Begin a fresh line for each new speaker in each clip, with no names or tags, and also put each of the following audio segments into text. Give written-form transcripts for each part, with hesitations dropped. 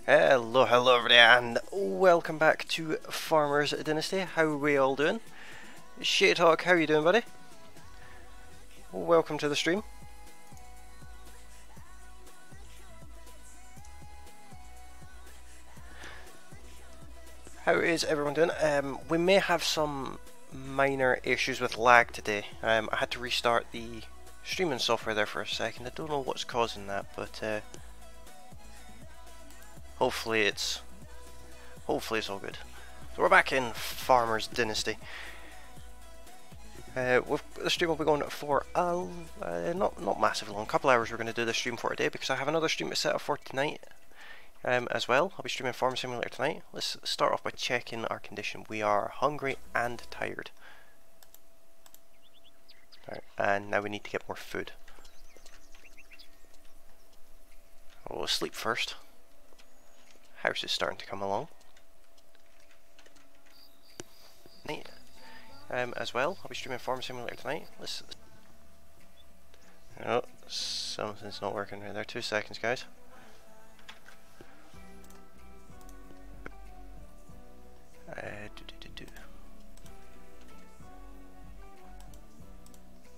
Hello everybody, and welcome back to Farmers Dynasty. How are we all doing? Shade Hawk, how are you doing, buddy? Welcome to the stream. How is everyone doing? We may have some minor issues with lag today. I had to restart the streaming software there for a second. I don't know what's causing that, but hopefully it's all good. So we're back in Farmers Dynasty. The stream will be going for not massively long, couple hours. We're going to do the stream for today because I have another stream to set up for tonight as well. I'll be streaming Farm Simulator tonight. Let's start off by checking our condition. We are hungry and tired. Right, and now we need to get more food. We'll sleep first. House is starting to come along. Night. As well, I'll be streaming Farm Simulator tonight. Oh, something's not working right there. 2 seconds, guys.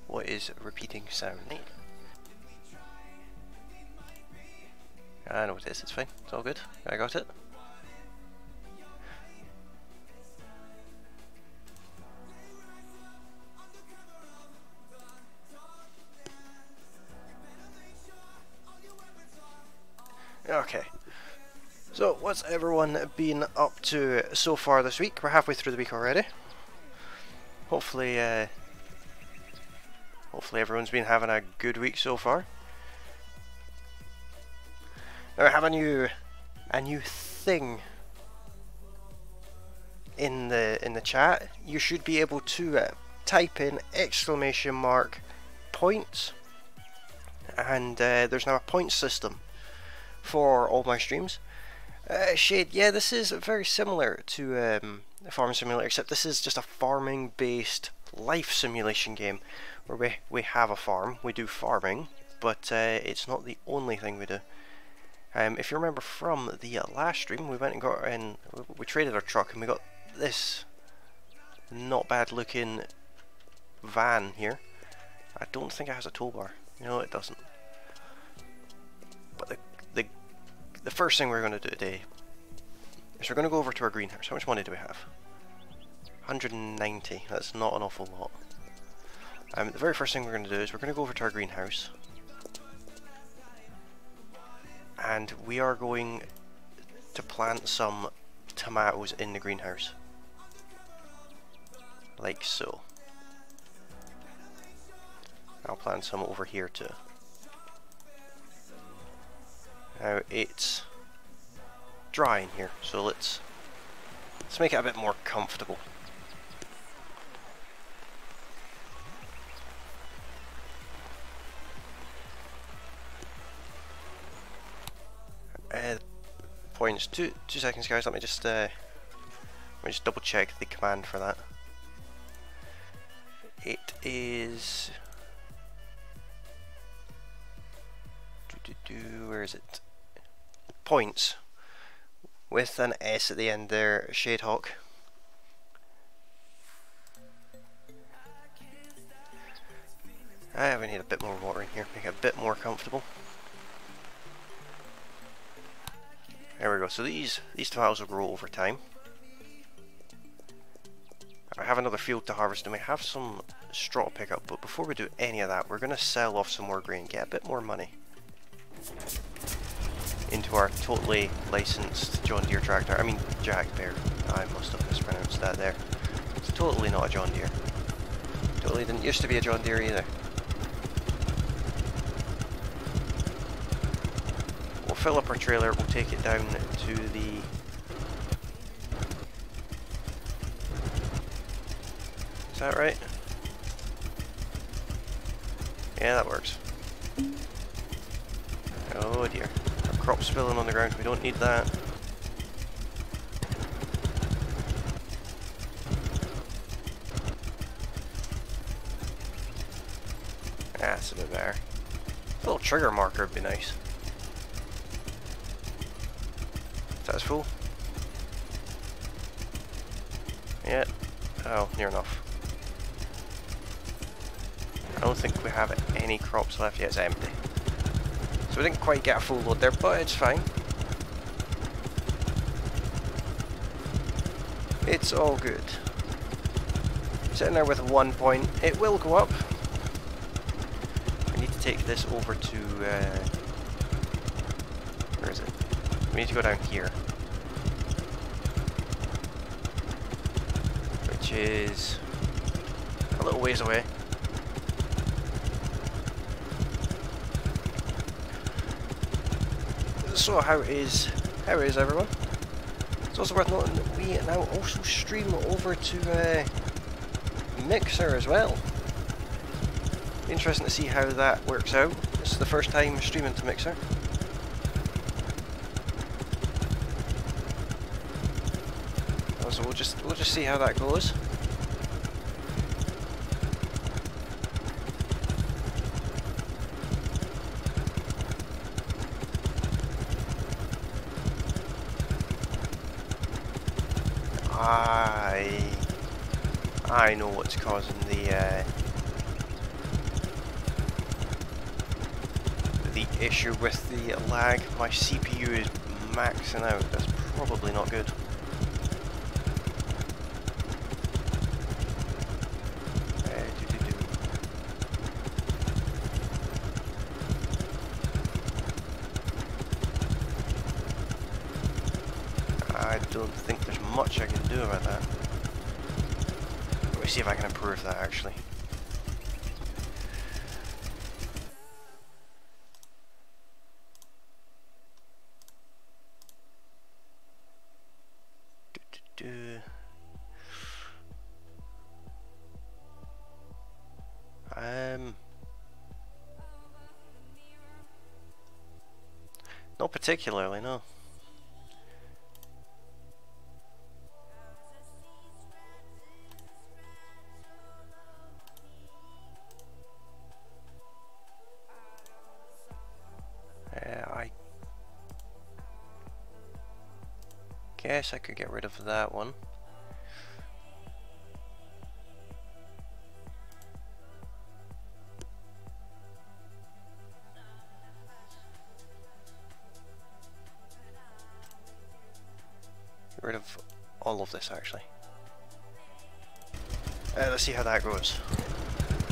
What is repeating sound? I know what it is, it's fine, it's all good, I got it. Okay, so what's everyone been up to so far this week? We're halfway through the week already. Hopefully everyone's been having a good week so far. Now I have a new thing in the chat. You should be able to type in !points, and there's now a point system for all my streams. Shade, yeah, this is very similar to Farm Simulator, except this is just a farming based life simulation game where we have a farm, we do farming, but it's not the only thing we do. If you remember from the last stream, we went and we traded our truck and we got this not bad looking van here. I don't think it has a toolbar. No, it doesn't. But the first thing we're going to do today is we're going to go over to our greenhouse. How much money do we have? 190. That's not an awful lot. The very first thing we're going to do is we're going to go over to our greenhouse. And we are going to plant some tomatoes in the greenhouse. Like so. I'll plant some over here too. Now it's dry in here, so let's make it a bit more comfortable. Points. Two seconds, guys. Let me just double check the command for that. It is where is it? Points with an S at the end there, Shade Hawk. We need a bit more water in here, make it a bit more comfortable. There we go. So these tomatoes will grow over time. I have another field to harvest and we have some straw to pick up, but before we do any of that, we're going to sell off some more grain, get a bit more money into our totally licensed John Deere tractor. I mean Jack Bear. I must have mispronounced that there. It's totally not a John Deere. Totally didn't used to be a John Deere either. We'll fill up our trailer, we'll take it down to the... Is that right? Yeah, that works. Oh dear. Our crop's spilling on the ground, we don't need that. That's a bit better. A little trigger marker would be nice. That's full. Yeah. Oh, near enough. I don't think we have any crops left yet. It's empty. So we didn't quite get a full load there, but it's fine. It's all good. Sitting there with 1 point. It will go up. I need to take this over to... where is it? We need to go down here. Which is a little ways away. So how is everyone? It's also worth noting that we now also stream over to Mixer as well. Interesting to see how that works out. This is the first time streaming to Mixer. So we'll just see how that goes. I know what's causing the issue with the lag. My CPU is maxing out. That's probably not good. I don't think there's much I can do about that. Let me see if I can improve that actually. Not particularly, no. I guess I could get rid of that one. Get rid of all of this actually. Let's see how that goes.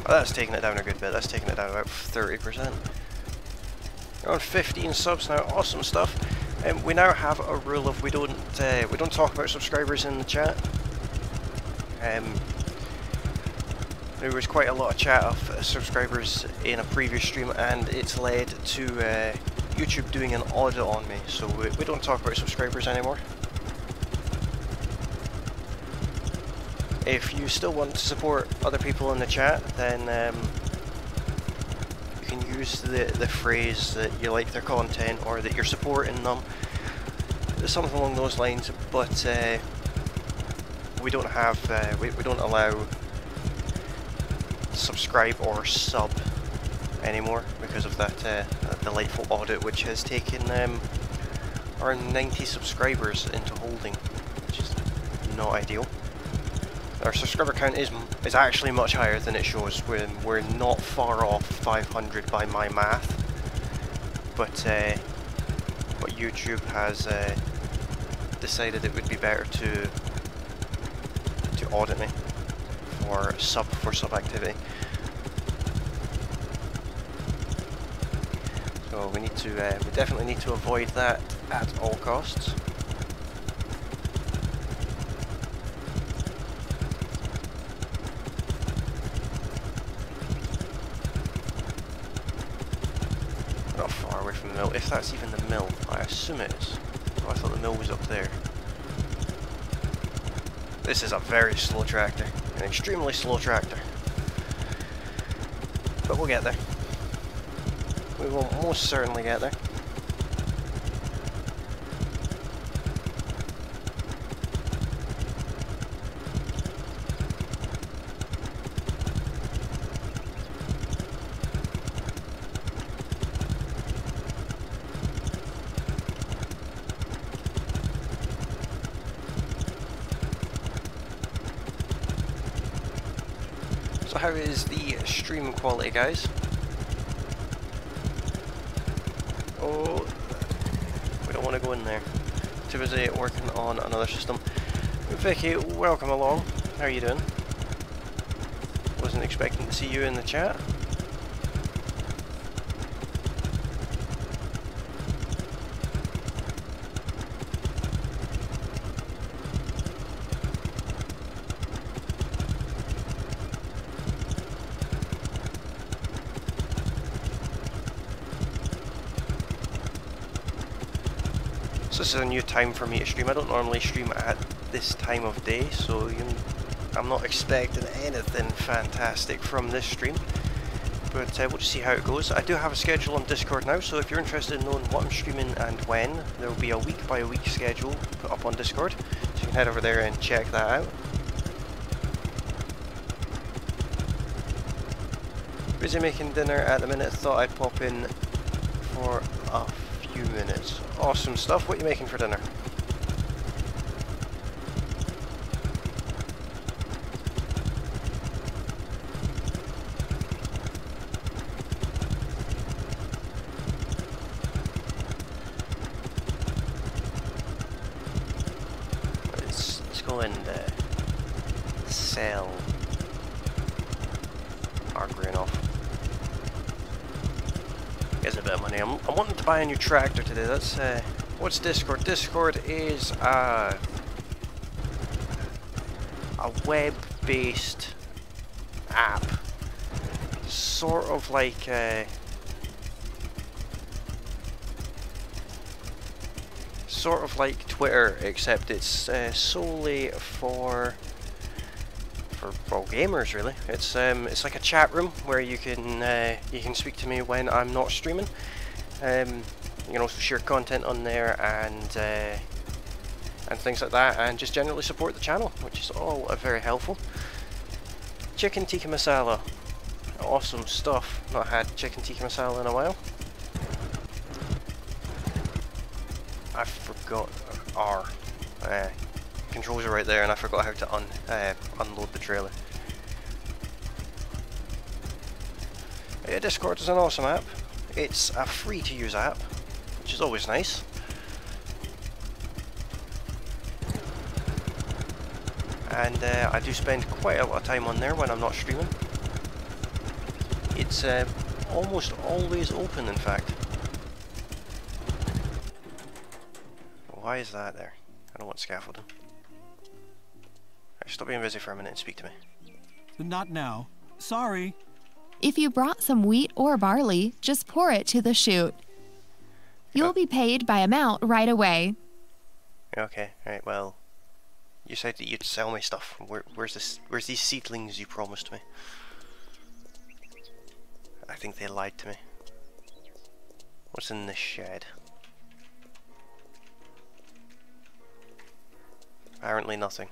Oh, that's taking it down a good bit. That's taking it down about 30%. We're on 15 subs now. Awesome stuff. We now have a rule of we don't talk about subscribers in the chat. There was quite a lot of chat of subscribers in a previous stream, and it's led to YouTube doing an audit on me. So we don't talk about subscribers anymore. If you still want to support other people in the chat, then you can use the phrase that you like their content or that you're supporting them, something along those lines. But we don't have we don't allow subscribe or sub anymore because of that delightful audit, which has taken our 90 subscribers into holding, which is not ideal. Our subscriber count is actually much higher than it shows. We're not far off 500 by my math, but YouTube has decided it would be better to audit me for sub activity. So we need to we definitely need to avoid that at all costs. Not far away from the mill, if that's even the mill. I assume it is. Oh, I thought the mill was up there. This is a very slow tractor, an extremely slow tractor. But we'll get there. We will most certainly get there. So how is the stream quality, guys? Oh, we don't want to go in there. Too busy working on another system. Vicky, welcome along. How are you doing? Wasn't expecting to see you in the chat. So this is a new time for me to stream. I don't normally stream at this time of day, so I'm not expecting anything fantastic from this stream. But we'll just see how it goes. I do have a schedule on Discord now, so if you're interested in knowing what I'm streaming and when, there will be a week by week schedule put up on Discord. So you can head over there and check that out. Busy making dinner at the minute, thought I'd pop in for a few minutes. Awesome stuff. What are you making for dinner? Let's go and sell our grain off. Gets a bit of money. I'm wanting to buy a new tractor today. That's what's Discord? Discord is a web-based app, sort of like Twitter, except it's solely for gamers, really. It's like a chat room where you can speak to me when I'm not streaming. You can also share content on there and things like that, and just generally support the channel, which is all very helpful. Chicken tikka masala, awesome stuff. Not had chicken tikka masala in a while. I forgot R. Controls are right there, and I forgot how to unload the trailer. Yeah, Discord is an awesome app. It's a free to use app, which is always nice. And I do spend quite a lot of time on there when I'm not streaming. It's almost always open, in fact. Why is that there? I don't want scaffolding. Right, stop being busy for a minute and speak to me.
Not now. Sorry.
If you brought some wheat or barley, just pour it to the chute. You'll be paid by amount right away.
Okay, right, well, you said that you'd sell me stuff. Where's these seedlings you promised me? I think they lied to me. What's in this shed? Apparently nothing.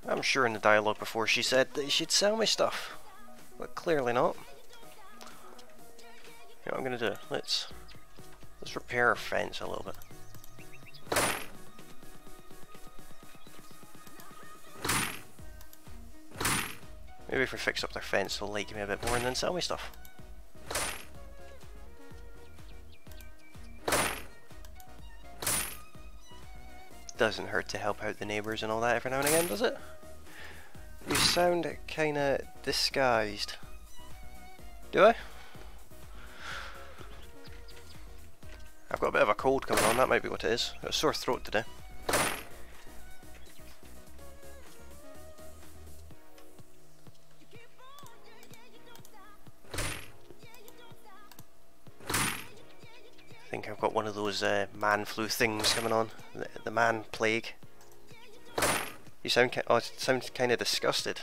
I'm sure in the dialogue before she said that she'd sell me stuff, but clearly not. You know what I'm gonna do? Let's repair our fence a little bit. Maybe if we fix up their fence, they'll like me a bit more and then sell me stuff. Doesn't hurt to help out the neighbours and all that every now and again, does it? You sound kinda disguised. Do I? I've got a bit of a cold coming on, that might be what it is. I've got a sore throat today. I think I've got one of those man flu things coming on, the man plague. You sound kind of disgusted.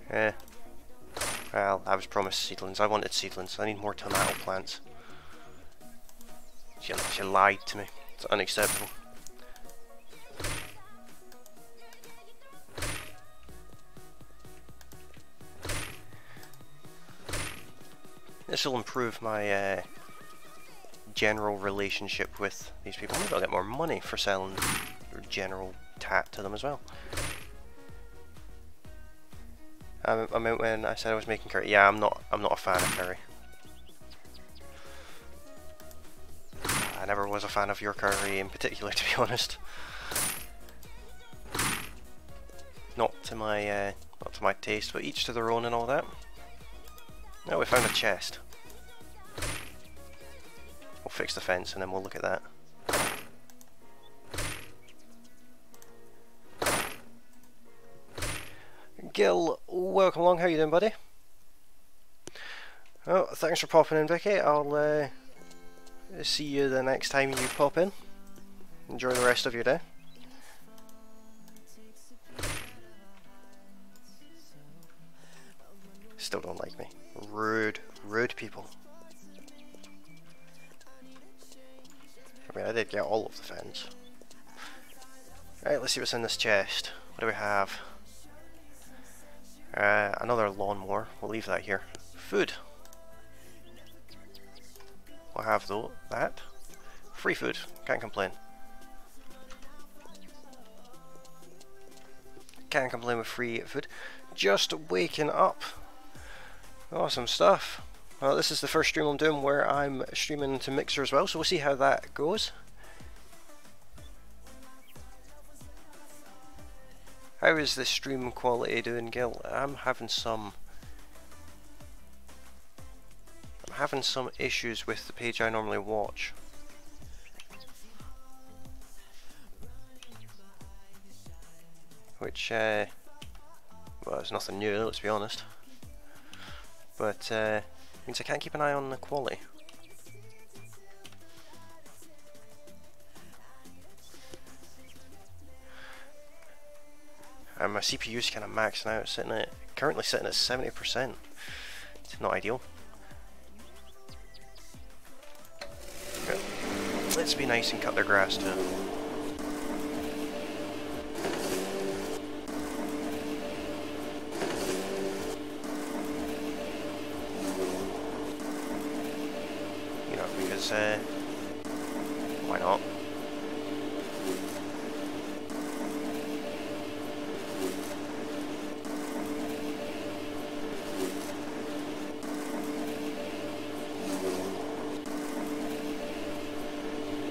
Yeah. Well, I was promised seedlings. I wanted seedlings. I need more tomato plants. She lied to me. It's unacceptable. This will improve my general relationship with these people. Maybe I'll get more money for selling their general tat to them as well. I meant when I said I was making curry. Yeah, I'm not a fan of curry. I never was a fan of your curry in particular, to be honest. Not to my taste, but each to their own and all that. Now we found a chest. We'll fix the fence and then we'll look at that. Gil, welcome along. How you doing, buddy? Oh, thanks for popping in, Vicky. I'll see you the next time you pop in. Enjoy the rest of your day. Still don't like me. Rude, rude people. I mean, I did get all of the fence. Right, let's see what's in this chest. What do we have? Another lawnmower. We'll leave that here. Food. We'll have though that. Free food. Can't complain. Can't complain with free food. Just waking up. Awesome stuff. Well, this is the first stream I'm doing where I'm streaming to Mixer as well, so we'll see how that goes. How is the stream quality doing, Gil? I'm having some issues with the page I normally watch. Which, well, it's nothing new, let's be honest. But, means I can't keep an eye on the quality. And my CPU's kind of maxed out, currently sitting at 70%. It's not ideal. Okay. Let's be nice and cut their grass too. You know, because why not?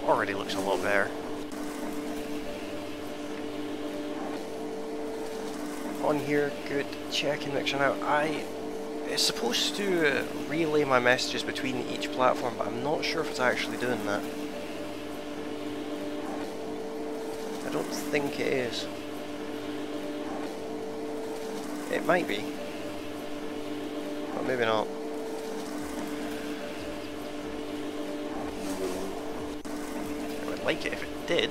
Already looks a lot better. On here, good. Checking Mixer now. It's supposed to relay my messages between each platform, but I'm not sure if it's actually doing that. I don't think it is. It might be, but maybe not. Like it if it did.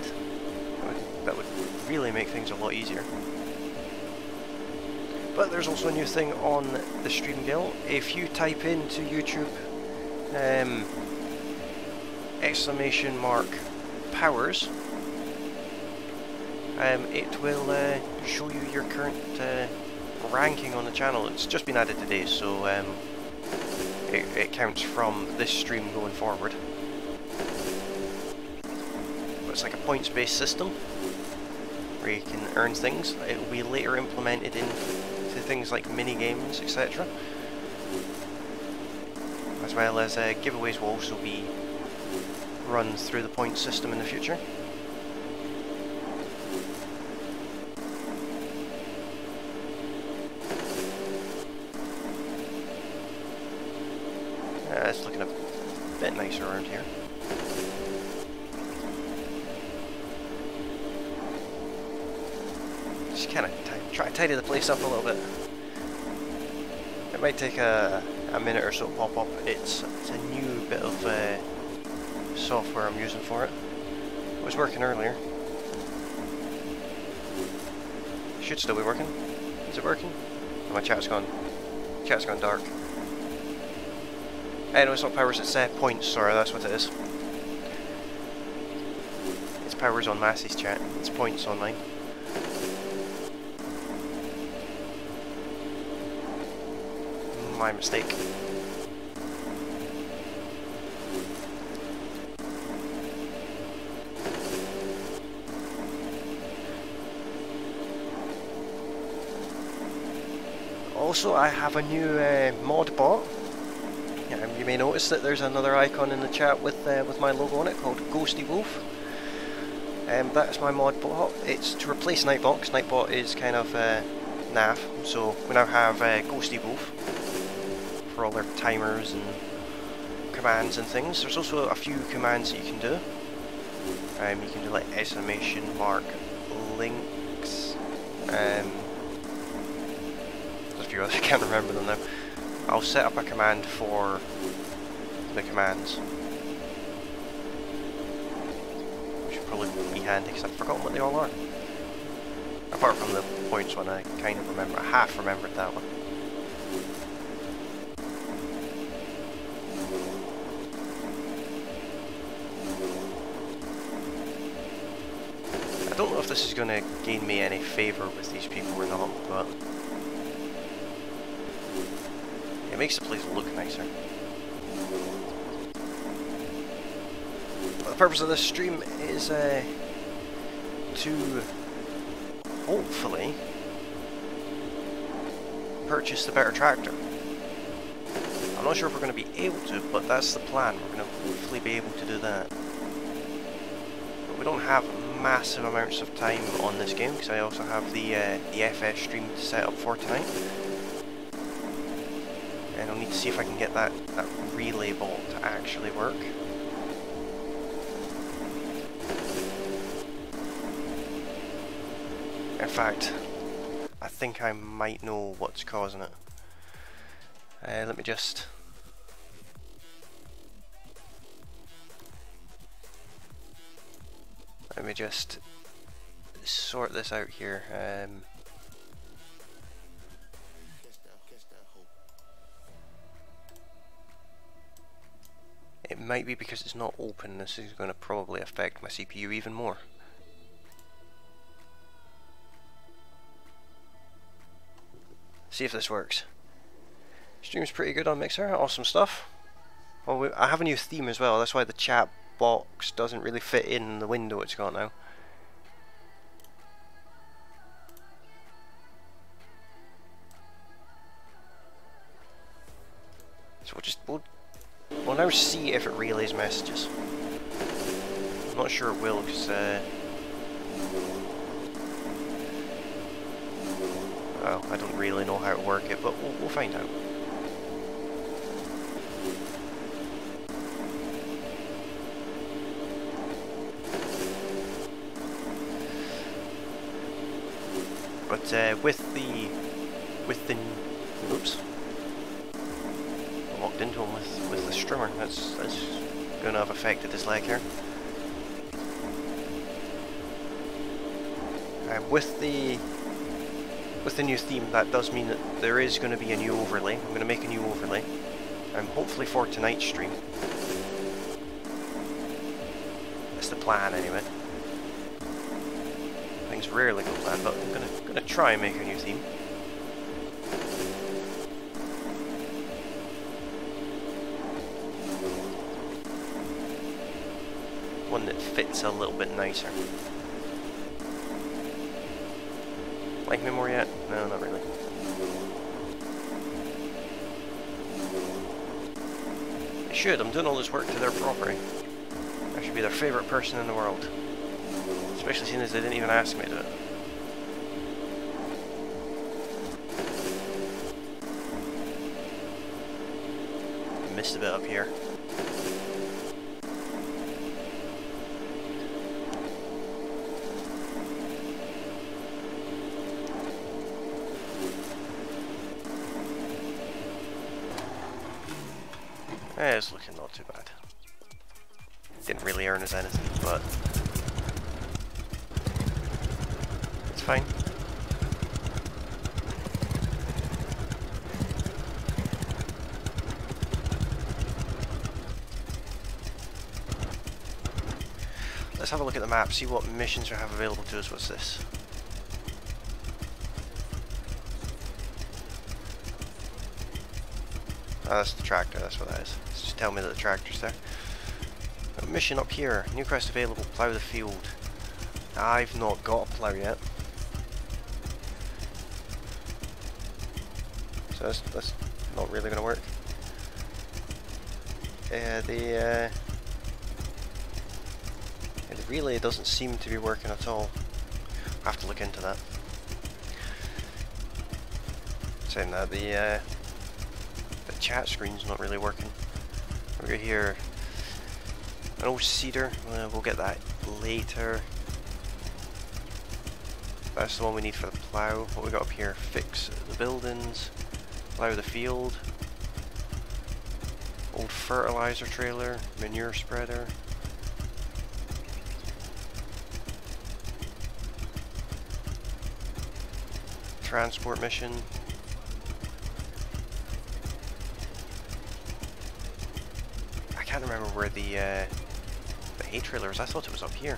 That would really make things a lot easier. But there's also a new thing on the stream, Gil. If you type into YouTube !powers, it will show you your current ranking on the channel. It's just been added today, so it counts from this stream going forward. It's like a points-based system where you can earn things. It will be later implemented into things like mini-games, etc. As well as giveaways will also be run through the points system in the future. It's looking a bit nicer around here. Just kind of try to tidy the place up a little bit. It might take a minute or so to pop up. It's a new bit of software I'm using for it. It was working earlier. Should still be working. Is it working? Oh, my chat's gone dark. No, it's not powers, it's points, sorry, that's what it is. It's powers on Massey's chat, it's points on mine. My mistake. Also, I have a new mod bot. You may notice that there's another icon in the chat with my logo on it called Ghosty Wolf. That's my mod bot. It's to replace Nightbot, because Nightbot is kind of naff. So we now have Ghosty Wolf for all their timers and commands and things. There's also a few commands that you can do. You can do like exclamation mark links. There's a few others, I can't remember them now. I'll set up a command for the commands, which would probably be handy because I've forgotten what they all are. Apart from the points one, I kind of remember. I half remembered that one. I don't know if this is going to gain me any favour with these people or not, but it makes the place look nicer. But the purpose of this stream is to hopefully purchase the better tractor. I'm not sure if we're going to be able to, but that's the plan. We're going to hopefully be able to do that. But we don't have massive amounts of time on this game because I also have the FS stream to set up for tonight. And I'll need to see if I can get that relay bolt to actually work. In fact, I think I might know what's causing it. Let me just sort this out here. It might be because it's not open. This is going to probably affect my CPU even more. See if this works. Stream's pretty good on Mixer. Awesome stuff. Well, I have a new theme as well. That's why the chat box doesn't really fit in the window it's got now. So we'll now see if it relays messages. I'm not sure it will because well, I don't really know how to work it, but we'll find out. But with the oops, I walked into him with the strimmer. That's going to have affected his leg here. With the new theme, that does mean that there is going to be a new overlay. I'm going to make a new overlay, hopefully for tonight's stream. That's the plan, anyway. Things rarely go planned, but I'm going to try and make a new theme. One that fits a little bit nicer. Like me more yet? No, not really. They should. I'm doing all this work to their property. I should be their favourite person in the world. Especially seeing as they didn't even ask me to do it. Missed a bit up here. It's looking not too bad. Didn't really earn us anything, but it's fine. Let's have a look at the map, see what missions we have available to us. What's this? Oh, that's the tractor, that's what that is. It's just tell me that the tractor's there. A mission up here. New quest available, plough the field. I've not got a plough yet. So that's not really going to work. The relay doesn't seem to be working at all. I have to look into that. Saying that the chat screen's not really working. We got here an old cedar. We'll get that later. That's the one we need for the plough. What we got up here? Fix the buildings, plough the field. Old fertilizer trailer, manure spreader. Transport mission. I can't remember where the hay trailer is. I thought it was up here.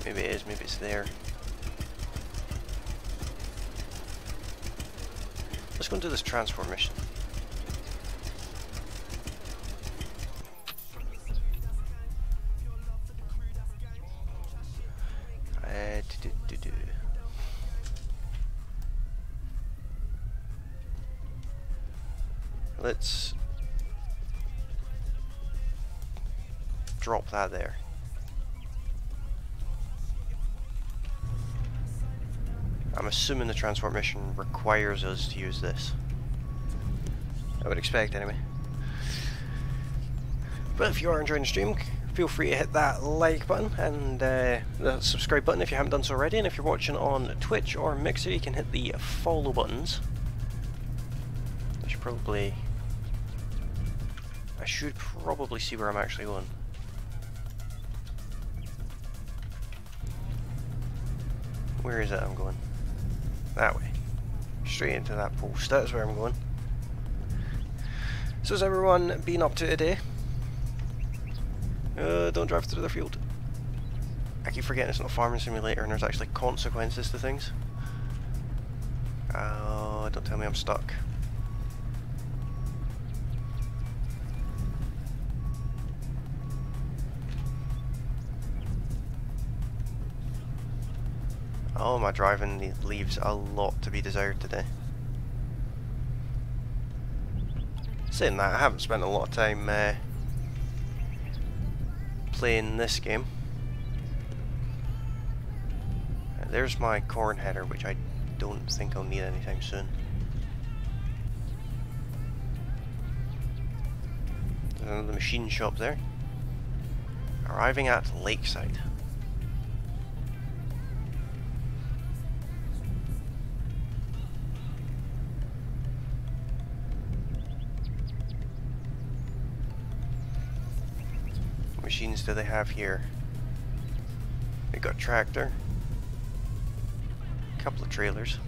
Maybe it is, maybe it's there. Let's go and do this transport mission. Let's drop that there. I'm assuming the transport mission requires us to use this. I would expect anyway. But if you are enjoying the stream, feel free to hit that like button and the subscribe button if you haven't done so already. And if you're watching on Twitch or Mixer, you can hit the follow buttons. I should probably see where I'm actually going. Where is it I'm going? That way. Straight into that post. That's where I'm going. So has everyone been up to today? Don't drive through the field. I keep forgetting it's not a farming simulator and there's actually consequences to things. Oh, don't tell me I'm stuck. Oh, my driving leaves a lot to be desired today. Saying that, I haven't spent a lot of time playing this game. There's my corn header, which I don't think I'll need anytime soon. There's another machine shop there. Arriving at Lakeside. Machines do they have here? They got a tractor, a couple of trailers.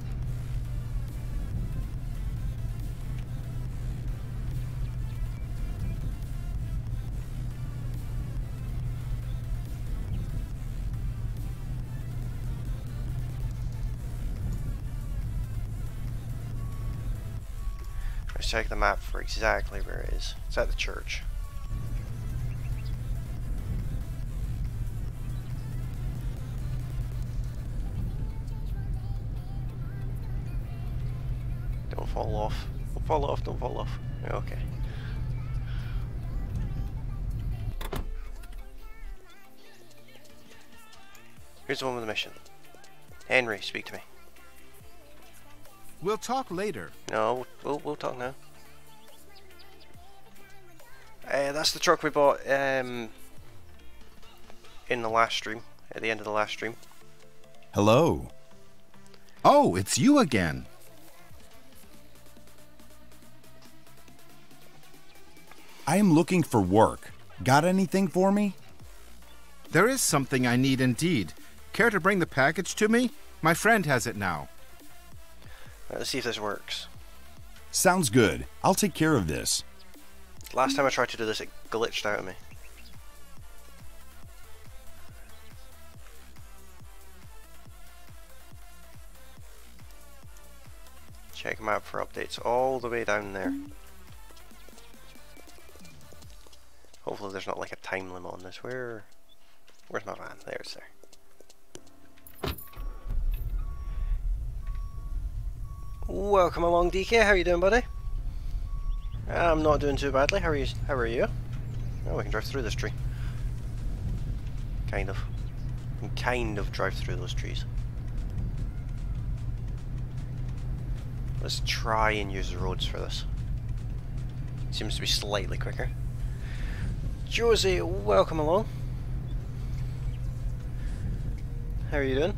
Let's check the map for exactly where it is. It's at the church. Don't fall off. Don't fall off, don't fall off. Okay. Here's the one with the mission. Henry, speak to me.
We'll talk later.
No, we'll talk now. That's the truck we bought in the last stream, at the end of the last stream.
Hello. Oh, it's you again. I am looking for work. Got anything for me?
There is something I need indeed. Care to bring the package to me? My friend has it now.
Let's see if this works.
Sounds good. I'll take care of this.
Last time I tried to do this, it glitched out of me. Check map for updates all the way down there. Hopefully there's not like a time limit on this. Where's my van? There it's there. Welcome along, DK. How you doing, buddy? I'm not doing too badly. How are you? How are you? Oh, we can drive through this tree. Kind of. We can kind of drive through those trees. Let's try and use the roads for this. Seems to be slightly quicker. Josie, welcome along. How are you doing?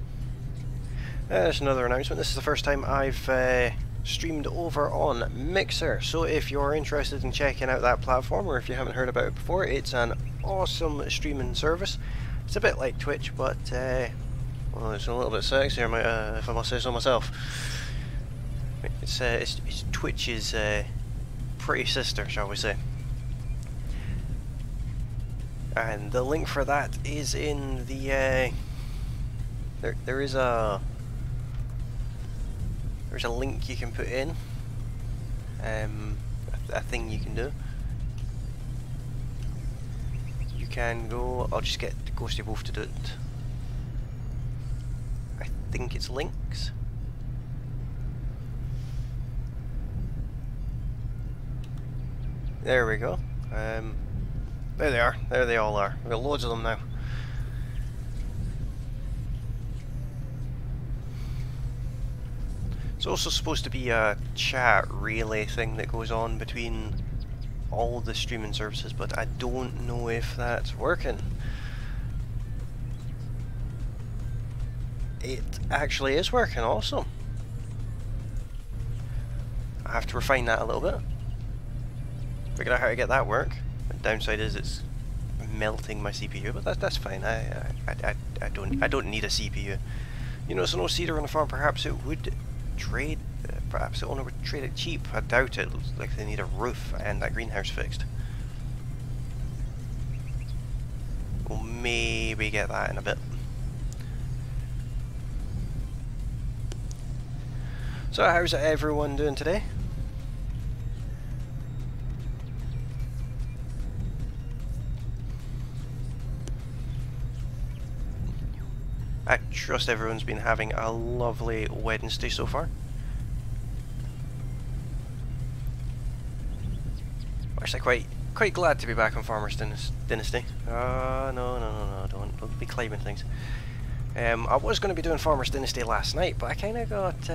There's another announcement. This is the first time I've streamed over on Mixer, so if you're interested in checking out that platform, or if you haven't heard about it before, it's an awesome streaming service. It's a bit like Twitch, but well, it's a little bit sexier, if I must say so myself. It's Twitch's pretty sister, shall we say. And the link for that is in the there's a link you can put in, a thing you can do. You can go, I'll just get Ghosty Wolf to do it. I think it's links. There we go. There they are. There they all are. We've got loads of them now. It's also supposed to be a chat relay thing that goes on between all the streaming services, but I don't know if that's working. It actually is working, awesome. I have to refine that a little bit. Figure out how to get that work. The downside is it's melting my CPU, but that's fine. I don't need a CPU. You know, so no cedar on the farm. Perhaps it would trade. Perhaps the owner would trade it cheap. I doubt it. Looks like they need a roof and that greenhouse fixed. We'll maybe get that in a bit. So how's everyone doing today? I trust everyone's been having a lovely Wednesday so far. Actually, quite glad to be back on Farmers Dynasty. No, don't be claiming things. I was going to be doing Farmers Dynasty last night, but I kind of got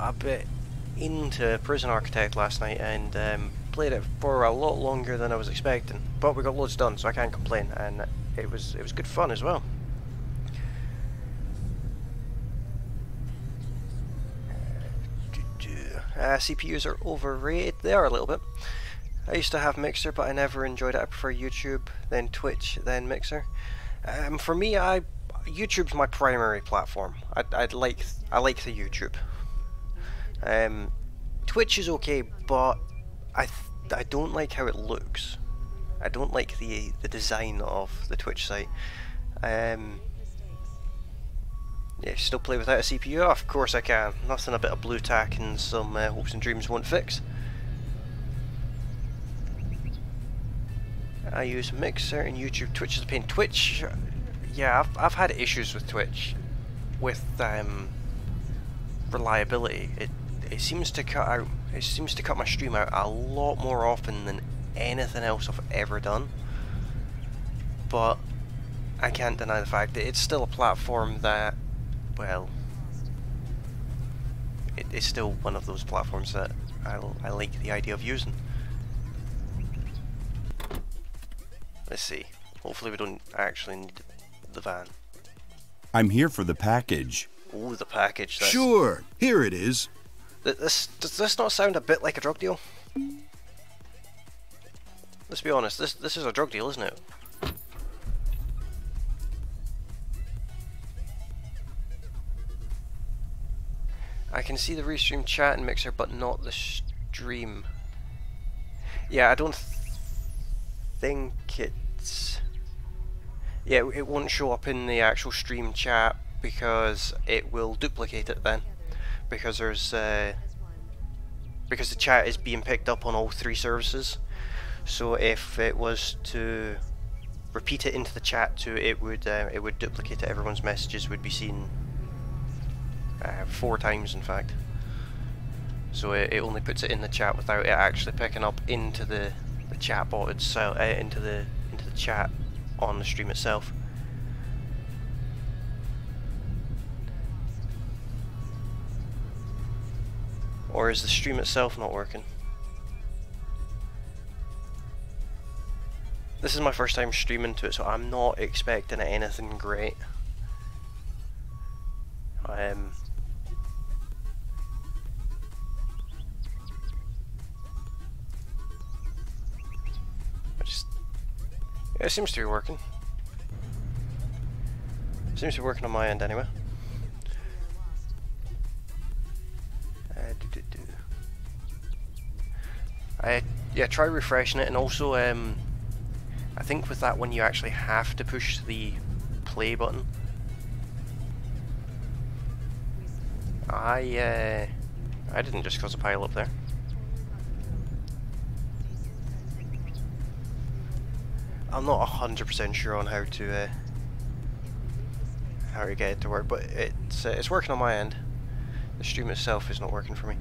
a bit into Prison Architect last night and played it for a lot longer than I was expecting. But we got loads done, so I can't complain, and it was good fun as well. CPUs are overrated. They are a little bit. I used to have Mixer, but I never enjoyed it. I prefer YouTube, then Twitch, then Mixer. For me, YouTube's my primary platform. I like the YouTube. Twitch is okay, but I don't like how it looks. I don't like the design of the Twitch site. Yeah, still play without a CPU? Oh, of course I can. Nothing a bit of blue tack and some hopes and dreams won't fix. I use Mixer and YouTube. Twitch is a pain. Twitch, yeah, I've had issues with Twitch with reliability. It seems to cut out. It seems to cut my stream out a lot more often than anything else I've ever done. But I can't deny the fact that it's still a platform that, well, it's still one of those platforms that I like the idea of using. Let's see. Hopefully we don't actually need the van.
I'm here for the package.
Oh, the package.
Sure, here it is.
Does this not sound a bit like a drug deal? Let's be honest, this is a drug deal, isn't it? I can see the restream chat and Mixer, but not the stream. Yeah, I don't think it's... Yeah, it won't show up in the actual stream chat because it will duplicate it then. Because there's because the chat is being picked up on all three services. So if it was to repeat it into the chat too, it would duplicate it. Everyone's messages would be seen 4 times in fact. So it only puts it in the chat without it actually picking up into the chat bot itself, into the chat on the stream itself. Or is the stream itself not working? This is my first time streaming to it, so I'm not expecting anything great. Yeah, it seems to be working. It seems to be working on my end anyway. Yeah, try refreshing it, and also I think with that one you actually have to push the play button. I didn't just cause a pile up there. I'm not 100% sure on how to get it to work, but it's working on my end. The stream itself is not working for me.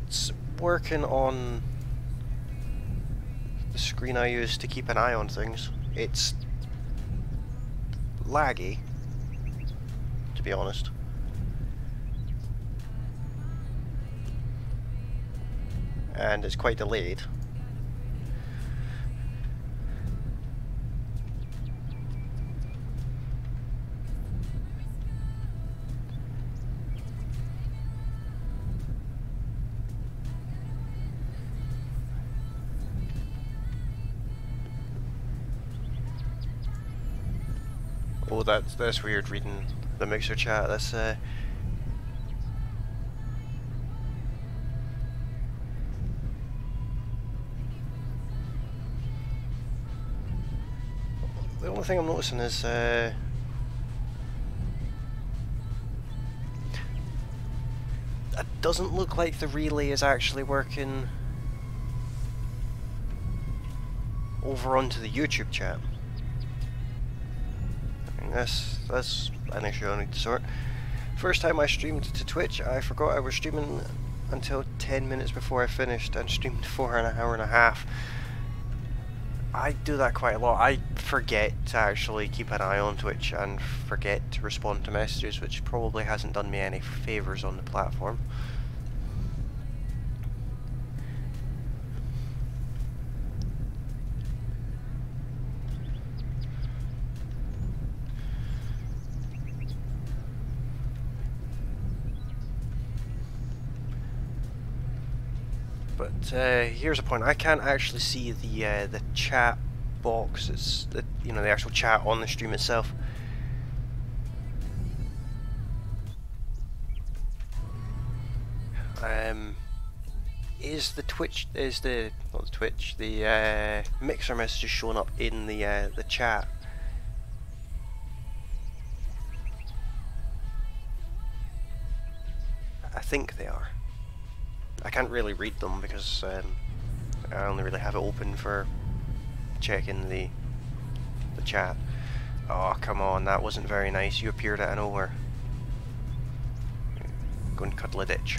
It's working on the screen I use to keep an eye on things. It's laggy, to be honest. And it's quite delayed. Oh, that's weird reading the mixer chat. That's the only thing I'm noticing is it doesn't look like the relay is actually working over onto the YouTube chat. I mean, that's an issue I need to sort. First time I streamed to Twitch, I forgot I was streaming until 10 minutes before I finished and streamed for an hour and a half. I do that quite a lot. I forget to actually keep an eye on Twitch and forget to respond to messages, which probably hasn't done me any favours on the platform. But here's a point: I can't actually see the chat box. It's the the actual chat on the stream itself. Is the Twitch the mixer messages showing up in the chat? I think they are. I can't really read them because I only really have it open for checking the chat. Oh, come on, that wasn't very nice. You appeared out of nowhere. Go and cuddle a ditch.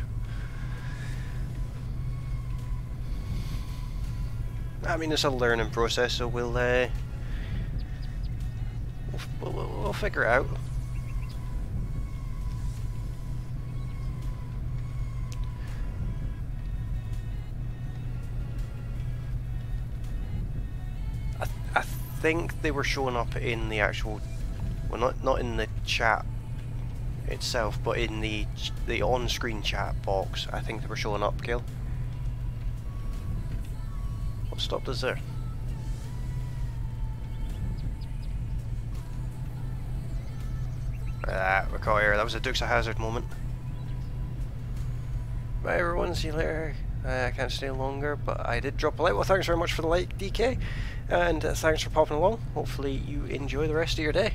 I mean, it's a learning process, so we'll figure it out. I think they were showing up in the actual, well, not in the chat itself, but in the on-screen chat box. I think they were showing up, Gil. What stopped us there? We're caught here. That was a Dukes of Hazzard moment. Bye everyone, see you later. I can't stay longer, but I did drop a like. Well, thanks very much for the like, DK, and thanks for popping along. Hopefully you enjoy the rest of your day.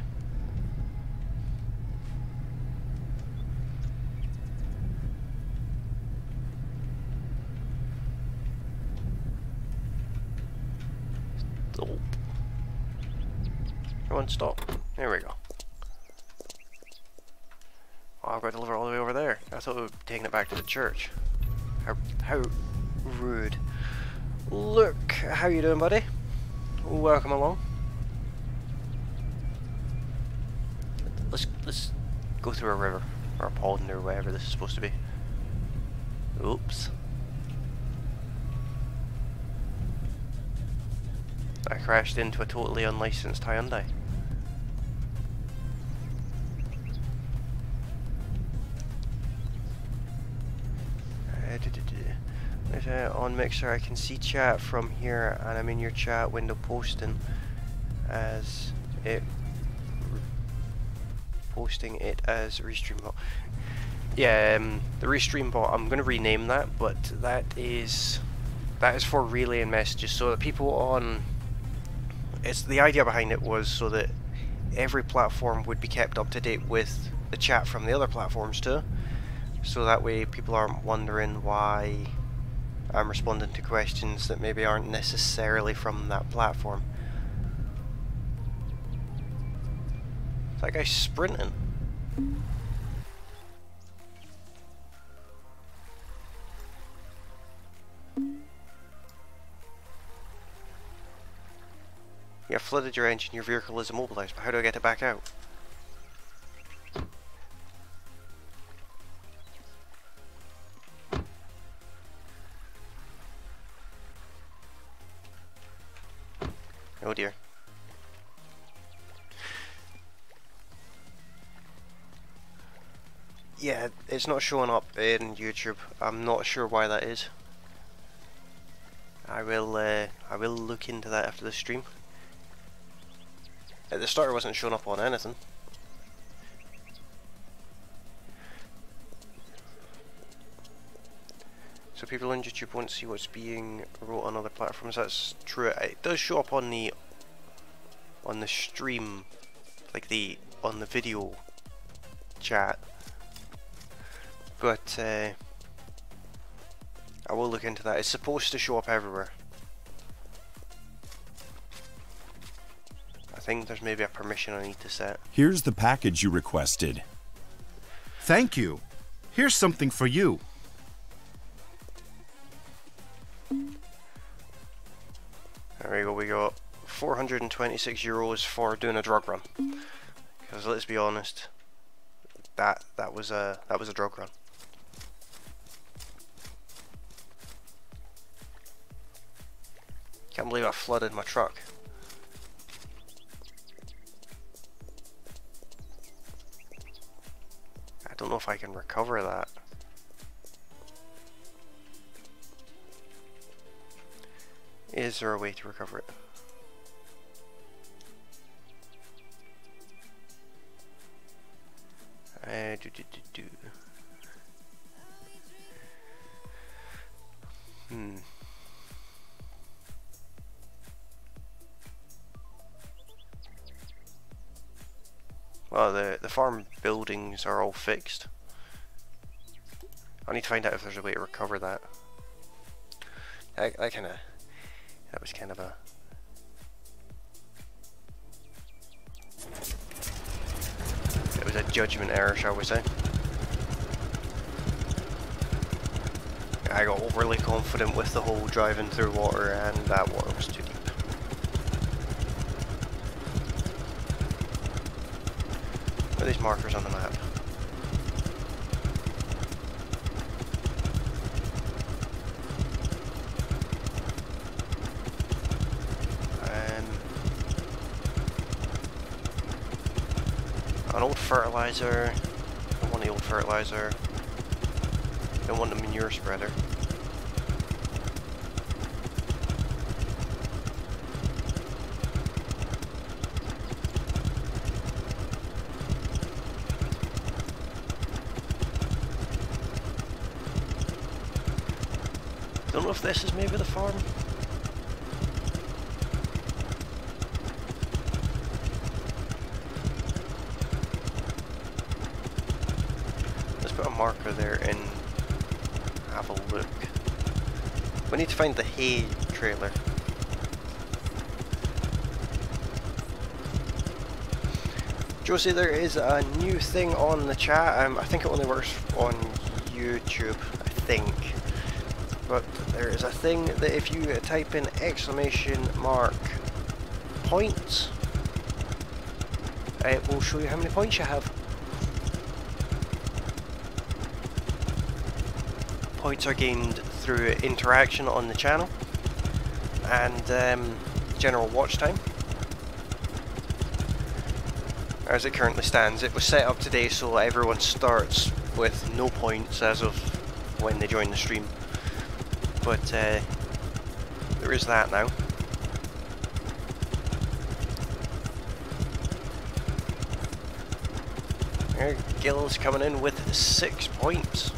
Stop. Everyone stop. There we go. Oh, I've got to deliver all the way over there. I thought we were taking it back to the church. How rude. Look, how you doing, buddy? Welcome along. Let's go through a river or a pond or whatever this is supposed to be. Oops. I crashed into a totally unlicensed Hyundai. On Mixer, I can see chat from here, and I'm in your chat window posting as it Restream bot. Yeah, the Restream bot. I'm going to rename that, but that is for relaying messages so that people on. It's the idea behind it was so that every platform would be kept up to date with the chat from the other platforms too. So that way people aren't wondering why I'm responding to questions that maybe aren't necessarily from that platform. That guy's sprinting. You have flooded your engine, your vehicle is immobilized, but how do I get it back out? Oh dear. Yeah, it's not showing up in YouTube. I'm not sure why that is. I will look into that after the stream. At the start it wasn't showing up on anything. So people on YouTube won't see what's being wrote on other platforms. That's true. It does show up on the stream, like on the video chat. But I will look into that. It's supposed to show up everywhere. I think there's maybe a permission I need to set.
Here's the package you requested.
Thank you. Here's something for you.
There we go, we got 426 euros for doing a drug run. Because let's be honest, that was a drug run. Can't believe I flooded my truck. I don't know if I can recover that. Is there a way to recover it? Well, the farm buildings are all fixed. I need to find out if there's a way to recover that. That was kind of a... It was a judgment error, shall we say. I got overly confident with the whole driving through water, and that water was too deep. What are these markers on the map? An old fertilizer. Don't want the old fertilizer. Don't want the manure spreader. Don't know if this is maybe the farm. Put a marker there and have a look. We need to find the hay trailer. Josie, there is a new thing on the chat. I think it only works on YouTube, I think. But there is a thing that if you type in !! points, it will show you how many points you have. Points are gained through interaction on the channel and general watch time. As it currently stands, it was set up today so everyone starts with no points as of when they join the stream. But there is that now. Gil's coming in with 6 points.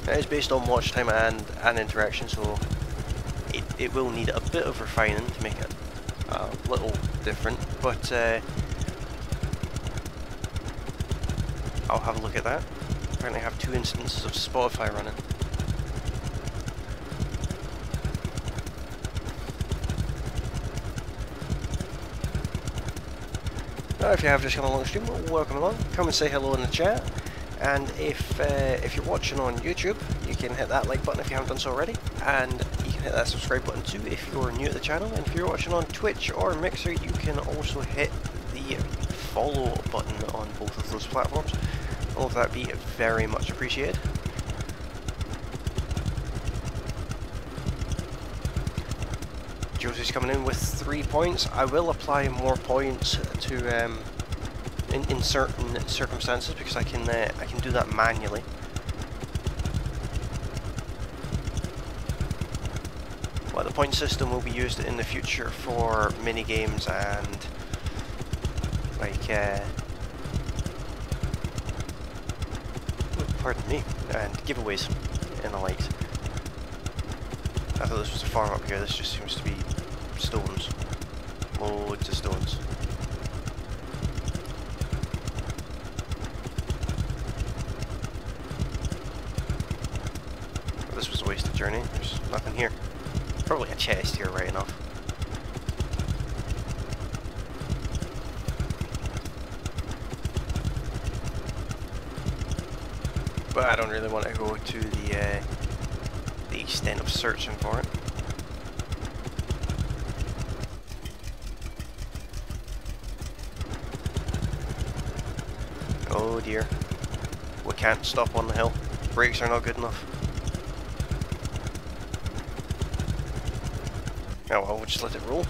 That is based on watch time and interaction, so it will need a bit of refining to make it a little different, but I'll have a look at that. Apparently I have 2 instances of Spotify running. Now, if you have just come along the stream, welcome along. Come and say hello in the chat. And if you're watching on YouTube, you can hit that like button if you haven't done so already, and you can hit that subscribe button too if you're new to the channel. And if you're watching on Twitch or Mixer, you can also hit the follow button on both of those platforms. All of that be very much appreciated. Josie's coming in with 3 points. I will apply more points to in certain circumstances because I can do that manually. Well, the point system will be used in the future for mini games and like pardon me, and giveaways and the likes. I thought this was a farm up here. This just seems to be stones, loads of stones. This was a wasted journey. There's nothing here. Probably a chest here, right enough. But I don't really want to go to the extent of searching for it. Oh dear. We can't stop on the hill. Brakes are not good enough. Oh well, we'll just let it roll.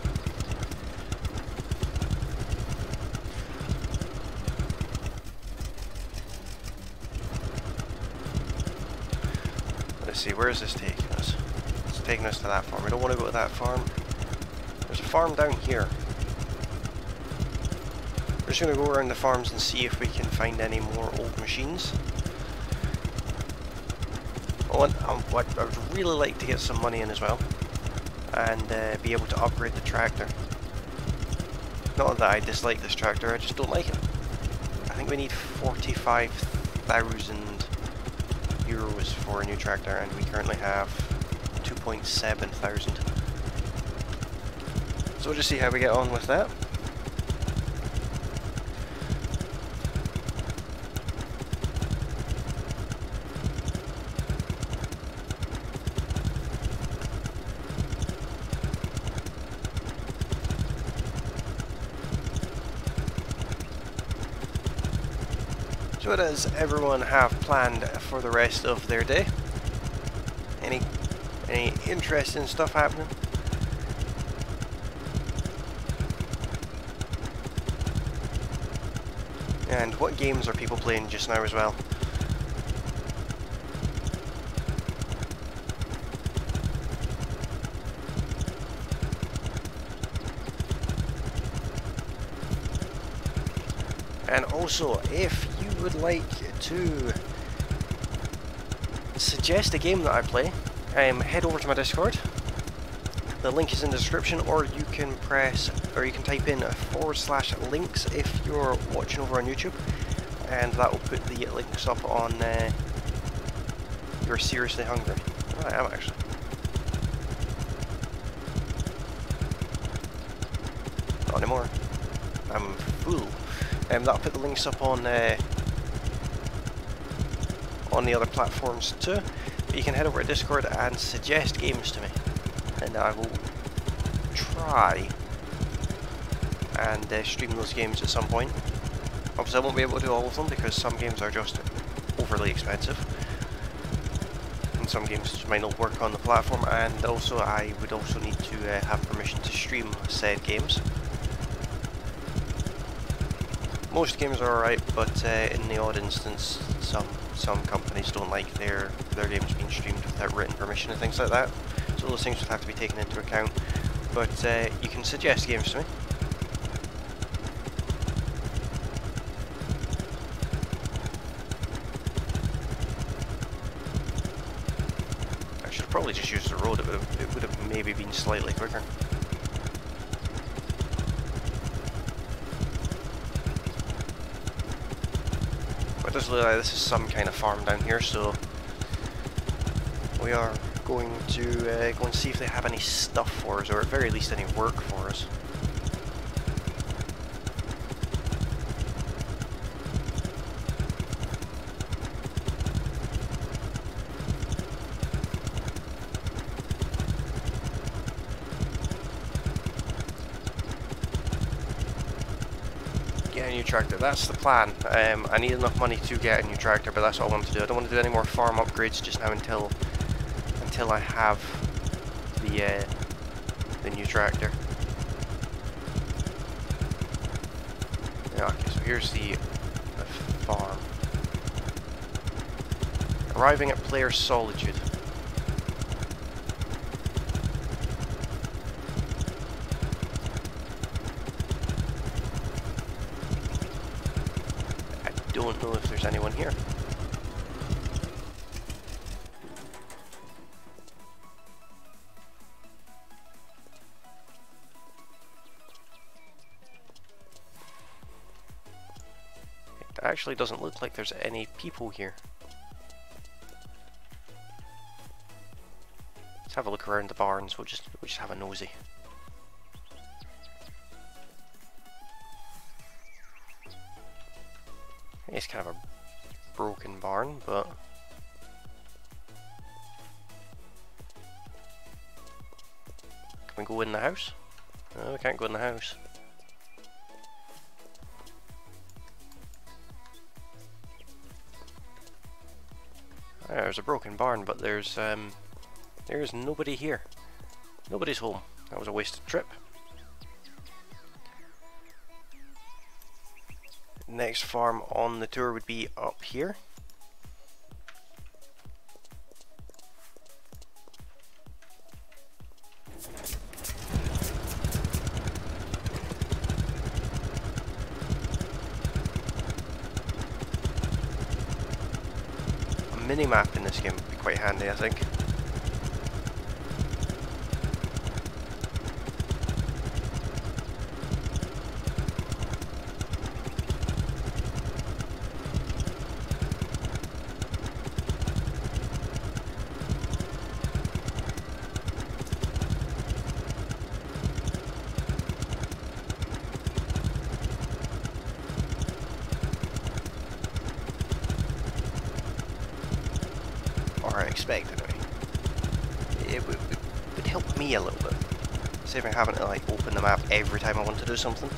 Let's see, where is this taking us? It's taking us to that farm. We don't want to go to that farm. There's a farm down here. We're just going to go around the farms and see if we can find any more old machines. Oh, and I would really like to get some money in as well. And be able to upgrade the tractor. Not that I dislike this tractor, I just don't like it. I think we need 45,000 euros for a new tractor, and we currently have 2.7 thousand. So we'll just see how we get on with that. So what does everyone have planned for the rest of their day? Any interesting stuff happening? And what games are people playing just now as well? And also, if you would like to suggest a game that I play, head over to my Discord. The link is in the description, or you can type in /links if you're watching over on YouTube, and that will put the links up on You're Seriously Hungry. Oh, I am actually. Not anymore. I'm full. That'll put the links up on the other platforms too. But you can head over to Discord and suggest games to me, and I will try and stream those games at some point. Obviously I won't be able to do all of them because some games are just overly expensive, and some games just might not work on the platform, and also I would also need to have permission to stream said games. Most games are alright, but in the odd instance some companies don't like their games being streamed without written permission and things like that. So those things would have to be taken into account. But you can suggest games to me. I should have probably just used the road. It would have maybe been slightly quicker. It does look like this is some kind of farm down here, so we are going to go and see if they have any stuff for us, or at very least any work for us. Get a new tractor, that's the plan. I need enough money to get a new tractor, but that's what I want to do. I don't want to do any more farm upgrades just now until I have the new tractor. Yeah, okay, so here's the farm. Arriving at Player Solitude. I don't know if there's anyone here. Actually doesn't look like there's any people here. Let's have a look around the barns. We'll just have a nosy. It's kind of a broken barn, but can we go in the house? No, we can't go in the house. There's a broken barn, but there's nobody here. Nobody's home. That was a wasted trip. Next farm on the tour would be up here. Mini-map in this game would be quite handy, I think. Or expected anyway. It would help me a little bit. Saving having to like open the map every time I want to do something.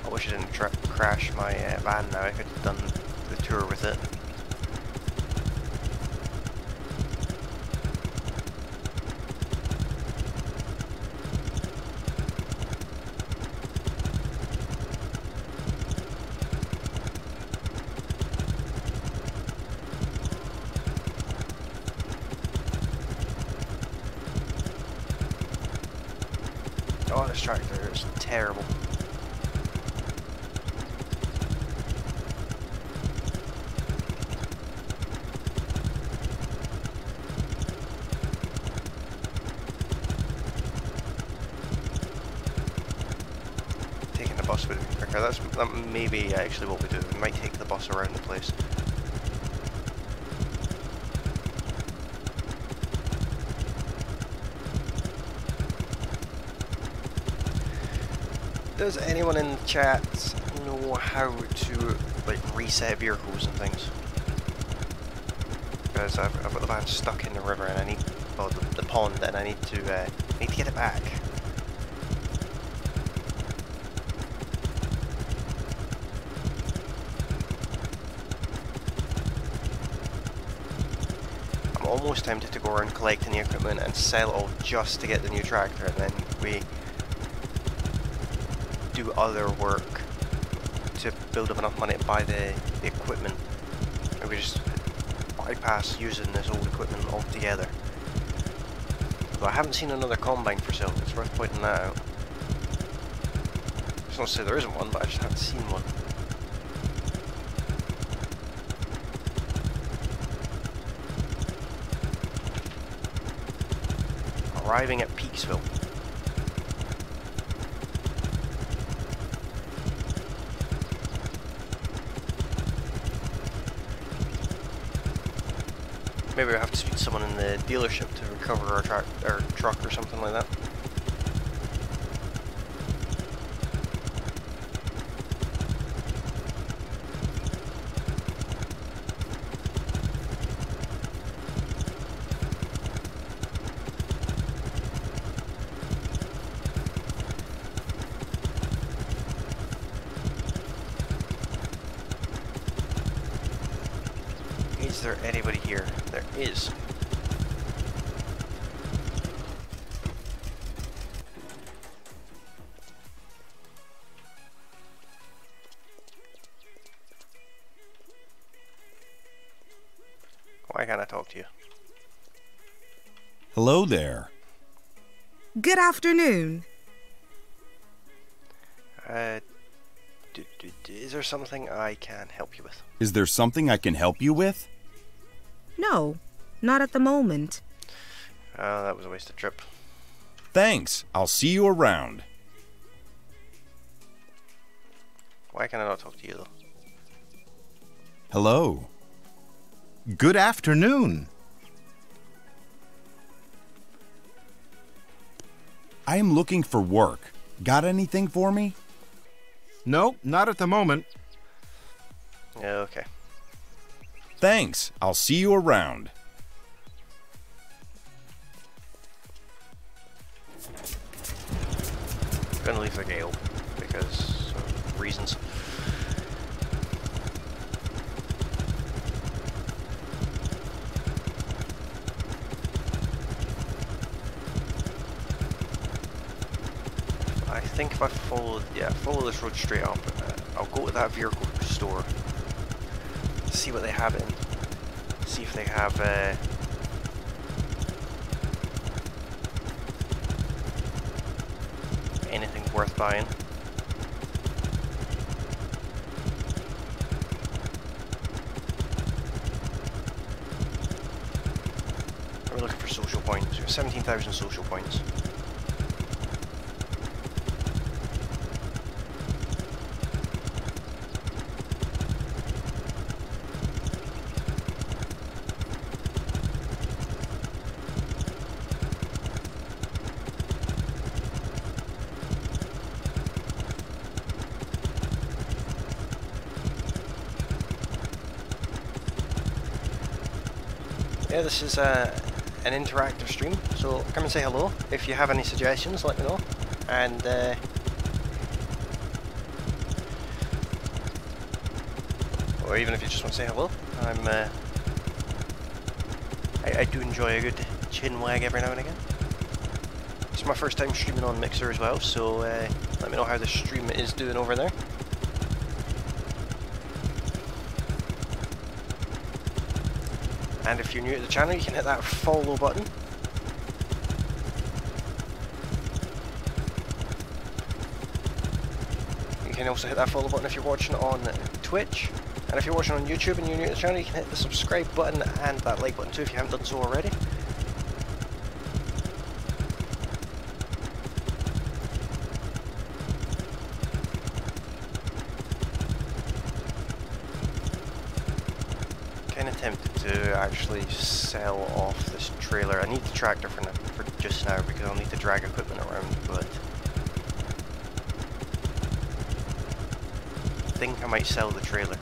I wish I didn't crash my van now. I could have done the tour with it. Oh, this tractor is terrible. bus would have been quicker. That may be actually what we do. We might take the bus around the place. Does anyone in the chat know how to like reset vehicles and things? Because I've got the van stuck in the river and I need, well, the pond, and I need to get it back. I'm almost tempted to go around collecting the equipment and sell it all just to get the new tractor, and then we do other work to build up enough money to buy the equipment, and we just bypass using this old equipment altogether. Although I haven't seen another combine for sale, it's worth pointing that out. It's not to say there isn't one, but I just haven't seen one. Arriving at Peaksville. Maybe we have to speak to someone in the dealership to recover our truck or something like that. Is there anybody here? There is. Why can't I talk to you?
Hello there.
Good afternoon.
Is there something I can help you with?
Is there something I can help you with?
No, not at the moment.
That was a wasted trip.
Thanks. I'll see you around.
Why can I not talk to you though?
Hello.
Good afternoon.
I am looking for work. Got anything for me?
No, not at the moment.
Okay.
Thanks. I'll see you around.
I'm gonna leave the gale because of reasons. I think if I follow this road straight up, I'll go to that vehicle store, see what they have in, see if they have anything worth buying. We're looking for social points. We have 17,000 social points. Yeah, this is an interactive stream, so come and say hello. If you have any suggestions, let me know. And or even if you just want to say hello, I do enjoy a good chin wag every now and again. It's my first time streaming on Mixer as well, so let me know how the stream is doing over there. And if you're new to the channel, you can hit that follow button. You can also hit that follow button if you're watching on Twitch. And if you're watching on YouTube and you're new to the channel, you can hit the subscribe button and that like button too if you haven't done so already. tempted to actually sell off this trailer. I need the tractor for just now because I'll need to drag equipment around, but I think I might sell the trailer.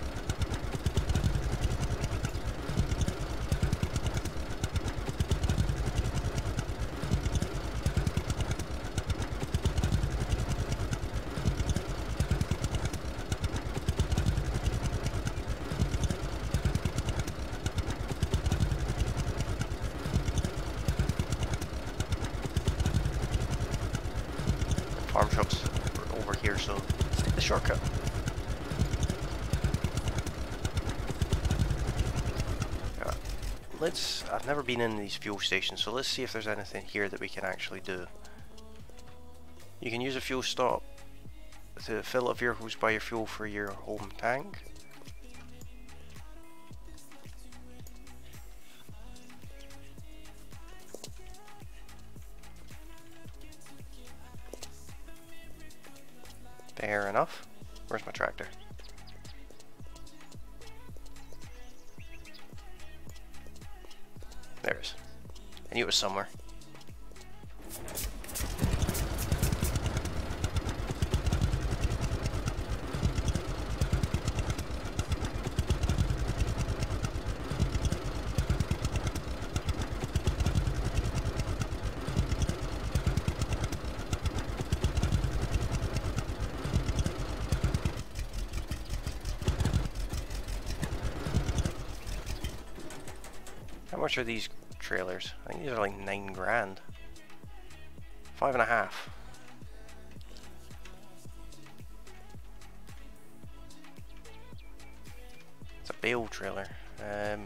Farm shops are over here, so let's take the shortcut. I've never been in these fuel stations, so let's see if there's anything here that we can actually do. You can use a fuel stop to fill up vehicles by your fuel for your home tank. Fair enough. Where's my tractor? There it is. I knew it was somewhere. How much are these trailers? I think these are like 9 grand. 5.5. It's a bale trailer. I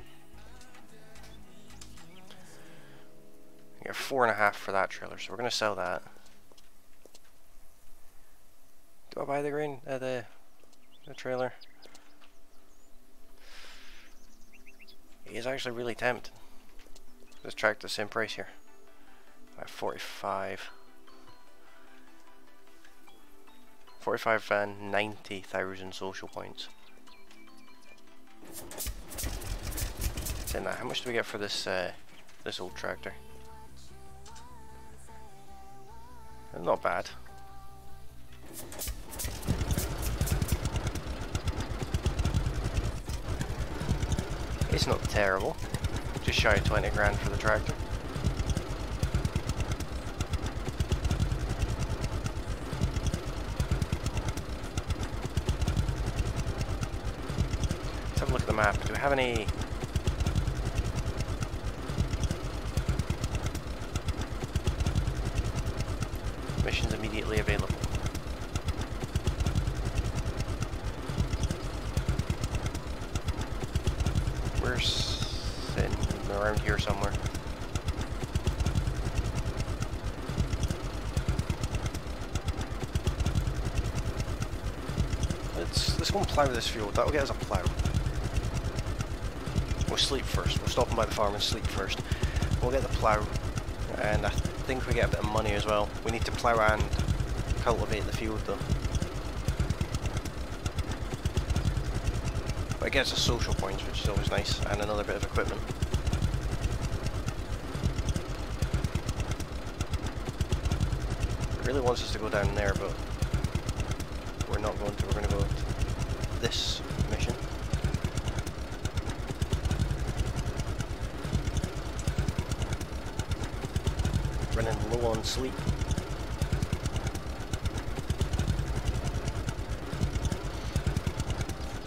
get 4.5 for that trailer, so we're gonna sell that. Do I buy the grain? The trailer? It is actually really tempting. Let's track the same price here. 45 and 90,000 social points. Saying that, how much do we get for this this old tractor? Not bad. It's not terrible. Just shy of 20 grand for the tractor. Let's have a look at the map. Do we have any missions immediately available? We're sitting around here somewhere. Let's go and plough this field. That'll get us a plough. We'll sleep first. We'll stop by the farm and sleep first. We'll get the plough, and I think we get a bit of money as well. We need to plough and cultivate the field though. But it gets us social points, which is always nice, and another bit of equipment. It really wants us to go down there, but we're not going to. We're going to go to this mission. Running low on sleep.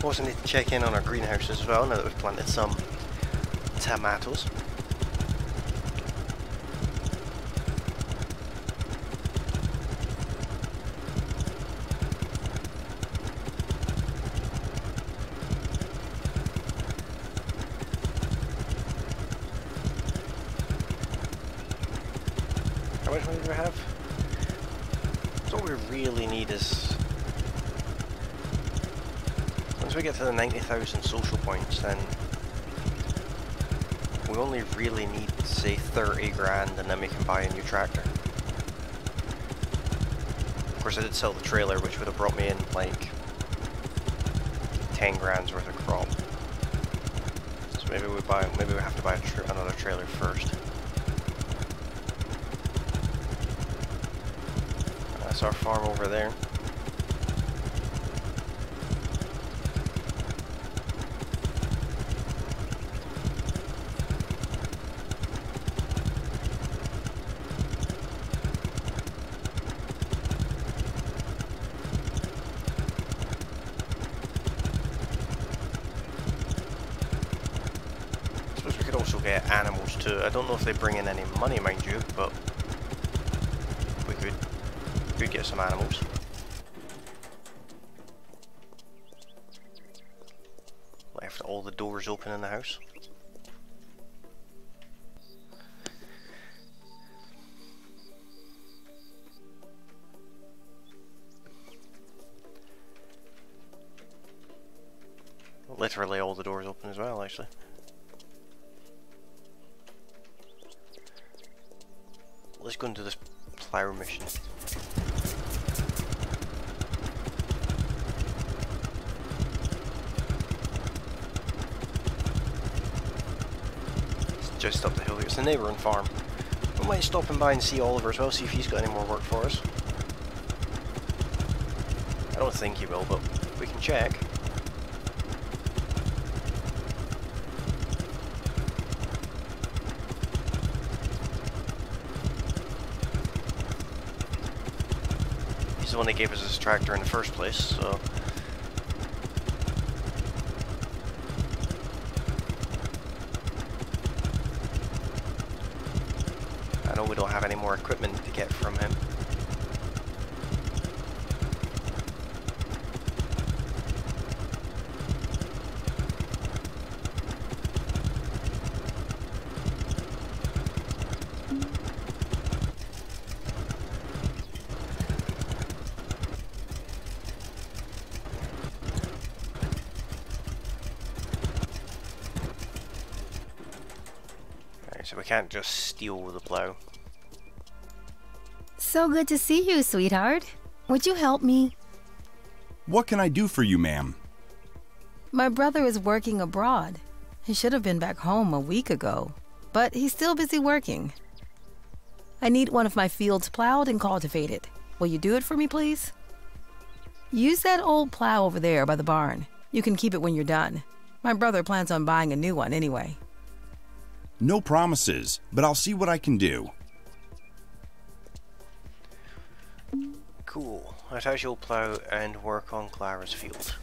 Also need to check in on our greenhouse as well, now that we've planted some tomatoes. How much money do we have? So what we really need is, once we get to the 90,000 social points, then we only really need, say, 30 grand, and then we can buy a new tractor. Of course, I did sell the trailer, which would have brought me in like 10 grand's worth of crop. So maybe we have to buy another trailer first. That's our farm over there. Get animals too. I don't know if they bring in any money, mind you, but we could get some animals. Left all the doors open in the house. Literally all the doors open as well, actually. Let's go into this plow mission. It's just up the hill here. It's the neighbouring farm. We might stop and by and see Oliver as well, see if he's got any more work for us. I don't think he will, but we can check. The one that gave us this tractor in the first place, so I know we don't have any more equipment to get from him. So we can't just steal the plow.
So good to see you, sweetheart. Would you help me?
What can I do for you, ma'am?
My brother is working abroad. He should have been back home a week ago, but he's still busy working. I need one of my fields plowed and cultivated. Will you do it for me, please? Use that old plow over there by the barn. You can keep it when you're done. My brother plans on buying a new one anyway.
No promises, but I'll see what I can do.
Cool. Attach your plow and work on Clara's field.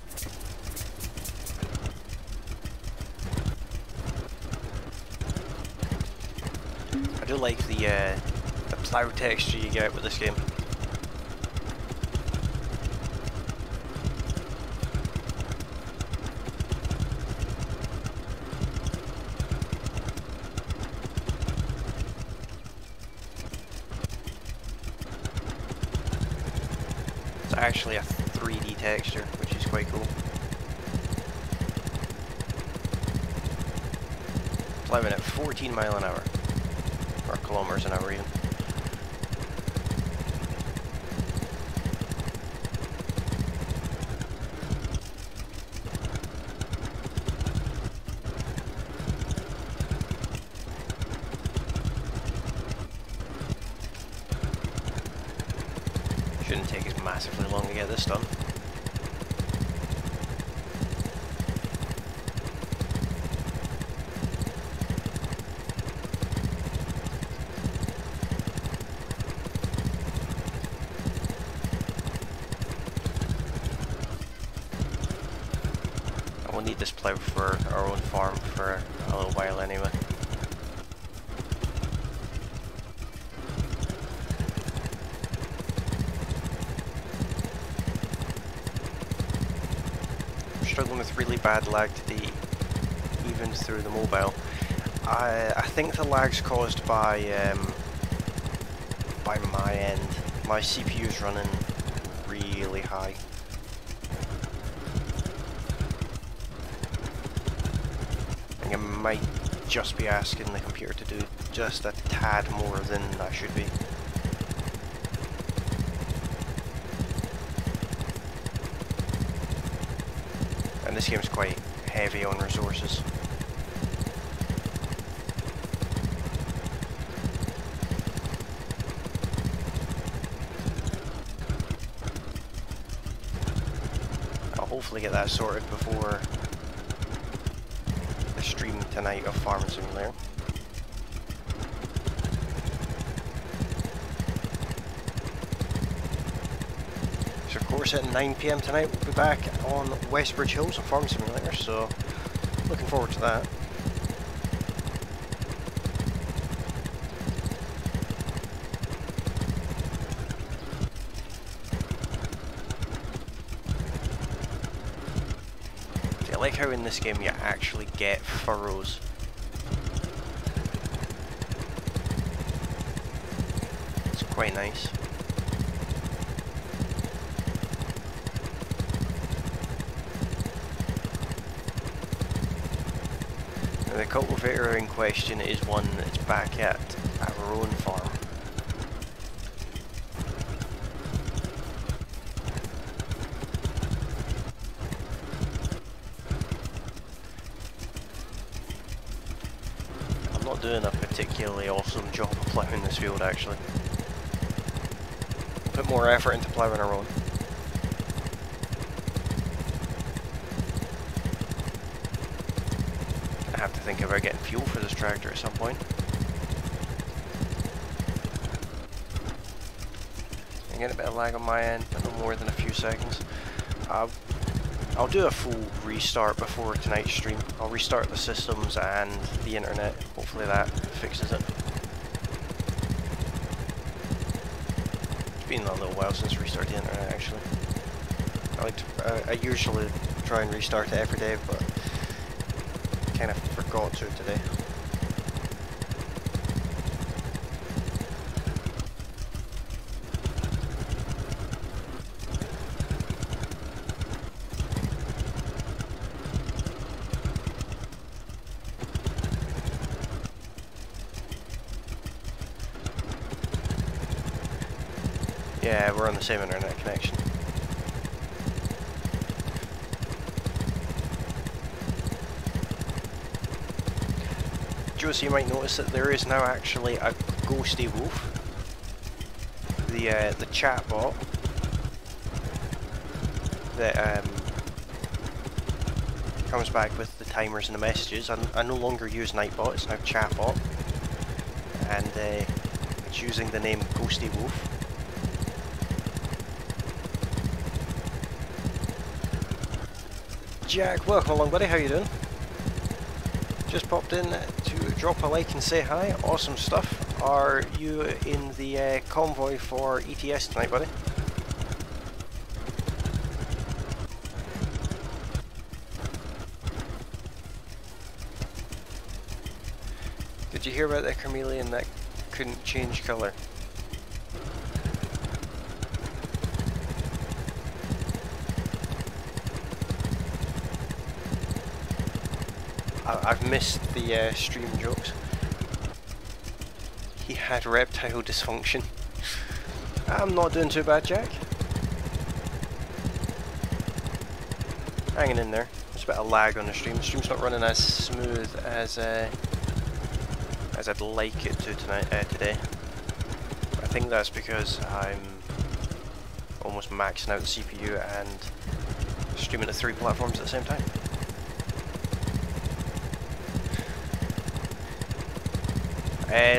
I do like the plow texture you get with this game. Actually a 3D texture, which is quite cool. Plowing at 14 miles an hour, or kilometers an hour even. Shouldn't take us massively long to get this done. I will need this plough for our own farm for a little while anyway. Struggling with really bad lag today, even through the mobile. I think the lag's caused by my end. My CPU is running really high. I think I might just be asking the computer to do just a tad more than I should be. And this game's quite heavy on resources. hopefully get that sorted before the stream tonight of Farming Simulator. So of course at 9 PM tonight we'll be back on Westbridge Hills on Farming Simulator, so looking forward to that. I like how in this game you actually get furrows. It's quite nice. Now the cultivator in question is one that's back at our own farm. Doing a particularly awesome job of ploughing this field actually. We'll put more effort into ploughing our own. I have to think about getting fuel for this tractor at some point. I get a bit of lag on my end, but no more than a few seconds. I'll do a full restart before tonight's stream. I'll restart the systems and the internet. Hopefully that fixes it. It's been a little while since I restarted the internet actually. I usually try and restart it every day, but kind of forgot to today. Yeah, we're on the same internet connection. Josie, you might notice that there is now actually a ghosty wolf. The chat bot that comes back with the timers and the messages. I no longer use Nightbot, it's now Chatbot, and it's using the name Ghosty Wolf. Jack, welcome along buddy, how you doing? Just popped in to drop a like and say hi, awesome stuff. Are you in the convoy for ETS tonight buddy? Did you hear about the chameleon that couldn't change colour? I've missed the stream jokes. He had reptile dysfunction. I'm not doing too bad, Jack. Hanging in there. There's a bit of lag on the stream. The stream's not running as smooth as I'd like it to today. I think that's because I'm almost maxing out the CPU and streaming to 3 platforms at the same time.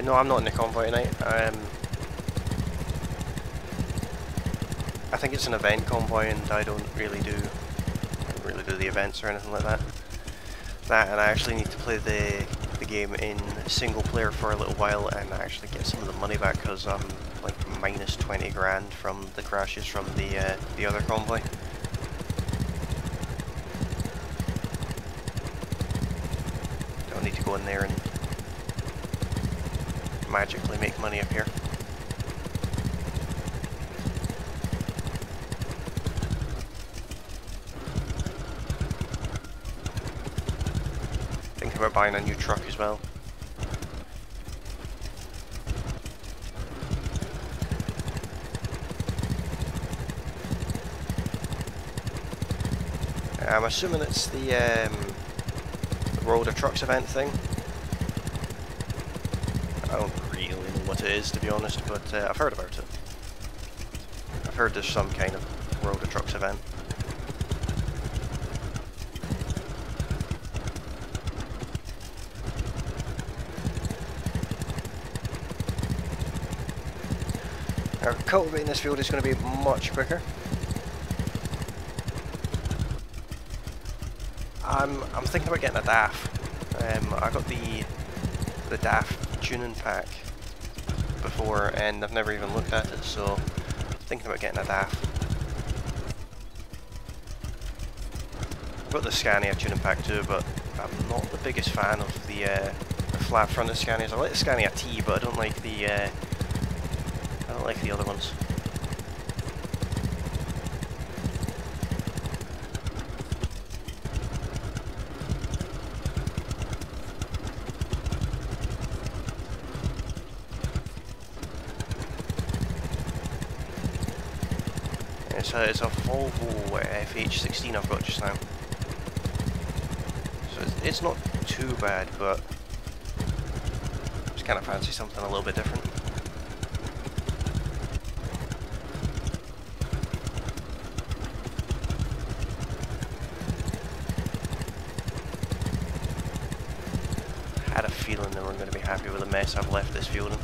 No, I'm not in the convoy tonight. I think it's an event convoy, and I don't really do the events or anything like that. And I actually need to play the game in single player for a little while and actually get some of the money back, because I'm like minus 20 grand from the crashes from the other convoy. Don't need to go in there and magically make money up here. Thinking about buying a new truck as well. I'm assuming it's the World of Trucks event thing. I don't really know what it is, to be honest, but I've heard about it. I've heard there's some kind of World of Trucks event. Now, cultivating this field is going to be much quicker. I'm thinking about getting a DAF. I got the DAF tuning pack before, and I've never even looked at it, so I'm thinking about getting a DAF. I've got the Scania tuning pack too, but I'm not the biggest fan of the flat fronted Scanias. I like the Scania T, but I don't like the other ones. It's a Volvo FH16 I've got just now. So it's not too bad, but I just kind of fancy something a little bit different. I had a feeling they weren't going to be happy with the mess I've left this field in.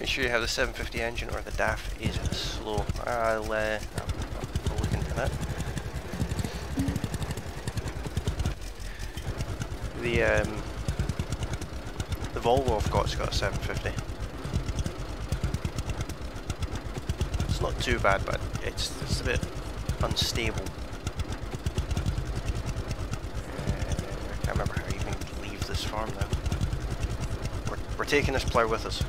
Make sure you have the 750 engine or the DAF is slow. I'll look into that. The Volvo I've got's got a 750. It's not too bad, but it's a bit unstable. I can't remember how you even leave this farm now. We're taking this plough with us.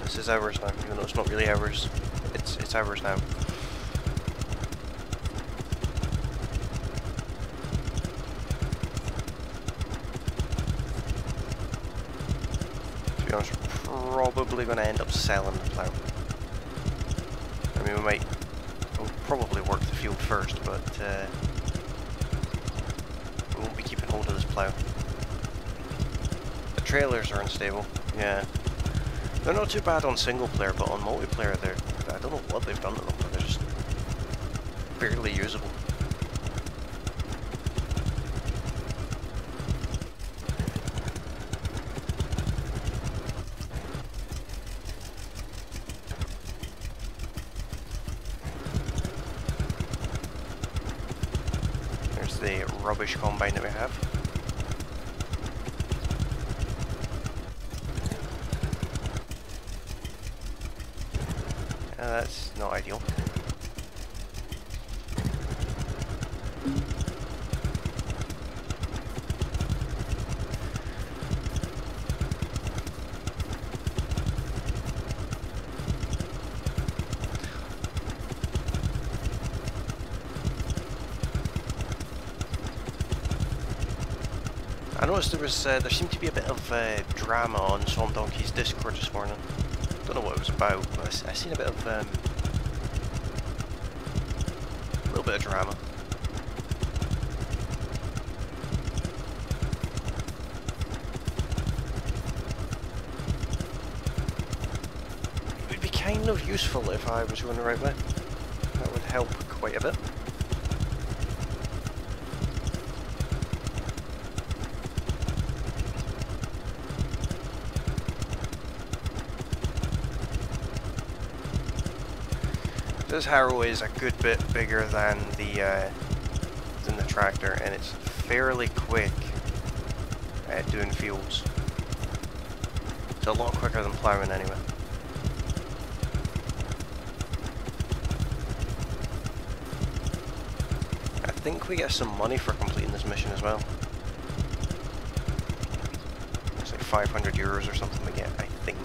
This is ours now, even though it's not really ours. It's ours now. To be honest, we're probably going to end up selling the plough. I mean, we'll probably work the field first, but we won't be keeping hold of this plough. The trailers are unstable, yeah. They're not too bad on single player, but on multiplayer, I don't know what they've done to them, but they're just barely usable. There's the rubbish combine that we have. That's not ideal. I noticed there seemed to be a bit of drama on Swamp Donkey's Discord this morning. Don't know what it was about, but I seen a bit of a little bit of drama. It would be kind of useful if I was going the right way. That would help quite a bit. This harrow is a good bit bigger than the tractor, and it's fairly quick at doing fields. It's a lot quicker than ploughing anyway. I think we get some money for completing this mission as well. It's like 500 euros or something we get, I think.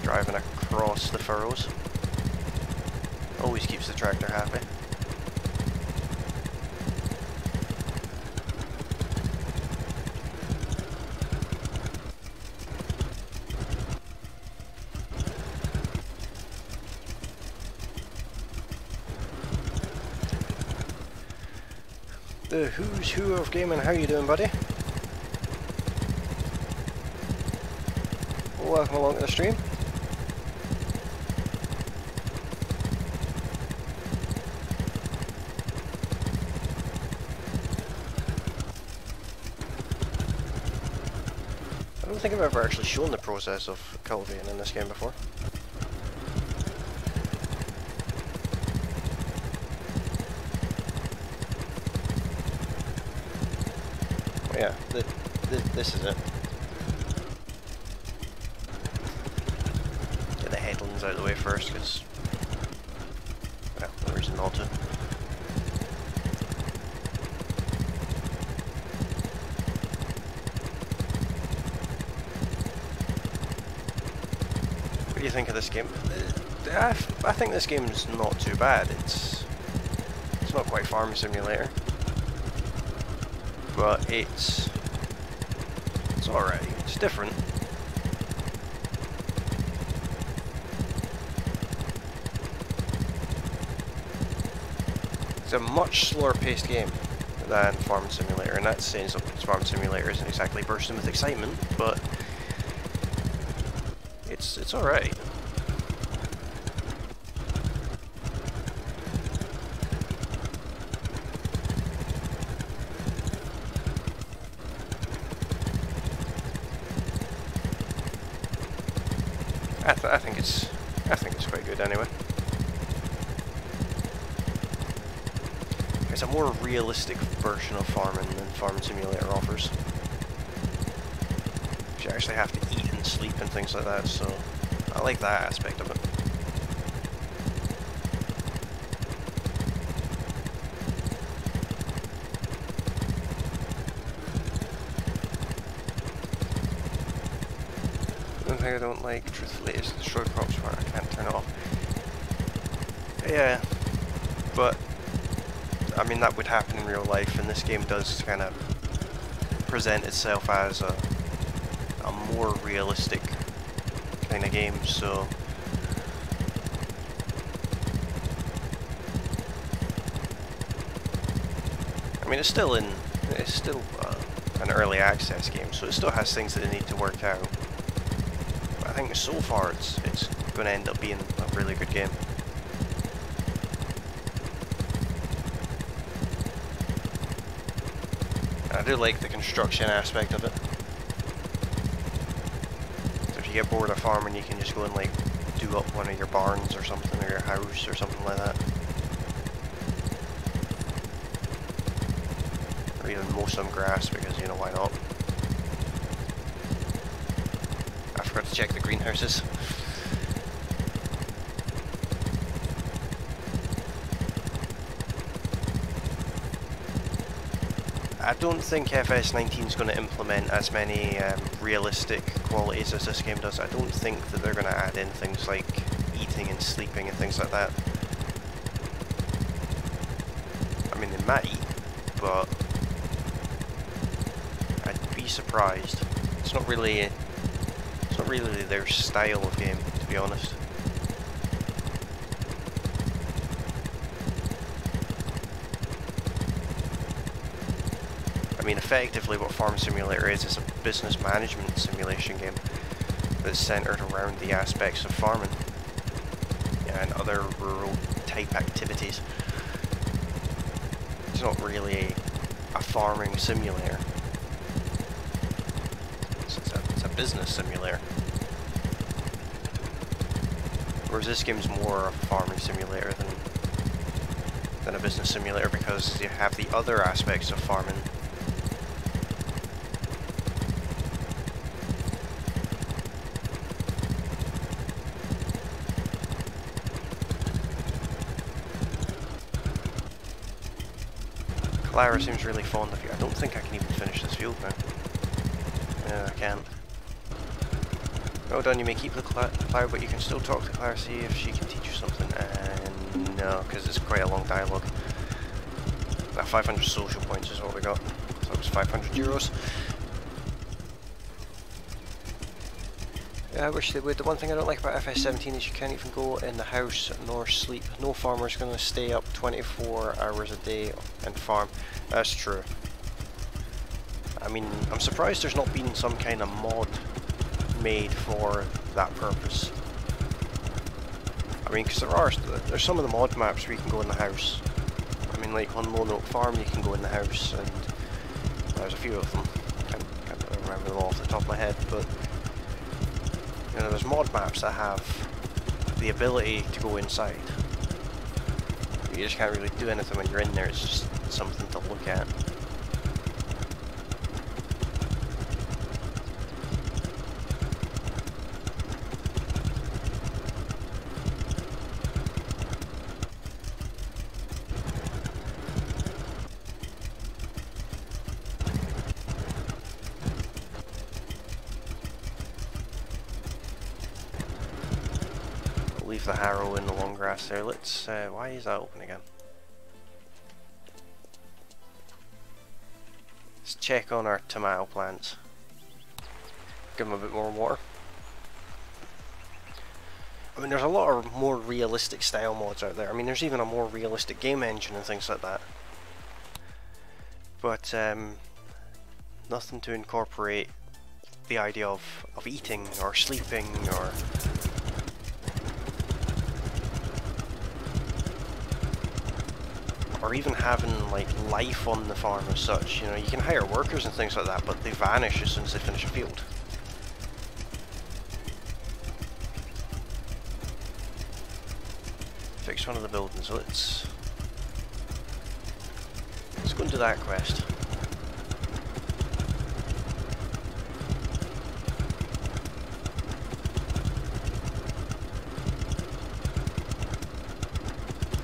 Driving across the furrows. Always keeps the tractor happy. the who's who of gaming. How you doing, buddy? Welcome along to the stream. I don't think I've ever actually shown the process of cultivating in this game before. Oh yeah, this is it. Get the headlands out of the way first, because, well, no reason not to. What do you think of this game? I think this game's not too bad. It's not quite Farm Simulator, but it's alright. It's different. It's a much slower paced game than Farm Simulator, and that's saying something. Farm Simulator isn't exactly bursting with excitement, but it's alright. I think it's quite good anyway. It's a more realistic version of farming than Farm Simulator offers. You actually have to eat and sleep and things like that, so I like that aspect of it. One thing I don't like, truthfully, is the destroy crops part. I can't turn it off. Yeah, but I mean that would happen in real life, and this game does kind of present itself as a more realistic kind of game, so I mean it's still an early access game, so it still has things that they need to work out. But I think so far it's going to end up being a really good game. And I do like the construction aspect of it. So if you get bored of farming, you can just go and like do up one of your barns or something, or your house or something like that. Or even mow some grass, because, you know, why not? I forgot to check the greenhouses. I don't think FS19 is going to implement as many realistic qualities as this game does. I don't think that they're going to add in things like eating and sleeping and things like that. I mean, they might, but I'd be surprised. It's not really their style of game, to be honest. I mean, effectively what Farm Simulator is a business management simulation game that's centered around the aspects of farming and other rural type activities. It's not really a farming simulator. It's a business simulator. Whereas this game's more a farming simulator than a business simulator, because you have the other aspects of farming. Clara seems really fond of you. I don't think I can even finish this field now. Yeah, I can't. Well done, you may keep the Clara, but you can still talk to Clara, see if she can teach you something. And no, because it's quite a long dialogue. Now 500 social points is what we got. So it was 500 euros. Yeah, I wish they would. The one thing I don't like about FS17 is you can't even go in the house nor sleep. No farmer's going to stay up 24 hours a day and farm. That's true. I mean, I'm surprised there's not been some kind of mod made for that purpose. I mean, because there's some of the mod maps where you can go in the house. I mean, like on Lone Oak Farm you can go in the house, and there's a few of them. Can't really remember them all off the top of my head, but you know, there's mod maps that have the ability to go inside. You just can't really do anything when you're in there, it's just something to look at. Leave the harrow in the long grass there. Let's, why is that open again? Let's check on our tomato plants. Give them a bit more water. I mean, there's a lot of more realistic style mods out there. I mean, there's even a more realistic game engine and things like that. But, nothing to incorporate the idea of eating or sleeping or even having like life on the farm as such. You know, you can hire workers and things like that, but they vanish as soon as they finish a field. Fix one of the buildings. Let's go and do that quest.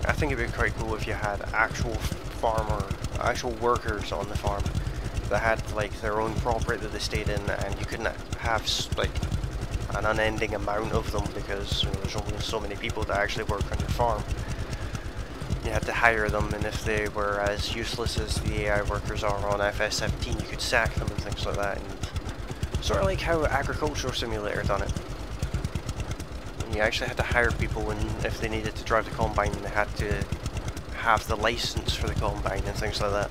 I think it'd be quite cool if you had actual workers on the farm that had like their own property that they stayed in, and you couldn't have like an unending amount of them because, you know, there's only so many people that actually work on your farm. You had to hire them, and if they were as useless as the AI workers are on FS17, you could sack them and things like that. And sort of like how Agricultural Simulator done it. You actually had to hire people when, if they needed to drive the combine, they had to have the license for the combine and things like that.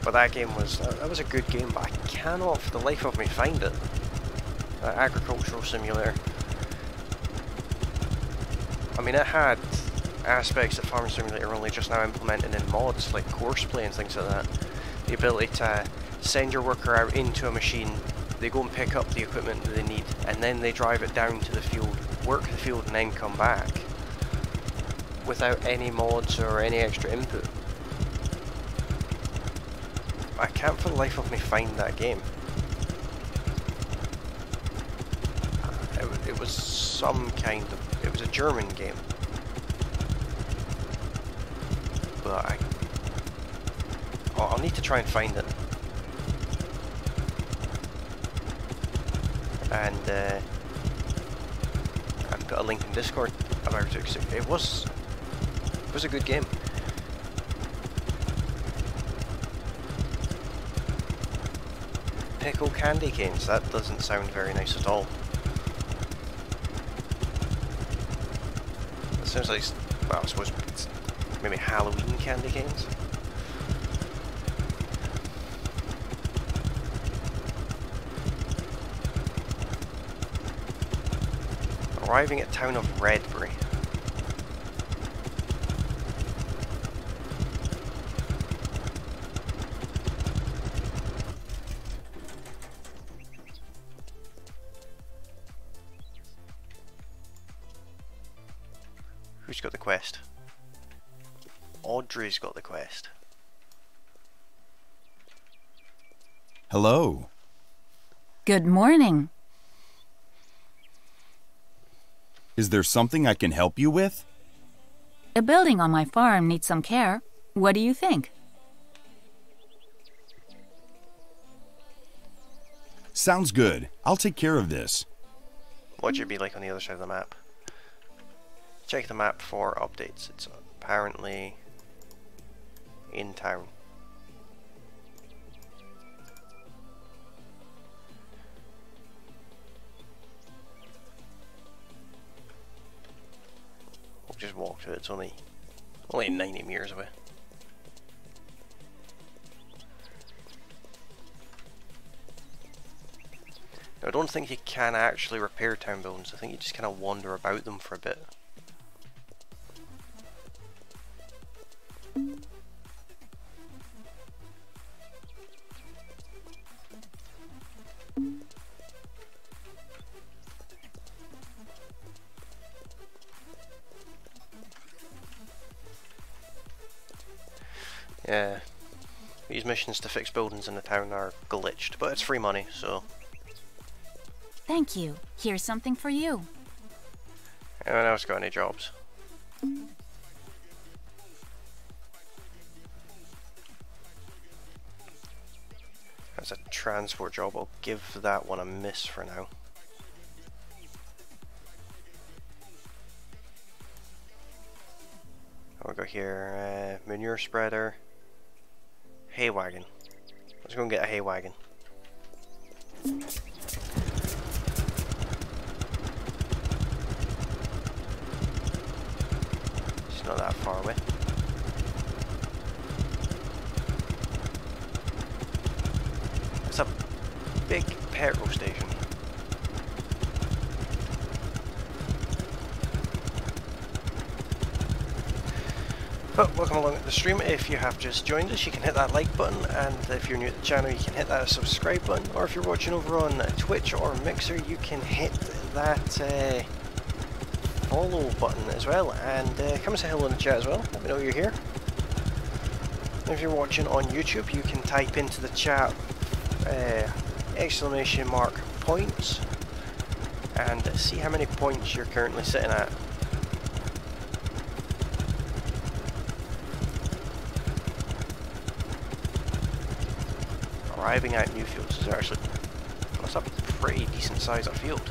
But that game was, that was a good game, but I cannot for the life of me find it. Agricultural Simulator. I mean, it had aspects that Farming Simulator are only just now implementing in mods, like course play and things like that. The ability to send your worker out into a machine, they go and pick up the equipment that they need, and then they drive it down to the field, work the field, and then come back without any mods or any extra input. I can't for the life of me find that game. It was some kind of, it was a German game, but I'll need to try and find it. And I've got a link in Discord about it, 'cause it was a good game. Pickle candy canes, that doesn't sound very nice at all. It sounds like, well, I suppose it's maybe Halloween candy canes. Arriving at town of Redbury. Who's got the quest? Audrey's got the quest.
Hello.
Good morning.
Is there something I can help you with?
A building on my farm needs some care. What do you think?
Sounds good. I'll take care of this.
What'd you be like on the other side of the map? Check the map for updates. It's apparently in town. walk to it. It's only 90 meters away. Now, I don't think you can actually repair town buildings. I think you just kind of wander about them for a bit. Yeah, these missions to fix buildings in the town are glitched, but it's free money, so...
Thank you. Here's something for you.
Anyone else got any jobs? That's a transport job. I'll give that one a miss for now. We'll go here, manure spreader, hay wagon. Let's go and get a hay wagon. It's not that far away. It's a big petrol station. But welcome along to the stream. If you have just joined us, you can hit that like button, and if you're new to the channel, you can hit that subscribe button, or if you're watching over on Twitch or Mixer, you can hit that follow button as well, and come and say hello in the chat as well. Let me know you're here. If you're watching on YouTube, you can type into the chat exclamation mark points and see how many points you're currently sitting at. Arriving at new fields is actually, that's a pretty decent size of field.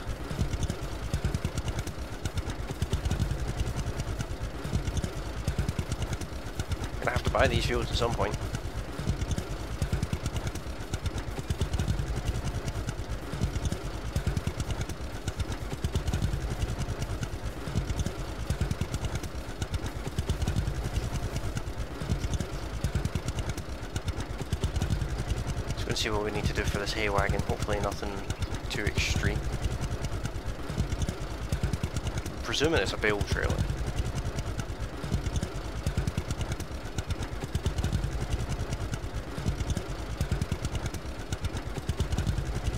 Gonna have to buy these fields at some point. See what we need to do for this hay wagon. Hopefully nothing too extreme. I'm presuming it's a bale trailer.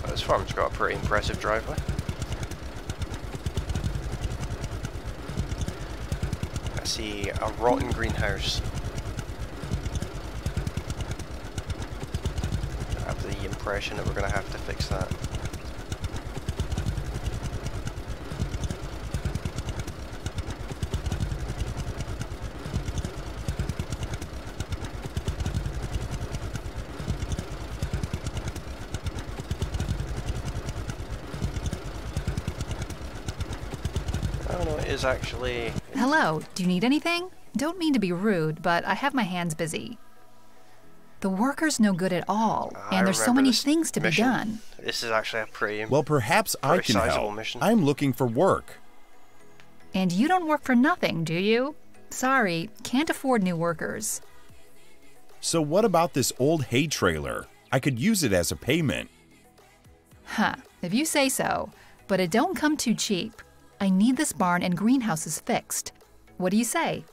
But this farm's got a pretty impressive driveway. I see a rotten greenhouse. Impression that we're going to have to fix that. Oh no, it is actually...
Hello, do you need anything? Don't mean to be rude, but I have my hands busy. The worker's no good at all, and there's so many things to be done.
This is actually a pretty
Well, perhaps I can help.
Mission.
I'm looking for work.
And you don't work for nothing, do you? Sorry, can't afford new workers.
So what about this old hay trailer? I could use it as a payment.
Huh, if you say so. But it don't come too cheap. I need this barn and greenhouses fixed. What do you say?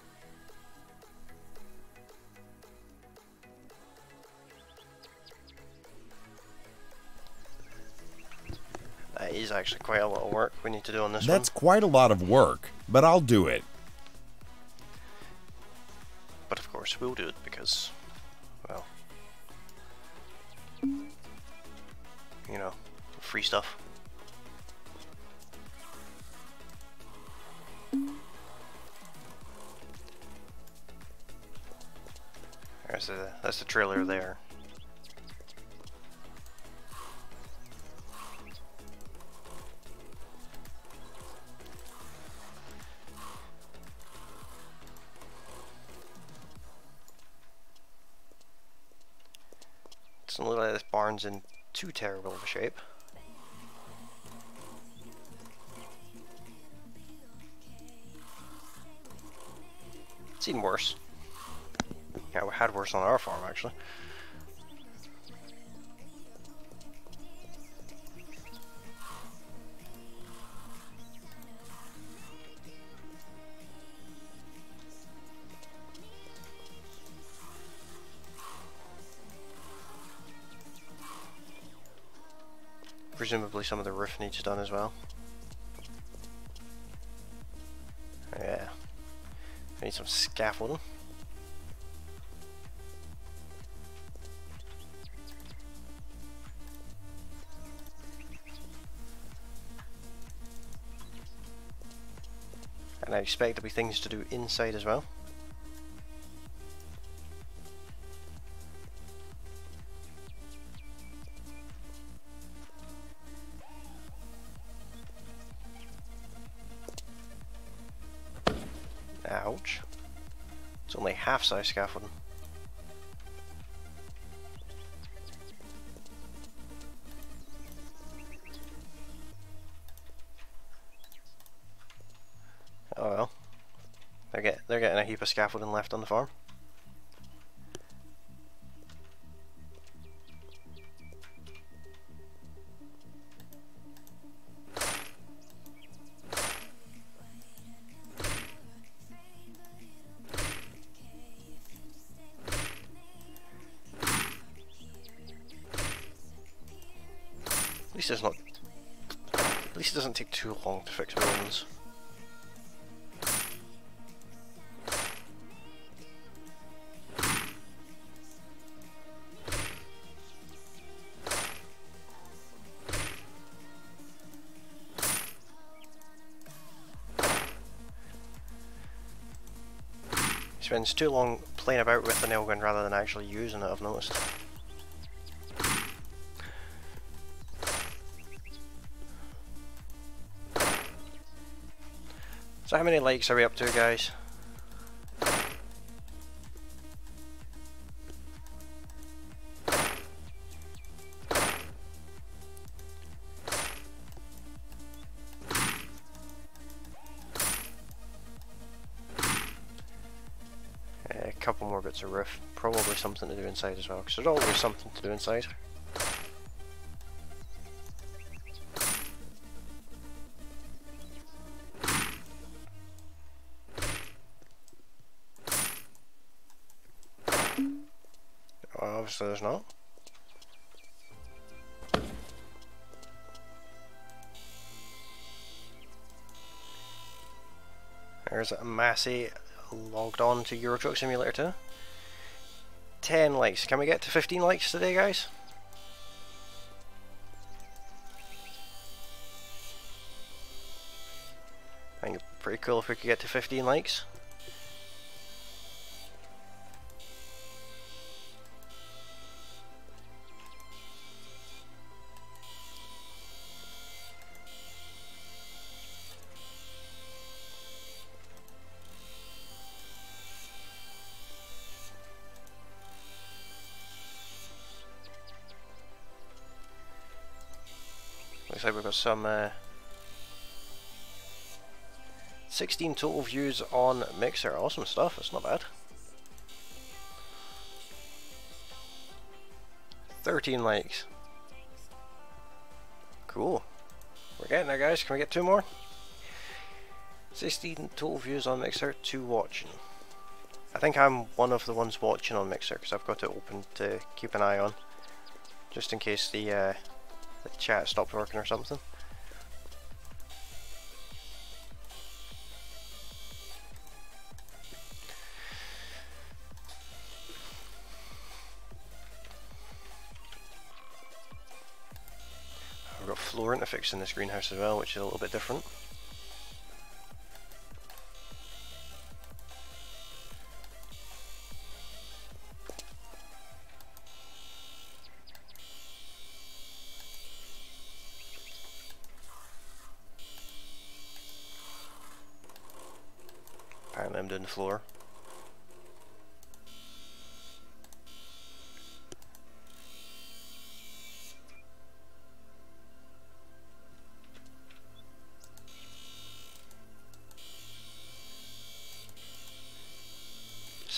That is actually quite a lot of work we need to do on this
That's
one.
quite a lot of work, but I'll do it.
But of course we'll do it because, well, you know, free stuff. That's the trailer there. Doesn't look like this barn's in too terrible of a shape. Seen worse. Yeah, we had worse on our farm actually. Presumably some of the roof needs done as well. Yeah. I need some scaffolding. And I expect there'll be things to do inside as well. Ouch. It's only half size scaffolding. Oh well. They're getting a heap of scaffolding left on the farm. At least it doesn't take too long to fix buildings. He spends too long playing about with the nail gun rather than actually using it, I've noticed. So how many likes are we up to, guys? A couple more bits of roof, probably something to do inside as well, because there's always something to do inside. Obviously there's not. There's a Massey logged on to Euro Truck Simulator 2. 10 likes. Can we get to 15 likes today, guys? I think it'd be pretty cool if we could get to 15 likes. Looks like we've got some 16 total views on Mixer. Awesome stuff, that's not bad. 13 likes. Cool. We're getting there, guys. Can we get 2 more? 16 total views on Mixer, 2 watching. I think I'm one of the ones watching on Mixer because I've got it open to keep an eye on, just in case the chat stopped working or something. I've got flooring to fix in this greenhouse as well, which is a little bit different. Apparently I'm doing the floor.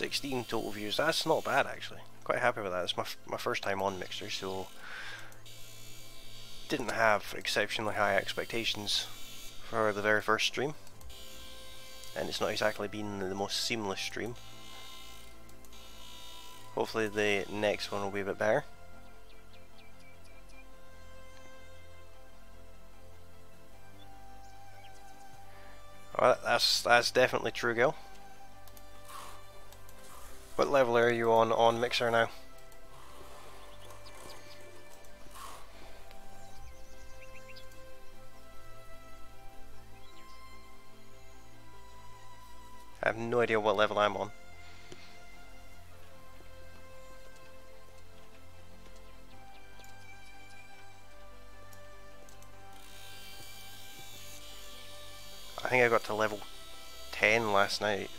16 total views. That's not bad actually. Quite happy with that. It's my first time on Mixer, so didn't have exceptionally high expectations for the very first stream, and it's not exactly been the most seamless stream. Hopefully the next one will be a bit better. Well, that's definitely true, Gil. What level are you on Mixer now? I have no idea what level I'm on. I think I got to level 10 last night.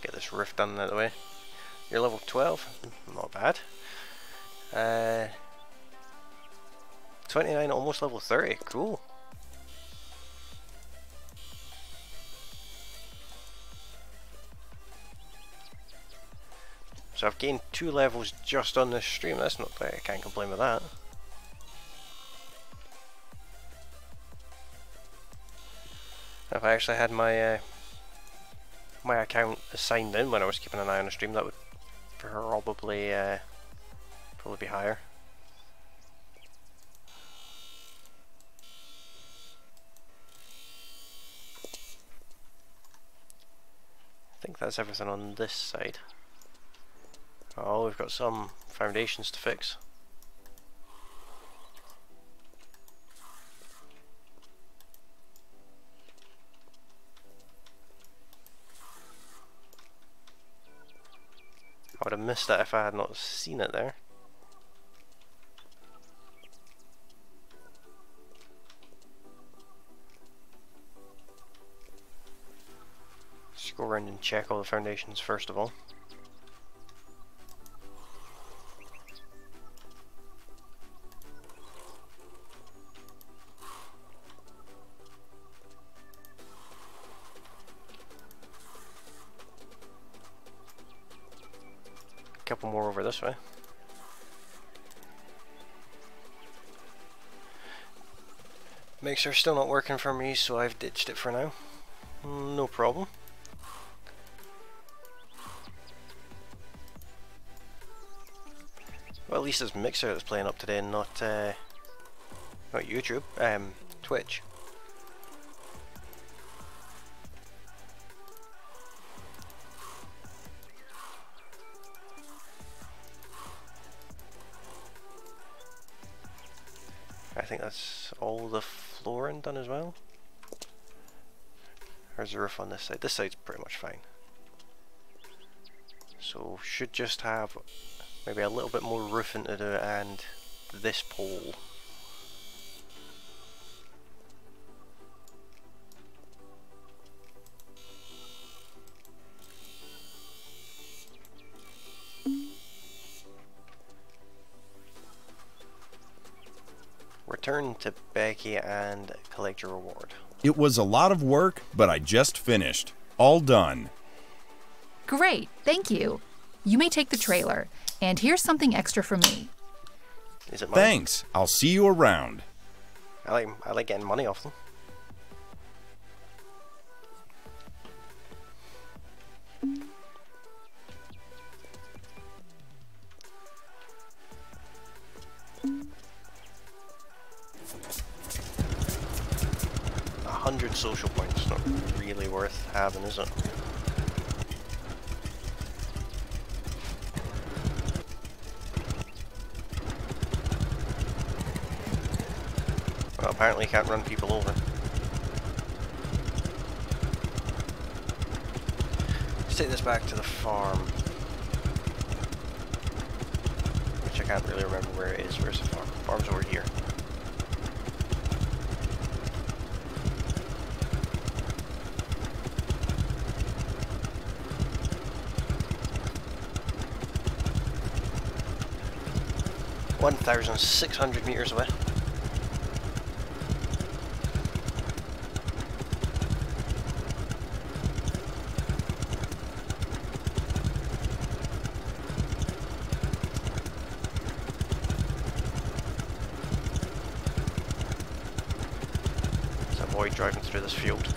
Get this rift done out of the way. You're level 12, not bad. 29, almost level 30, cool. So I've gained 2 levels just on this stream. That's not bad, I can't complain with that. If I actually had my my account signed in when I was keeping an eye on the stream, that would probably be higher. I think that's everything on this side. Oh, we've got some foundations to fix. I would have missed that if I had not seen it there. Let's go around and check all the foundations first of all. Couple more over this way. Mixer still not working for me, so I've ditched it for now. No problem. Well, at least it's Mixer that's playing up today and not YouTube, Twitch. I think that's all the flooring done as well. There's a roof on this side. This side's pretty much fine. So should just have maybe a little bit more roofing to do and this pole. Return to Becky and collect your reward.
It was a lot of work, but I just finished. All done.
Great, thank you. You may take the trailer, and here's something extra for me.
Is it money?
Thanks. I'll see you around.
I like getting money off them. Social points, not really worth having, is it? Well, apparently you can't run people over. Let's take this back to the farm, which I can't really remember where it is. Where's the farm? The farm's over here. 1,600 meters away. Let's avoid driving through this field.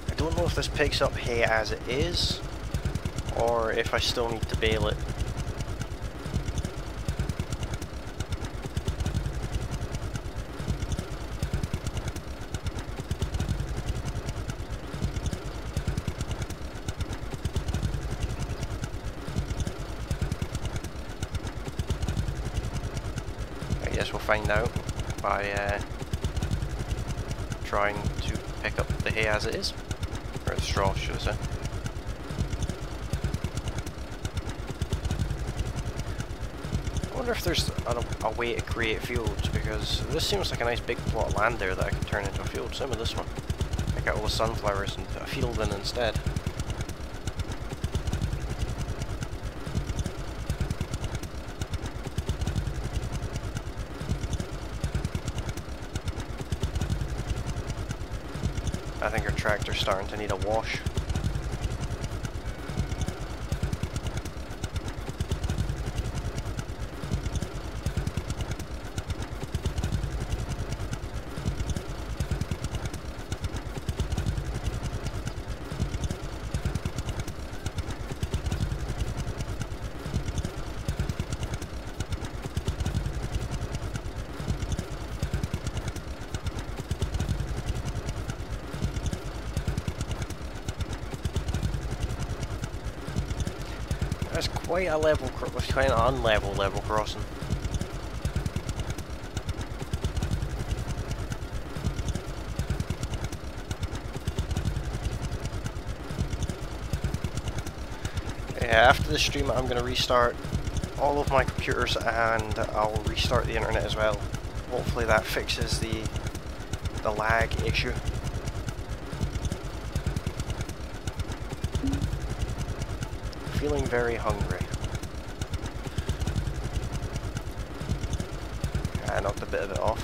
I don't know if this picks up hay as it is, or if I still need to bale it. I guess we'll find out by trying to pick up the hay as it is. Or the straw, should I say. I wonder if there's a way to create fields, because this seems like a nice big plot of land there that I could turn into a field. Same with this one. I get all the sunflowers and put a field in instead. I think our tractor's starting to need a wash. That's quite a level, quite an unlevel level crossing. Yeah, after the stream I'm going to restart all of my computers and I'll restart the internet as well. Hopefully that fixes the lag issue. Feeling very hungry. I knocked a bit of it off.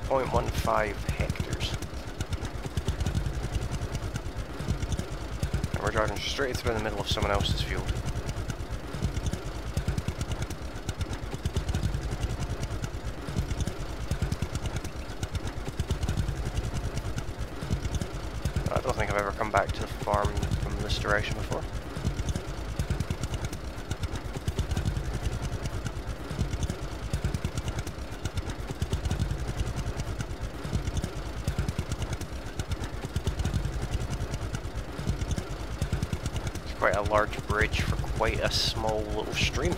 .15 hectares. And we're driving straight through the middle of someone else's field. I don't think I've ever come back to the farm from this direction before. Quite a large bridge for quite a small little stream.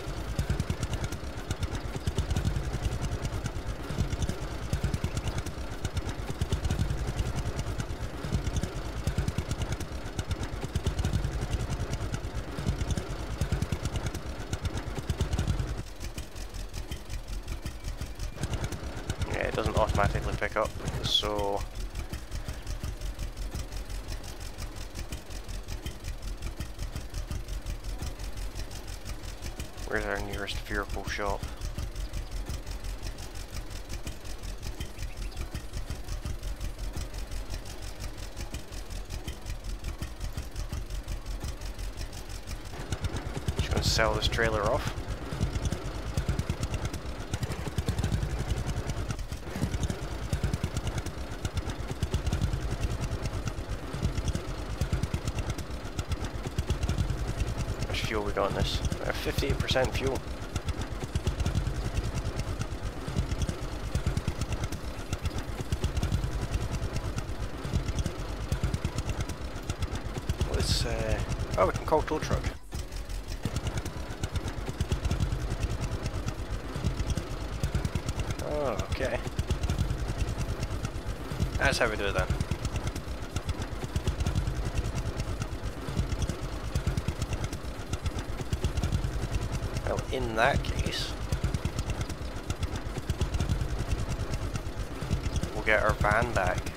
Yeah, it doesn't automatically pick up, so where's our nearest vehicle shop? Just gonna sell this trailer off. How much fuel we got in this? 58% fuel. let's... oh, we can call tow truck. Oh, okay. That's how we do it then. Well, in that case, we'll get our van back.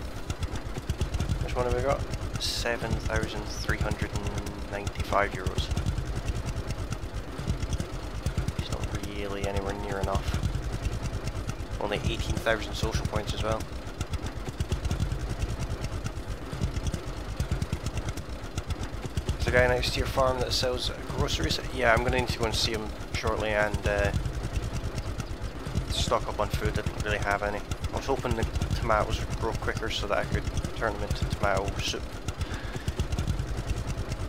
Which one have we got? 7,395 euros. It's not really anywhere near enough. Only 18,000 social points as well. There's a guy next to your farm that sells groceries. Yeah, I'm going to need to go and see him shortly and stock up on food. I didn't really have any. I was hoping the tomatoes would grow quicker so that I could turn them into tomato soup.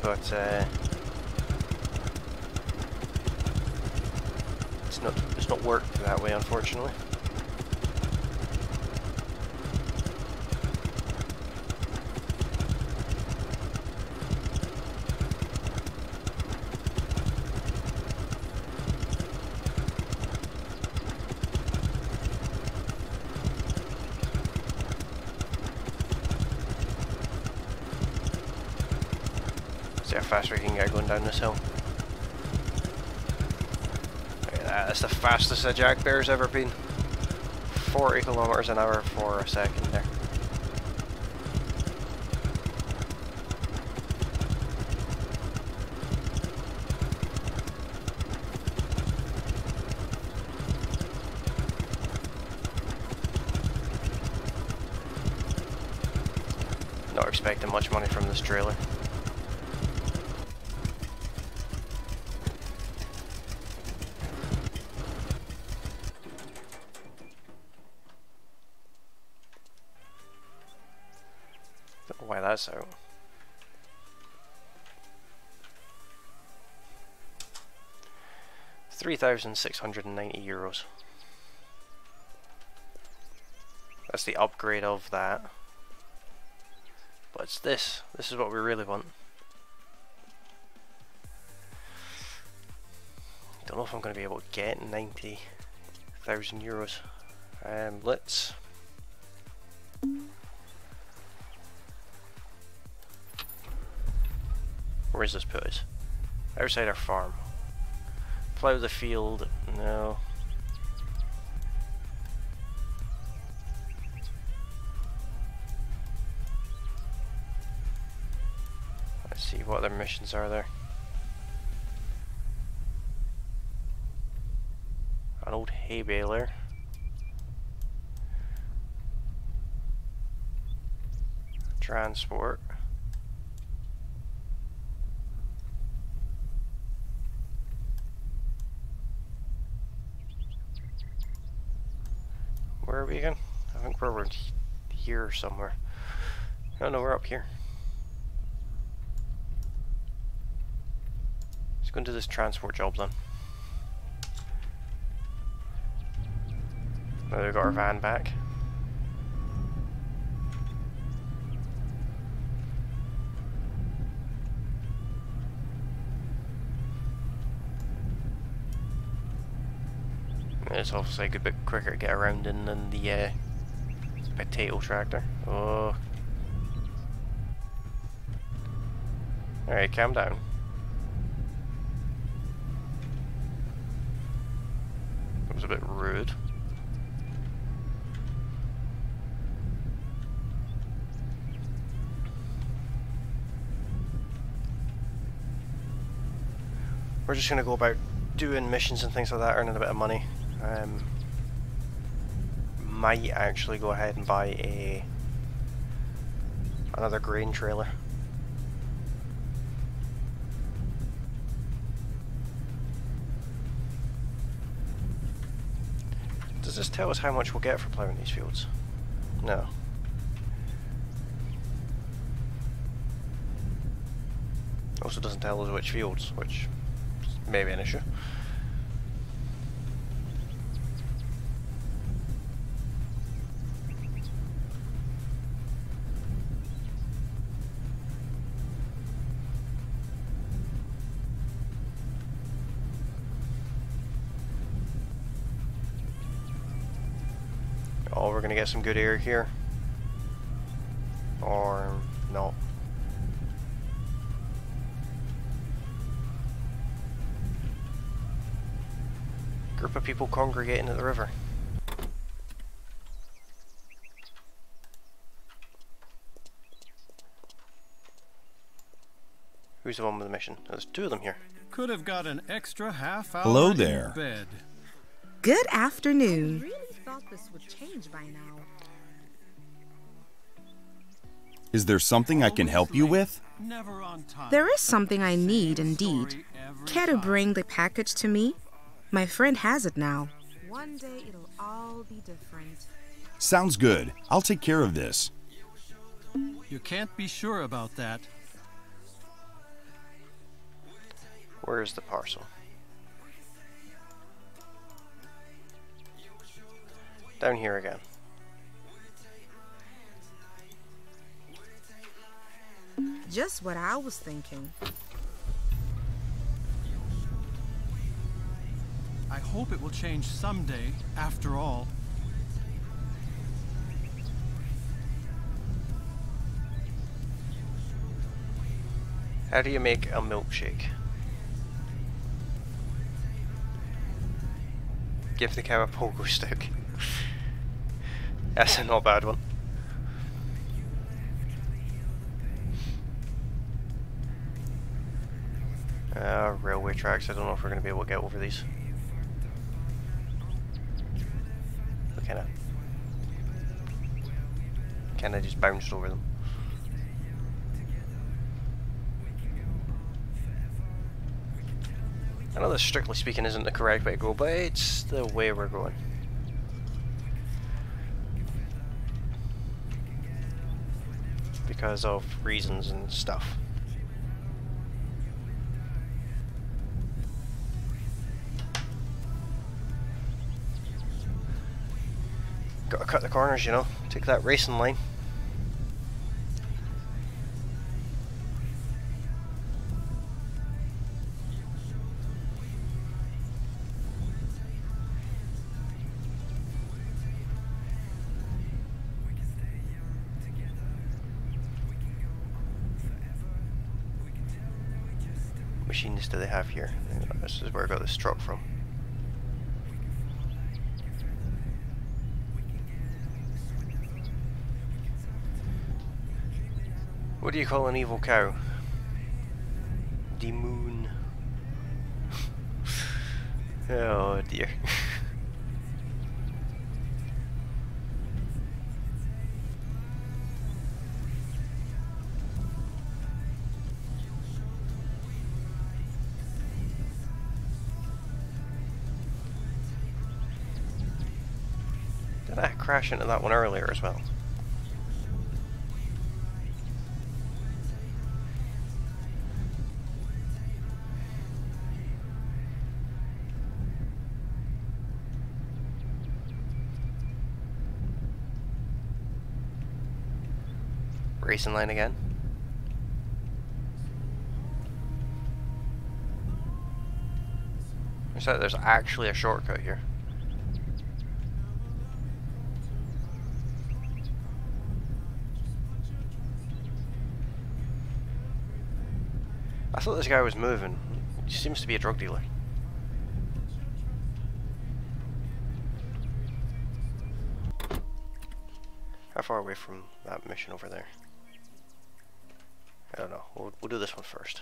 But it's not worked that way, unfortunately. See how fast we can get going down this hill. Look at that, that's the fastest a Jack Bear's ever been. 40 kilometers an hour for a second there. Not expecting much money from this trailer. Why that's out. €3,690. That's the upgrade of that. But it's this. This is what we really want. Don't know if I'm going to be able to get 90,000 euros. Let's. Where does this put us? Outside our farm. Plough the field. No. Let's see what other missions are there. An old hay baler. Transport. Where are we again? I think we're here somewhere. Oh no, we're up here. Let's go into this transport job then. Now we've got our van back. It's obviously a good bit quicker to get around in than the potato tractor. Oh. Alright, calm down. That was a bit rude. We're just going to go about doing missions and things like that, earning a bit of money. Might actually go ahead and buy another grain trailer. Does this tell us how much we'll get for ploughing these fields? No. Also doesn't tell us which fields, which may be an issue. Oh, we're gonna get some good air here. Or no. Group of people congregating at the river. Who's the one with the mission? There's two of them here.
Could have got an extra half hour
Hello
in
there.
bed.
Good afternoon. I really thought this would change by now.
Is there something I can help you with?
Never on time.
There is something I need indeed. Care to bring the package to me? My friend has it now. One day it'll all be different.
Sounds good. I'll take care of this.
You can't be sure about that.
Where's the parcel? Down here again.
Just what I was thinking.
I hope it will change someday, after all.
How do you make a milkshake? Give the cow a pogo stick. That's a not bad one. Railway tracks. I don't know if we're going to be able to get over these. We kinda just bounced over them. I know this, strictly speaking, isn't the correct way to go, but it's the way we're going. Because of reasons and stuff. Gotta cut the corners, you know, take that racing line. Machines do they have here? This is where I got this truck from. What do you call an evil cow? The moon. Oh dear. Did I crash into that one earlier as well? Racing line again. So there's actually a shortcut here. I thought this guy was moving. He seems to be a drug dealer. How far away from that mission over there? I don't know. We'll do this one first.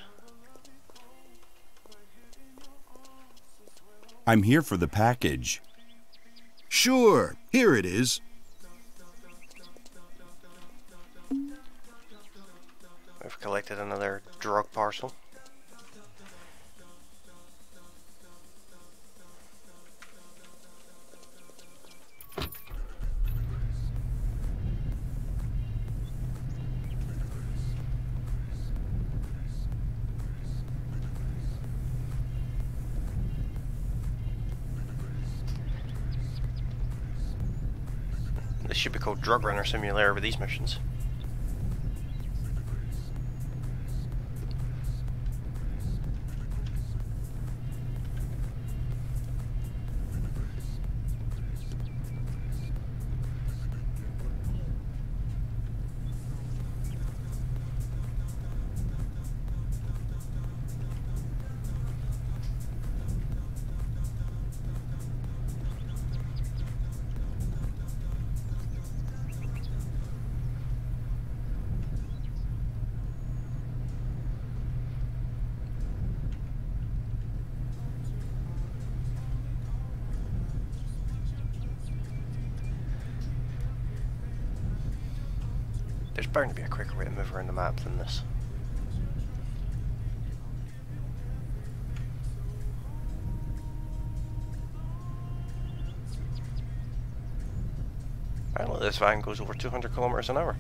I'm here for the package.
Sure, here it is.
We've collected another drug parcel. This should be called Drug Runner Simulator with these missions. There's bound to be a quicker way to move around the map than this. Apparently this van goes over 200 kilometers an hour.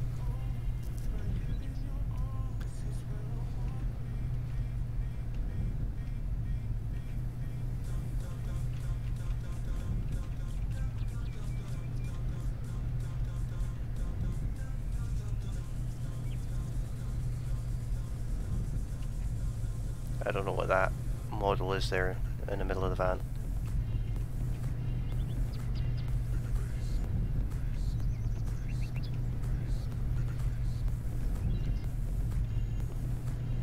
I don't know what that model is there in the middle of the van.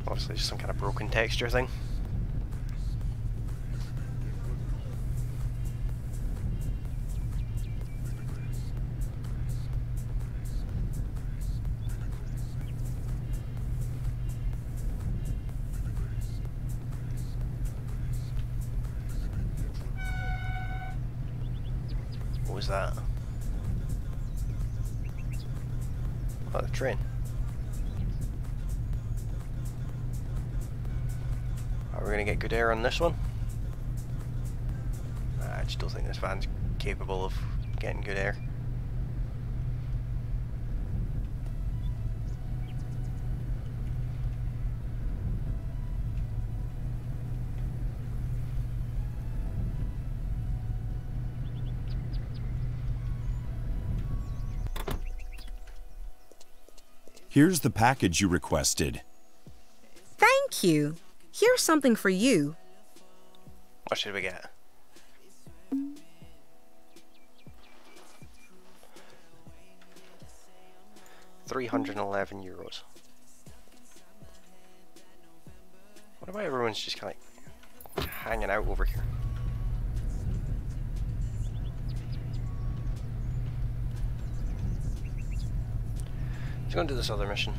Obviously just some kind of broken texture thing. What was that? Oh, the train. Are we going to get good air on this one? I just don't think this van's capable of getting good air.
Here's the package you requested.
Thank you. Here's something for you.
What should we get? €311. What about everyone's just kind of like hanging out over here? Let's go and do this other mission.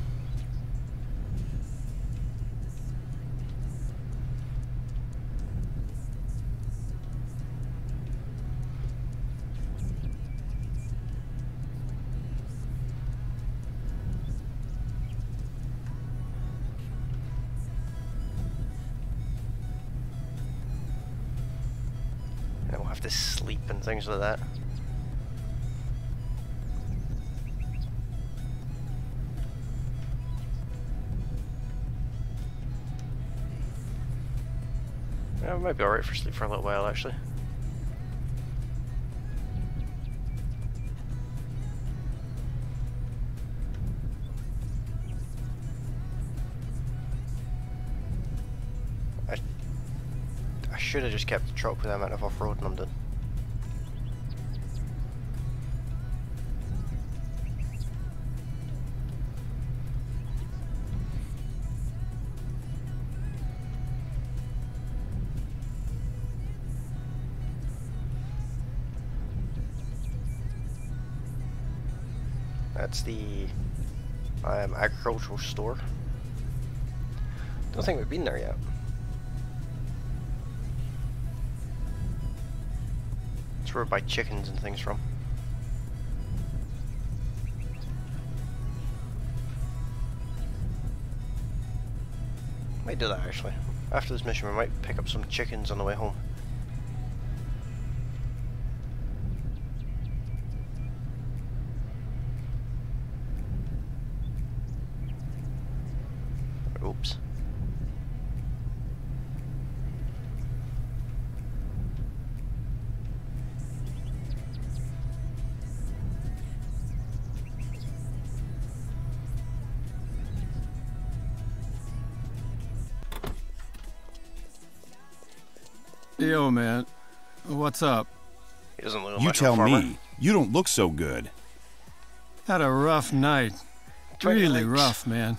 And we'll have to sleep and things like that. Yeah, we might be alright for sleep for a little while, actually. I should have just kept the truck with the amount of off-roading I'm doing. That's the agricultural store. Don't think we've been there yet. It's where we buy chickens and things from. Might do that actually. After this mission we might pick up some chickens on the way home. Oops.
Yo, man. What's up?
He doesn't look
You
much
tell
of a farmer.
me. You don't look so good.
Had a rough night.
20
Really
likes.
rough, man.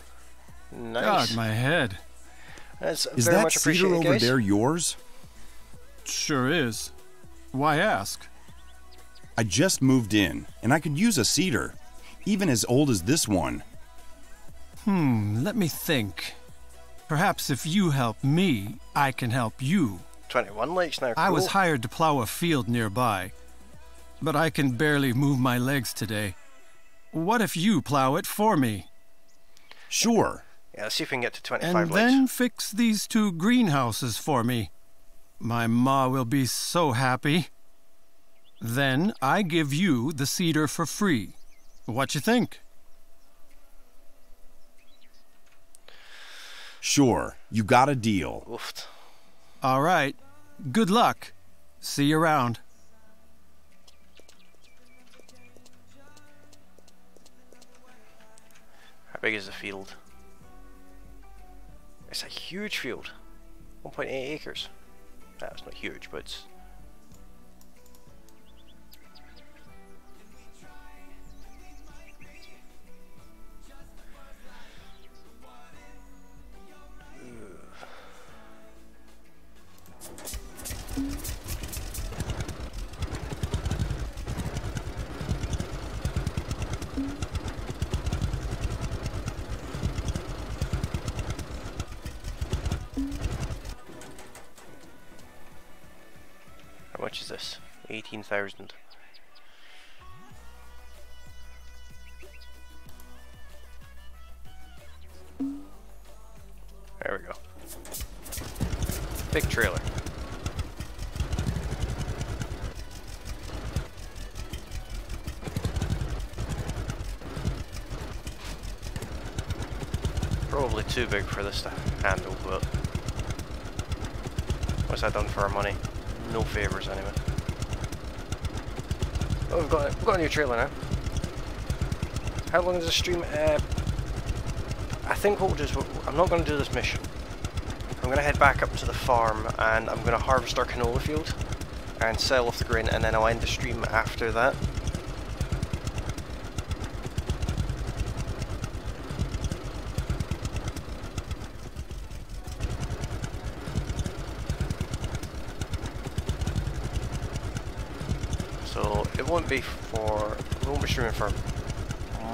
Nice.
God, my head.
That's
Is
very
that
much
cedar
appreciated,
over
guys.
there yours?
Sure is. Why ask?
I just moved in, and I could use a cedar, even as old as this one.
Let me think. Perhaps if you help me, I can help you.
21 likes now.
I was
cool.
hired to plow a field nearby, but I can barely move my legs today. what if you plow it for me?
Sure.
Yeah, let's see if we can get to 25
And
likes.
then fix these 2 greenhouses for me. My ma will be so happy. Then I give you the cedar for free. What you think?
Sure. You got a deal.
Oofed.
All right. Good luck. See you around.
How big is the field? It's a huge field. 1.8 acres. That's not huge, but it's... How much is this? 18,000. There we go. Big trailer. Probably too big for this to handle, but what's that done for our money? No favours anyway. Oh, we've got a new trailer now. How long is the stream? I think what we'll do is I'm not going to do this mission. I'm going to head back up to the farm and I'm going to harvest our canola field and sell off the grain, and then I'll end the stream after that. So it won't be streaming for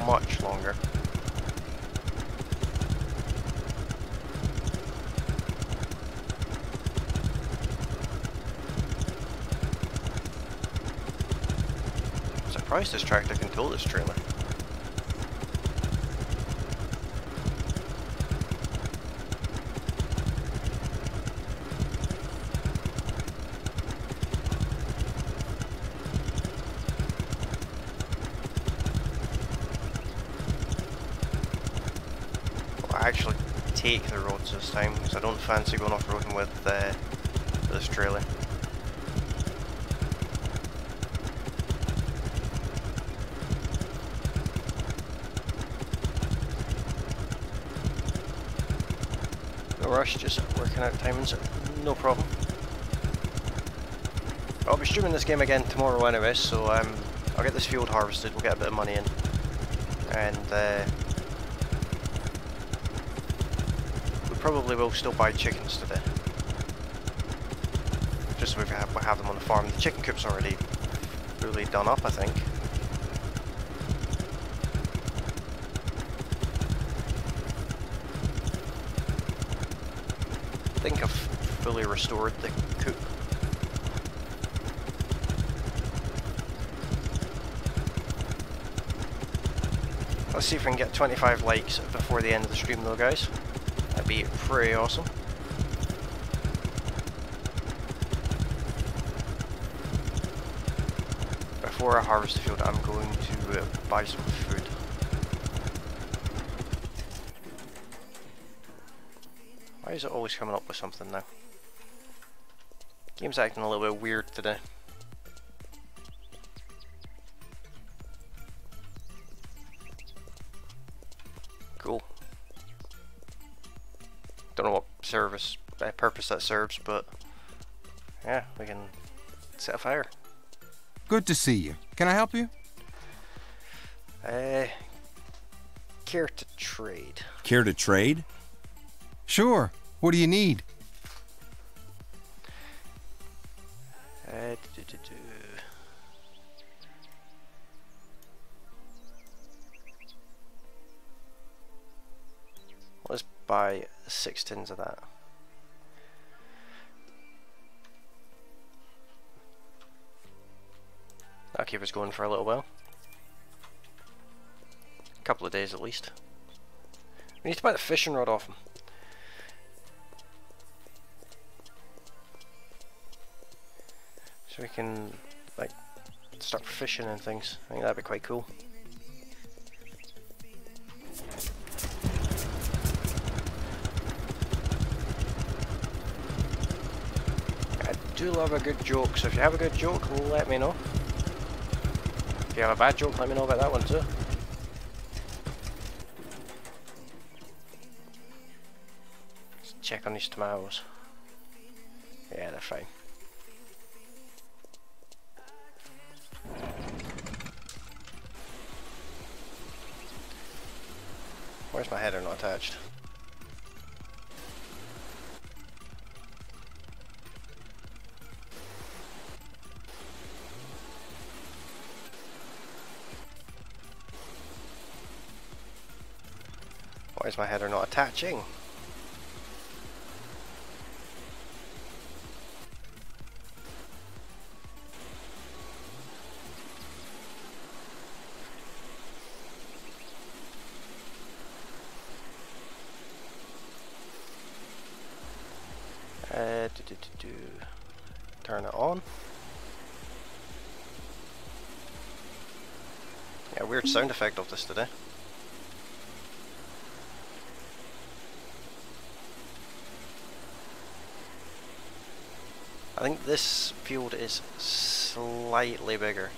much longer. I'm surprised this tractor can tow this trailer. Actually take the roads this time because I don't fancy going off-roading with this trailer. No rush, just working out timings, no problem. I'll be streaming this game again tomorrow anyway, so I'll get this field harvested, we'll get a bit of money in, and probably will still buy chickens today. Just so we have them on the farm. The chicken coop's already fully done up, I think. I think I've fully restored the coop. Let's see if we can get 25 likes before the end of the stream though, guys. That'd be pretty awesome. Before I harvest the field, I'm going to buy some food. Why is it always coming up with something now? Game's acting a little bit weird today. Cool. Don't know what purpose that serves, but yeah, we can set a fire.
Good to see you. Can I help you?
Care to trade?
Care to trade?
Sure. What do you need?
Let's buy 6 tins of that. That'll keep us going for a little while. couple of days at least. We need to buy the fishing rod off him. So we can, like, start fishing and things. I think that'd be quite cool. I do love a good joke, so if you have a good joke, let me know. If you have a bad joke, let me know about that one too. Let's check on these tomatoes. Yeah, they're fine. Where's my header not attached? Why is my header not attaching? Turn it on. Yeah, weird sound effect of this today. I think this field is slightly bigger.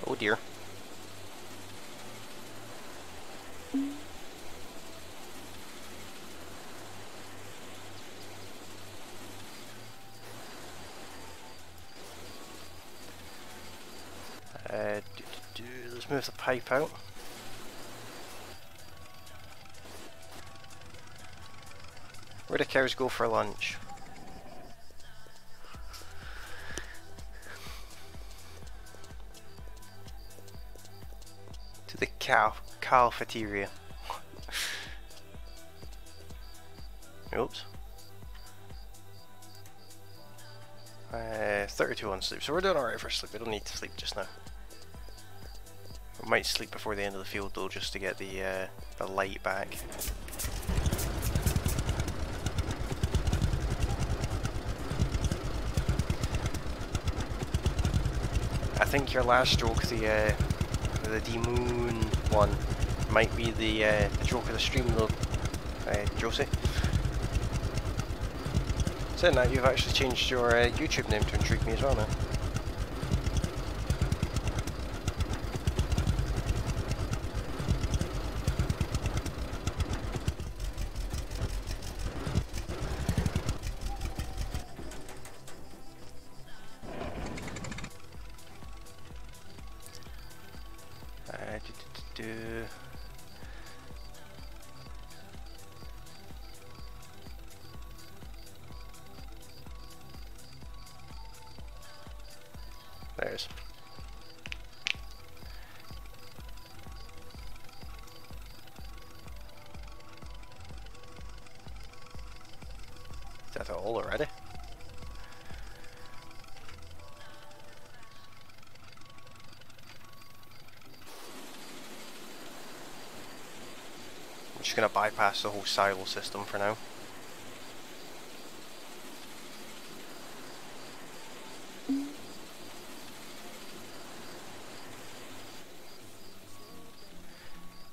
Oh dear. Let's move the pipe out. Where do cows go for lunch? To the cafeteria. Oops. 32 on sleep, so we're doing alright for sleep. We don't need to sleep just now. We might sleep before the end of the field though, just to get the light back. I think your last joke, the D-Moon one, might be the joke of the stream though, Josie. Saying that, you've actually changed your YouTube name to intrigue me as well now. There's. Is that all already? I'm just gonna bypass the whole silo system for now.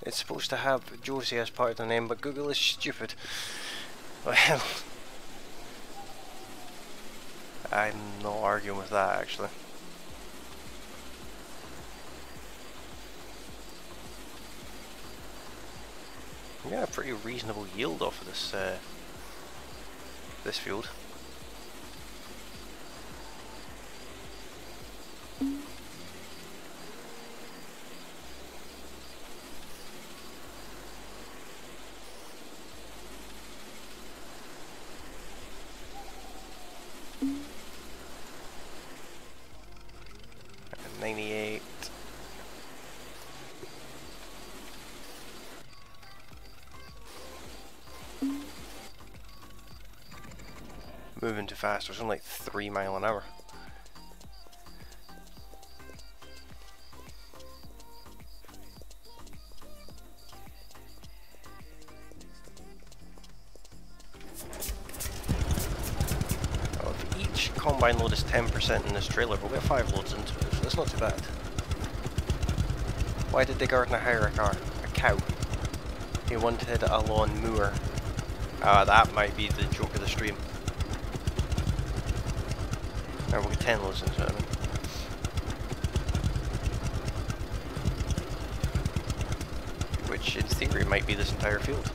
It's supposed to have Josie as part of the name, but Google is stupid. Well, I'm not arguing with that actually. We got a pretty reasonable yield off of this this field. 98. Moving too fast. There's only like 3 miles an hour. Combine load is 10% in this trailer, but we'll get 5 loads into it, so that's not too bad. Why did the gardener hire a cow? He wanted a lawn mower. That might be the joke of the stream. Alright, we'll get 10 loads into it, I mean. Which, in theory, might be this entire field.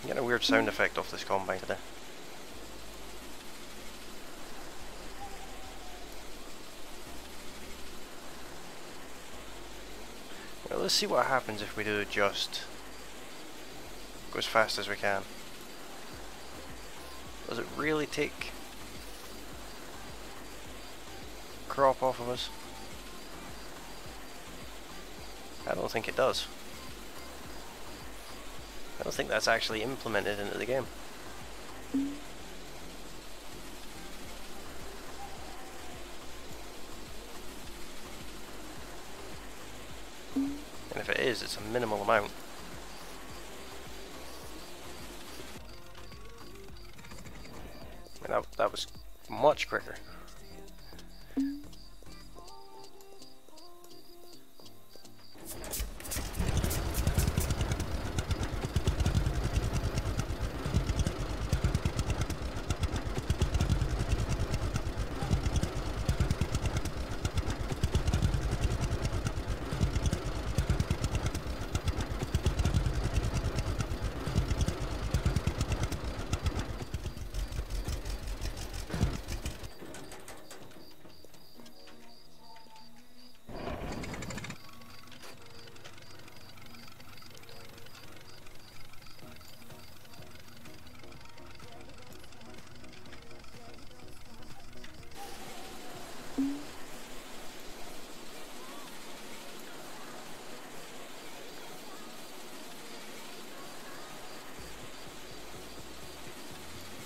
Get a weird sound effect off this combine today. Well, let's see what happens if we do just go as fast as we can. Does it really take crop off of us? I don't think it does. I don't think that's actually implemented into the game. And if it is, it's a minimal amount. I mean, that was much quicker.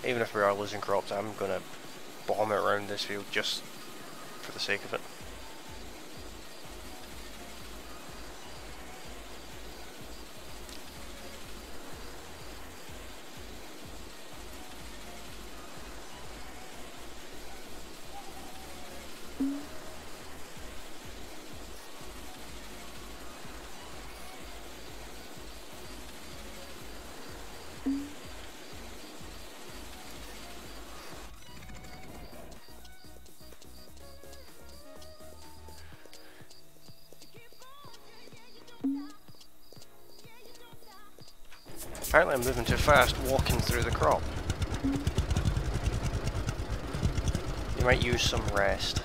Even if we are losing crops, I'm gonna bomb it around this field just for the sake of it. Apparently I'm moving too fast walking through the crop. You might use some rest.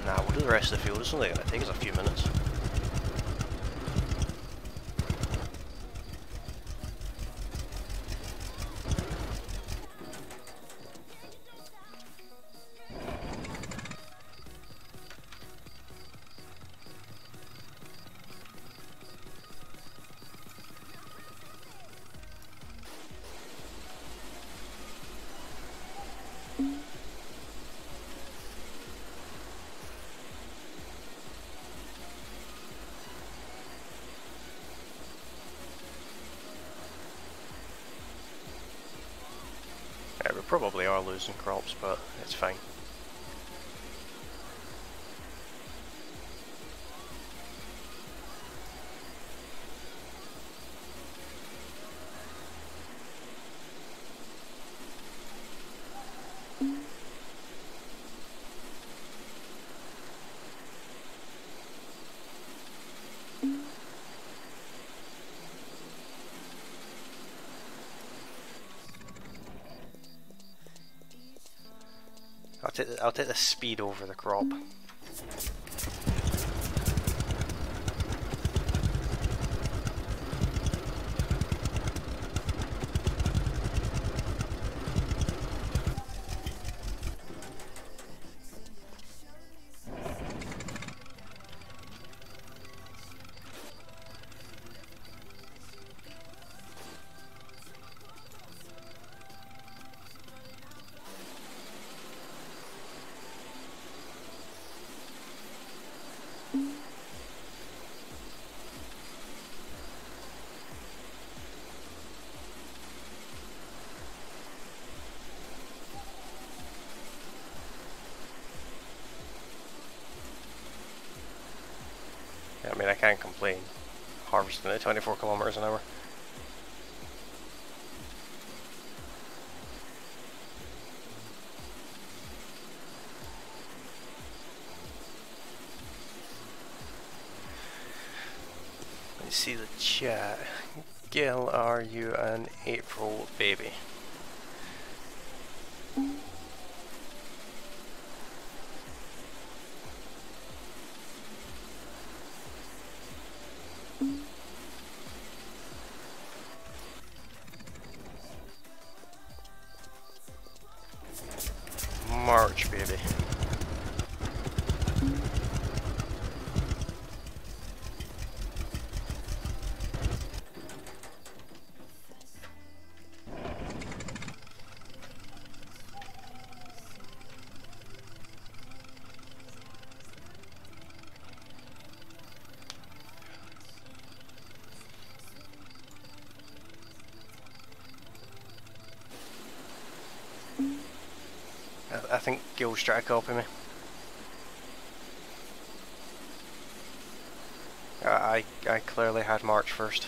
Nah, we'll do the rest of the field. It's only going to take us a few minutes. We probably are losing crops, but it's fine. I'll take the speed over the crop. I mean, I can't complain. Harvesting at 24 kilometers an hour. Let's see the chat. Gil, are you an April baby? March, baby. I think Gil's trying to copy me. I clearly had March first.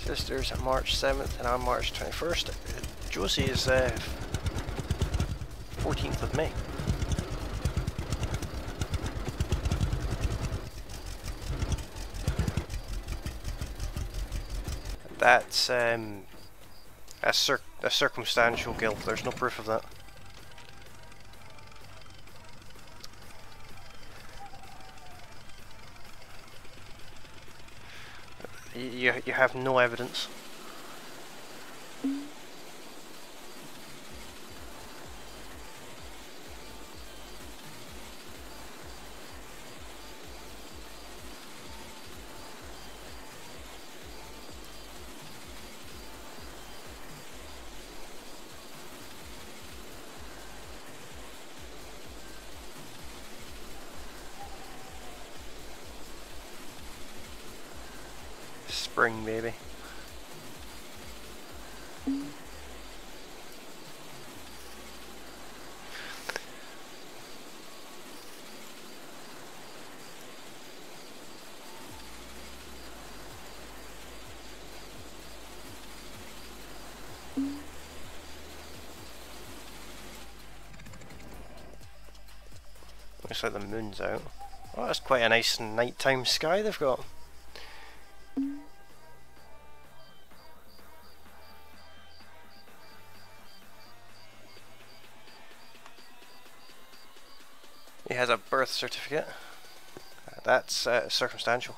Sisters on March 7th and I'm March 21st. Josie is 14th of May. That's a circumstantial guilt. There's no proof of that. You have no evidence. Spring, baby. Looks like the moon's out. Oh, that's quite a nice nighttime sky they've got. He has a birth certificate. That's circumstantial.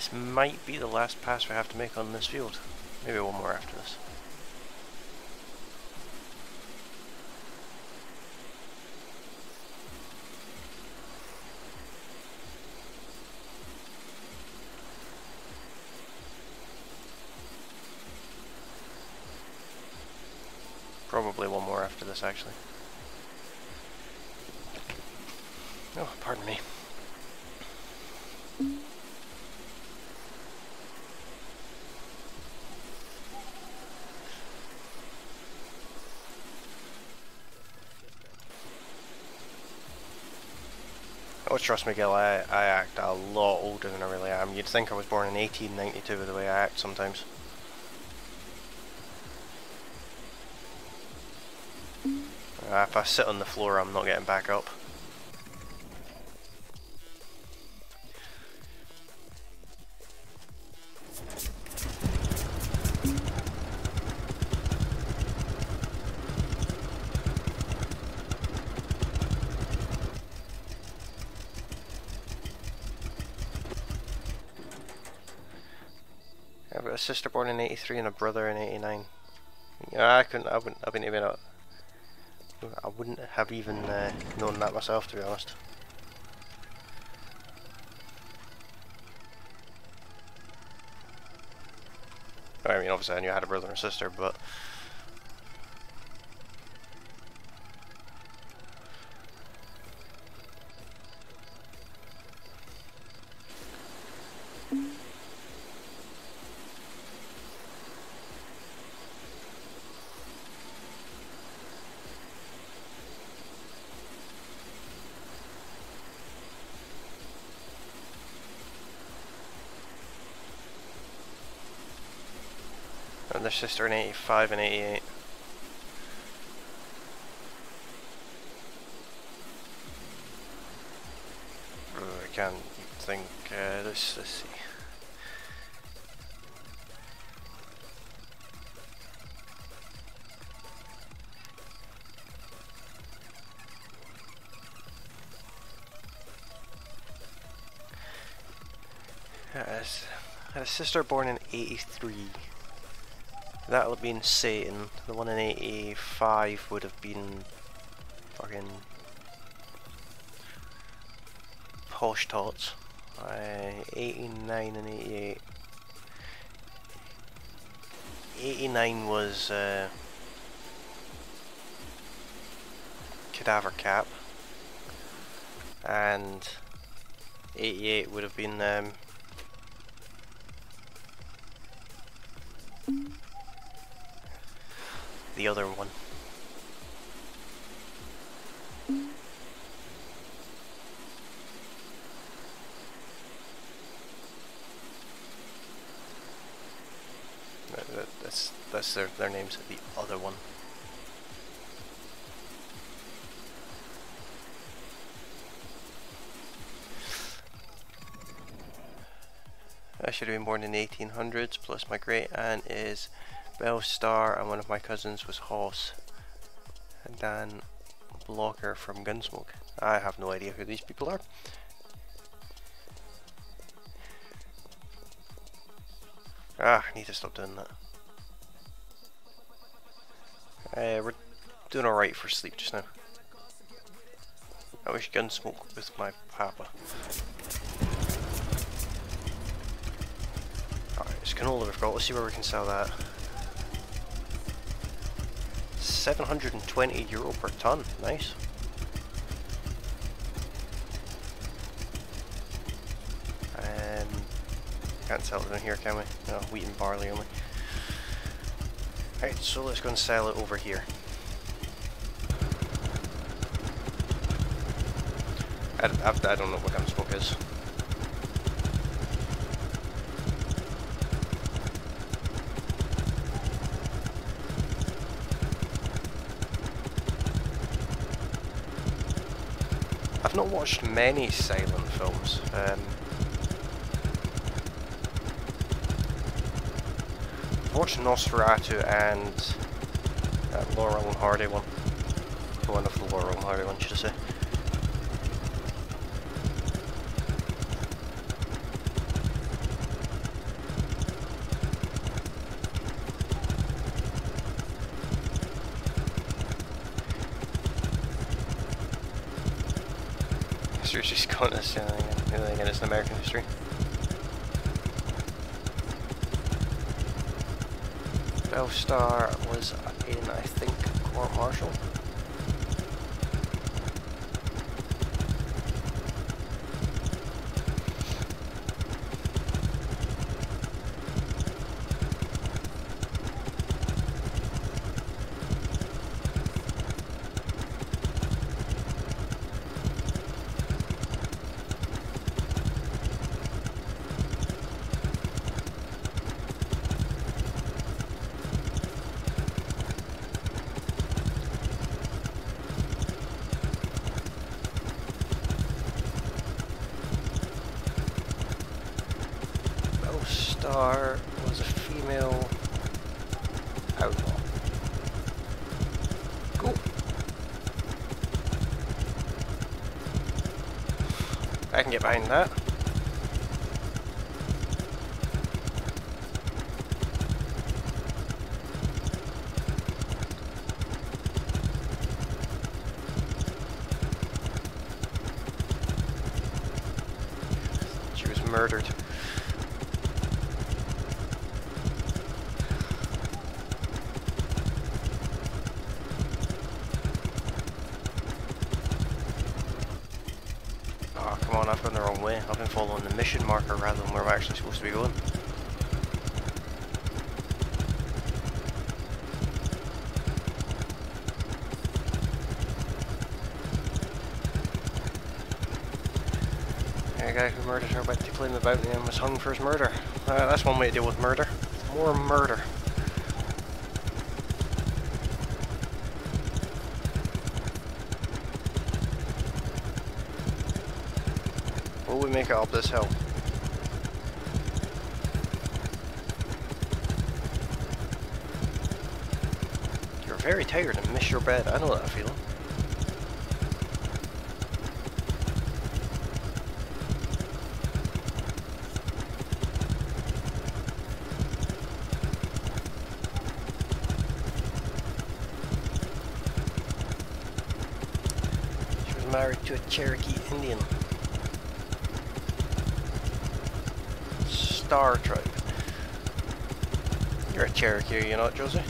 this might be the last pass we have to make on this field. Maybe one more after this. Probably one more after this, actually. Oh, pardon me. Oh, trust me, Gil, I act a lot older than I really am. You'd think I was born in 1892 with the way I act sometimes. If I sit on the floor, I'm not getting back up. I've got a sister born in 83 and a brother in 89. I wouldn't have even known that myself, to be honest. I mean, obviously I knew I had a brother and a sister, but... and their sister in 85 and 88. I can't think, let's see. I had a sister born in 83. That would have been Satan. The one in 85 would have been fucking Posh Tots. 89 and 88. 89 was Cadaver Cap, and 88 would have been the other one. That's their names. The other one. I should have been born in the 1800s. Plus, my great aunt is Bellstar, and one of my cousins was Hoss. And Dan Blocker from Gunsmoke. I have no idea who these people are. I need to stop doing that. We're doing alright for sleep just now. I wish Gunsmoke with my papa. Alright, it's canola we've got. Let's see where we can sell that. €720 per ton. Nice. Can't sell it down here, can we? No, wheat and barley only. Right, so let's go and sell it over here. I don't know what Gunsmoke is. I've not watched many silent films. I've watched Nosferatu and that Laurel and Hardy one. One of the Laurel and Hardy ones, should I say. seriously Scottish, again, it's an American history. Belstar was in, I think, court martial. Star was a female outlaw. Cool. I can get behind that. She was murdered. Come on, I've gone the wrong way. I've been following the mission marker rather than where I'm actually supposed to be going. A guy who murdered her by to claim the bounty and was hung for his murder. That's one way to deal with murder. More murder. Will we make it up this hill? You're very tired and miss your bed. I know that feeling. She was married to a Cherokee Indian. Star tribe. You're a Cherokee, are you not, Josie?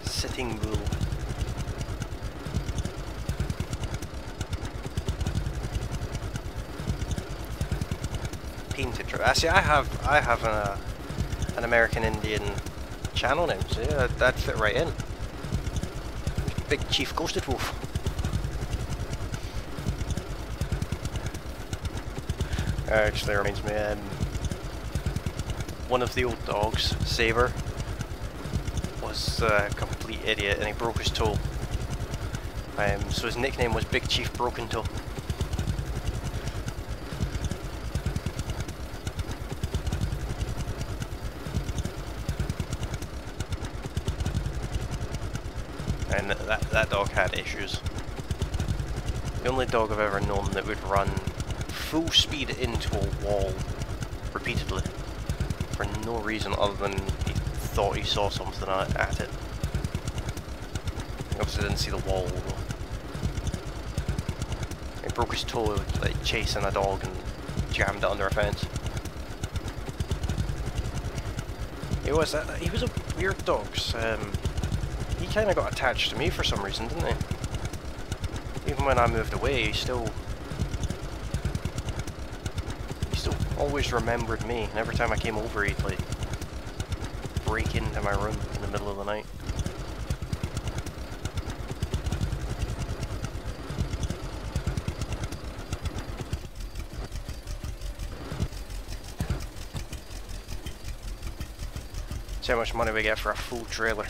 Sitting Bull. Painted tribe. See, I have an American Indian channel name, so yeah, that'd fit right in. Big Chief Ghosted Wolf. Actually reminds me, one of the old dogs, Saber, was a complete idiot and he broke his toe. So his nickname was Big Chief Broken Toe. And that dog had issues. The only dog I've ever known that would run full speed into a wall repeatedly for no reason other than he thought he saw something at it. He obviously didn't see the wall though. He broke his toe like chasing a dog and jammed it under a fence. He was a weird dog. He kind of got attached to me for some reason, didn't he? Even when I moved away, he still always remembered me. And every time I came over, he'd like break into my room in the middle of the night. See how much money we get for a full trailer.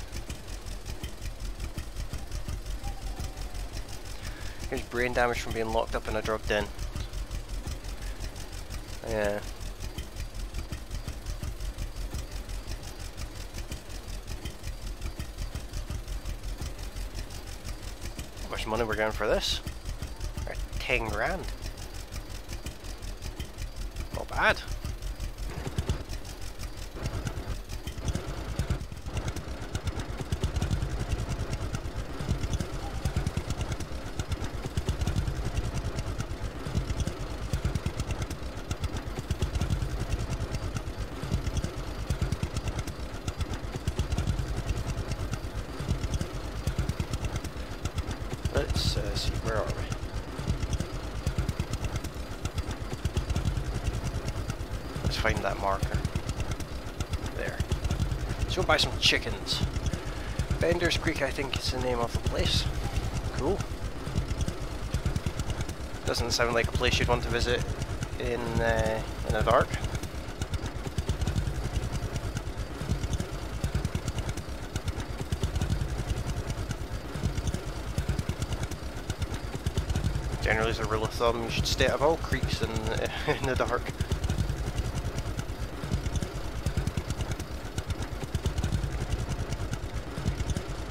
Here's brain damage from being locked up in a drug den. Yeah. much money we're getting for this. 10 grand. Not bad. Let's see, where are we? Let's find that marker. There. Let's go buy some chickens. Bender's Creek, I think, is the name of the place. Cool. Doesn't sound like a place you'd want to visit in the dark. Generally, as a rule of thumb, you should stay out of all creeks in the dark.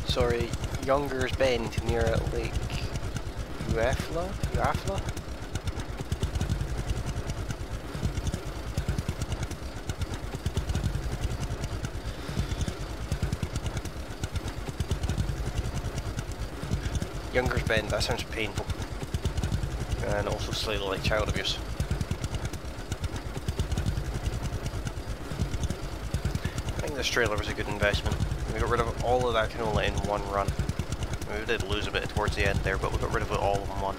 Sorry, Younger's Bend near Lake Uafla? Younger's Bend, that sounds painful. And also slightly like child abuse. I think this trailer was a good investment. We got rid of all of that canola in one run. We did lose a bit towards the end there, but we got rid of it all in one.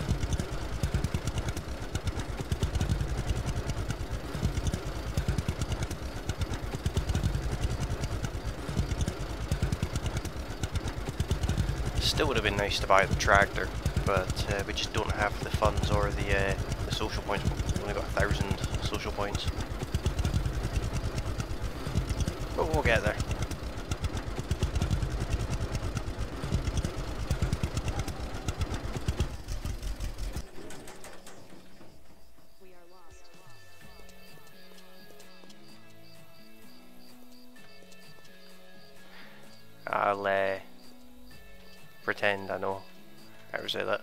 Still would have been nice to buy the tractor, but we just don't have the funds or the social points. We've only got 1,000 social points. But we'll get there. I'll pretend I know how to say that.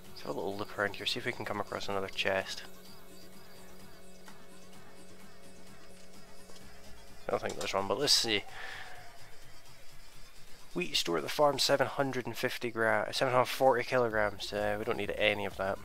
Let's have a little look around here, see if we can come across another chest. I don't think there's one, but let's see. Wheat store at the farm, 740 kilograms. We don't need any of that.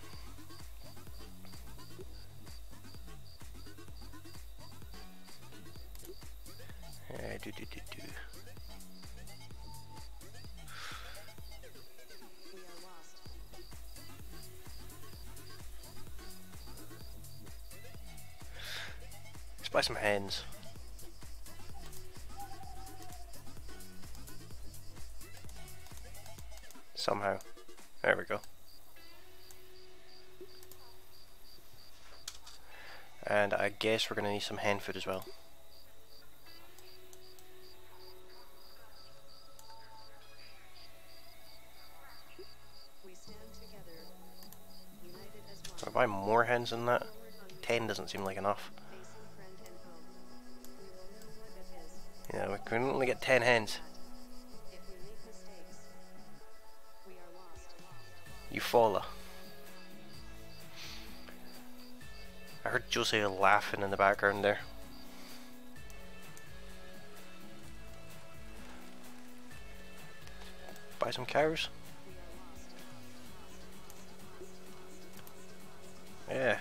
Let's buy some hens. Somehow. There we go. And I guess we're going to need some hen food as well. Can I buy more hens than that? 10 doesn't seem like enough. Yeah, we can only get 10 hens. Eufaula. I heard Josie laughing in the background there. Buy some cows. Yeah,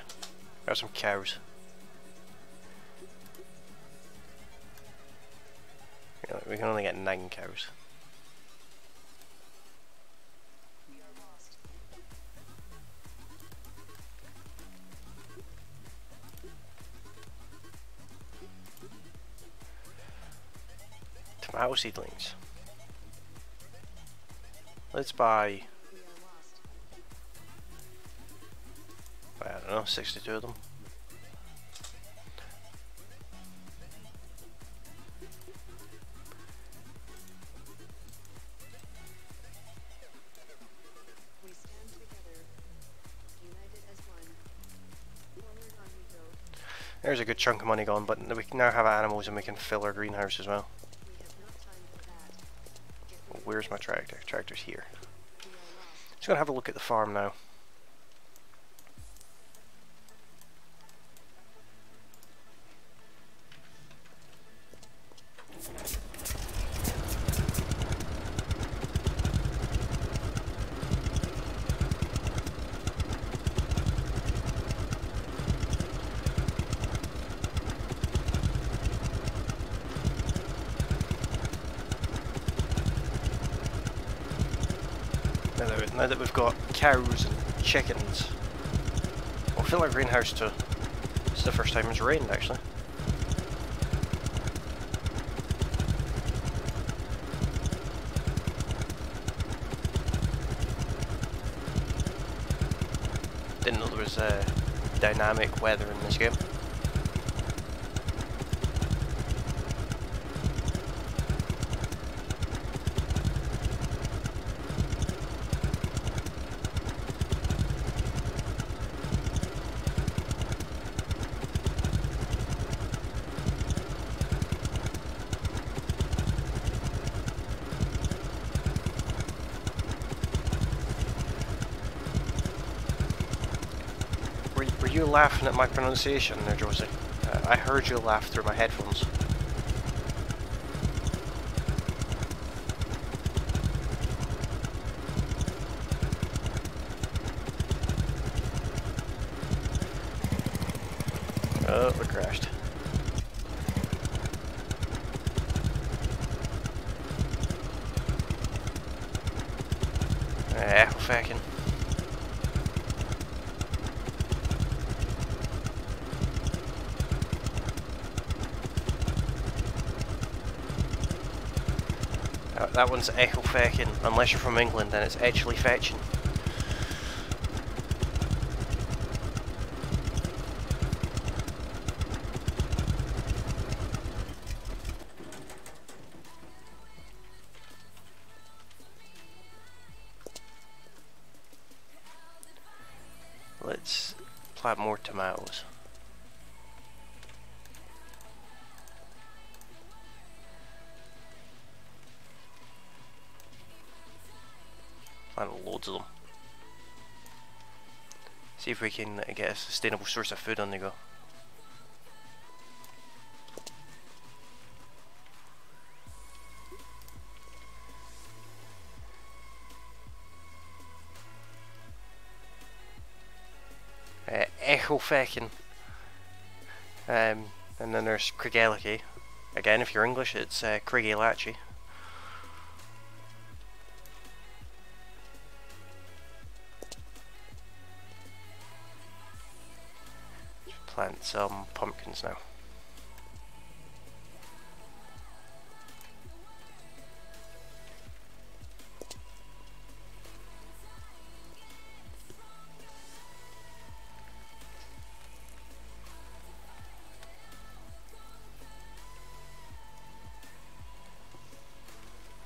got some cows. We can only get 9 cows. Tomato seedlings. Let's buy, I don't know, 62 of them. There's a good chunk of money gone, but we can now have animals and we can fill our greenhouse as well. where's my tractor? Tractor's here. Just gonna have a look at the farm now. Now that we've got cows and chickens, we'll fill our greenhouse too. It's the first time it's rained actually. Didn't know there was dynamic weather in this game. Were you laughing at my pronunciation there, Josie? I heard you laugh through my headphones. Oh, we crashed. Fucking. That one's echo fecking. Unless you're from England, then it's actually fetching. Let's plant more tomatoes. Plant loads of them. See if we can get a sustainable source of food on the go. Echo fecking. And then there's Gilius. Again, if you're English, it's Gilius. Plant some pumpkins now.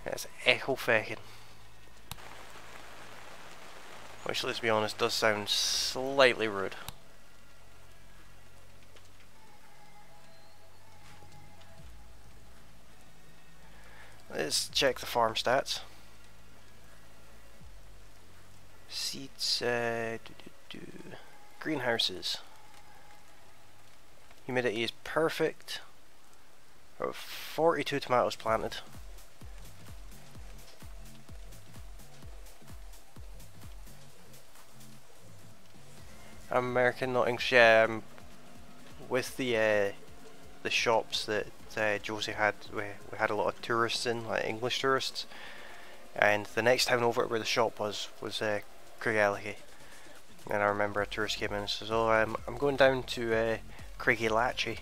That's echo fecking. Which, let's be honest, does sound slightly rude. Let's check the farm stats. Seeds, greenhouses. Humidity is perfect. 42 tomatoes planted. I'm American, not English. Yeah, with the shops that Josie had, we had a lot of tourists in, like English tourists, and the next town over where the shop was Gilius. And I remember a tourist came in and says, "Oh, I'm going down to Gilius."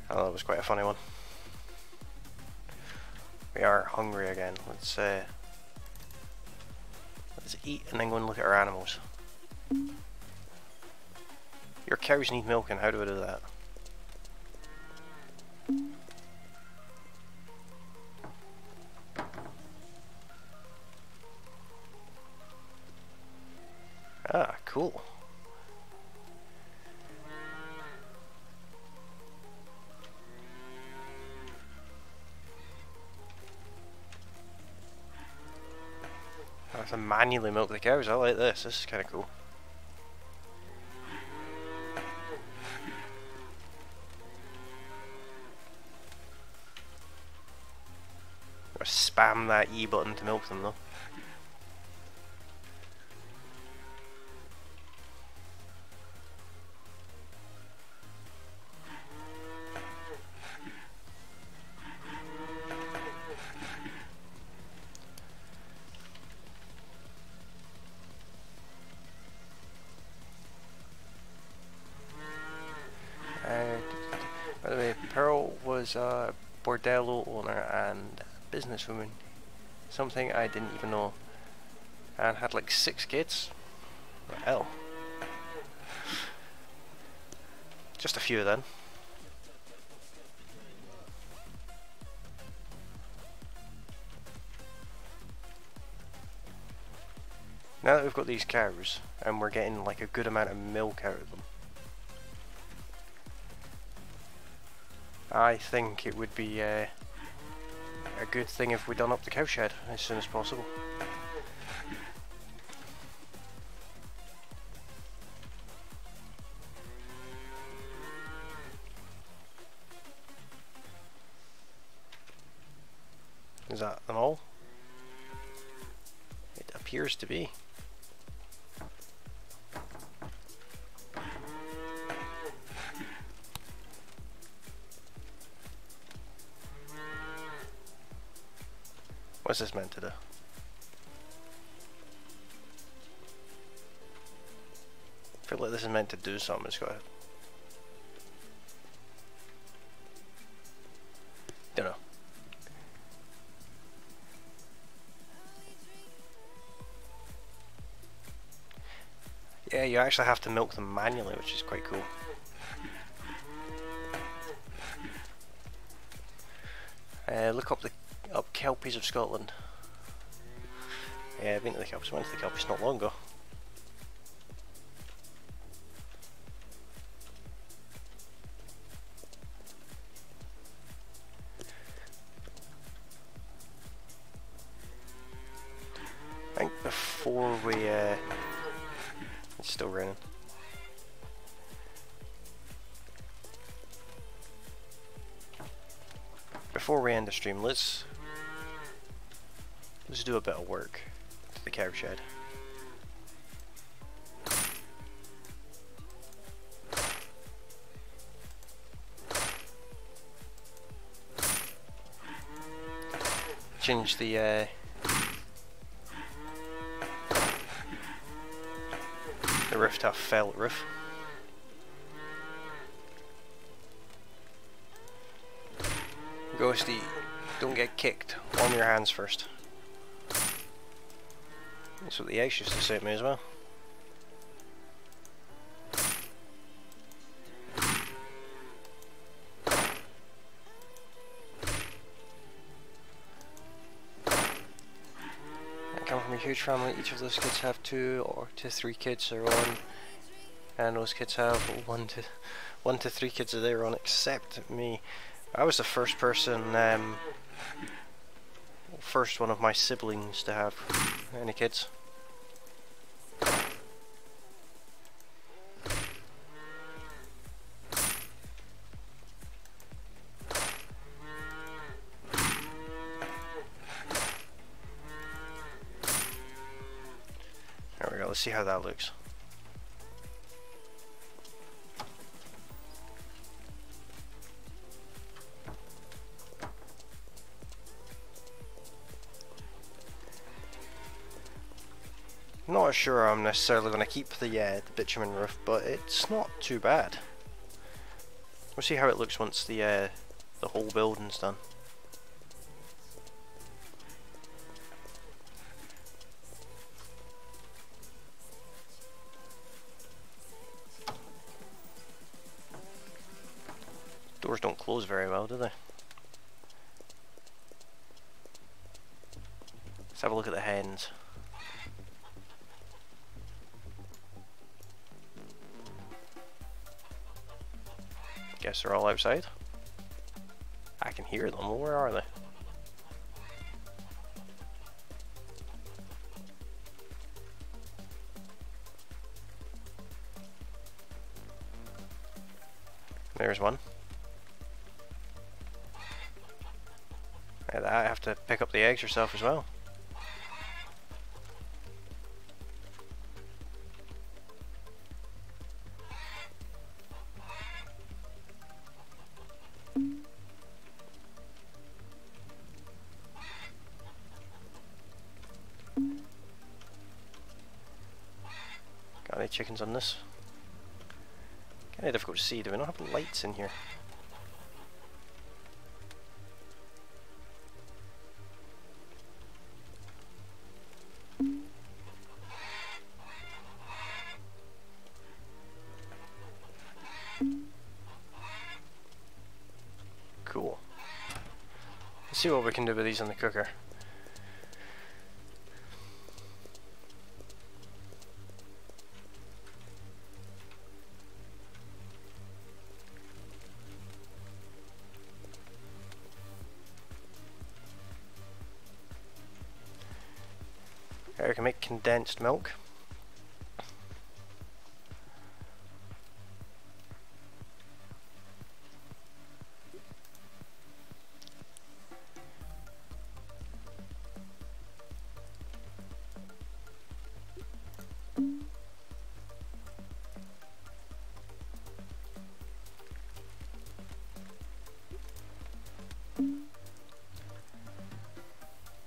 Oh, that was quite a funny one. We are hungry again. Let's eat and then go and look at our animals. Your cows need milking. How do I do that? Ah, cool. I have to manually milk the cows. I like this. This is kind of cool. Gotta spam that E button to milk them though. By the way, Pearl was a bordello owner and businesswoman, something I didn't even know, and had like 6 kids. Hell, just a few then. Now that we've got these cows and we're getting like a good amount of milk out of them, I think it would be a good thing if we done up the cowshed as soon as possible. Is that them all? It appears to be. What's this meant to do? I feel like this is meant to do something. It's got to... Don't know. Yeah, you actually have to milk them manually, which is quite cool. Look up Kelpies of Scotland. Yeah, I've been to the Kelpies. I went to the Kelpies not long ago. I think before we it's still raining. Before we end the stream, let's do a bit of work to the cow shed. Change the roof to a felt roof. Ghosty, don't get kicked. Warm your hands first. That's what the eggs used to say to me as well. I come from a huge family. Each of those kids have 2 to 3 kids of their own, and those kids have 1 to 3 kids of their own, except me. I was the first person, first one of my siblings to have any kids. There we go, let's see how that looks. Not sure I'm necessarily going to keep the bitumen roof, but it's not too bad. We'll see how it looks once the whole building's done. Doors don't close very well, do they? Let's have a look at the hens. Guess they're all outside. I can hear them. Where are they? There's one. I have to pick up the eggs yourself as well. Got any chickens on this? Kind of difficult to see. Do we not have lights in here? Cool. Let's see what we can do with these in the cooker. I can make condensed milk.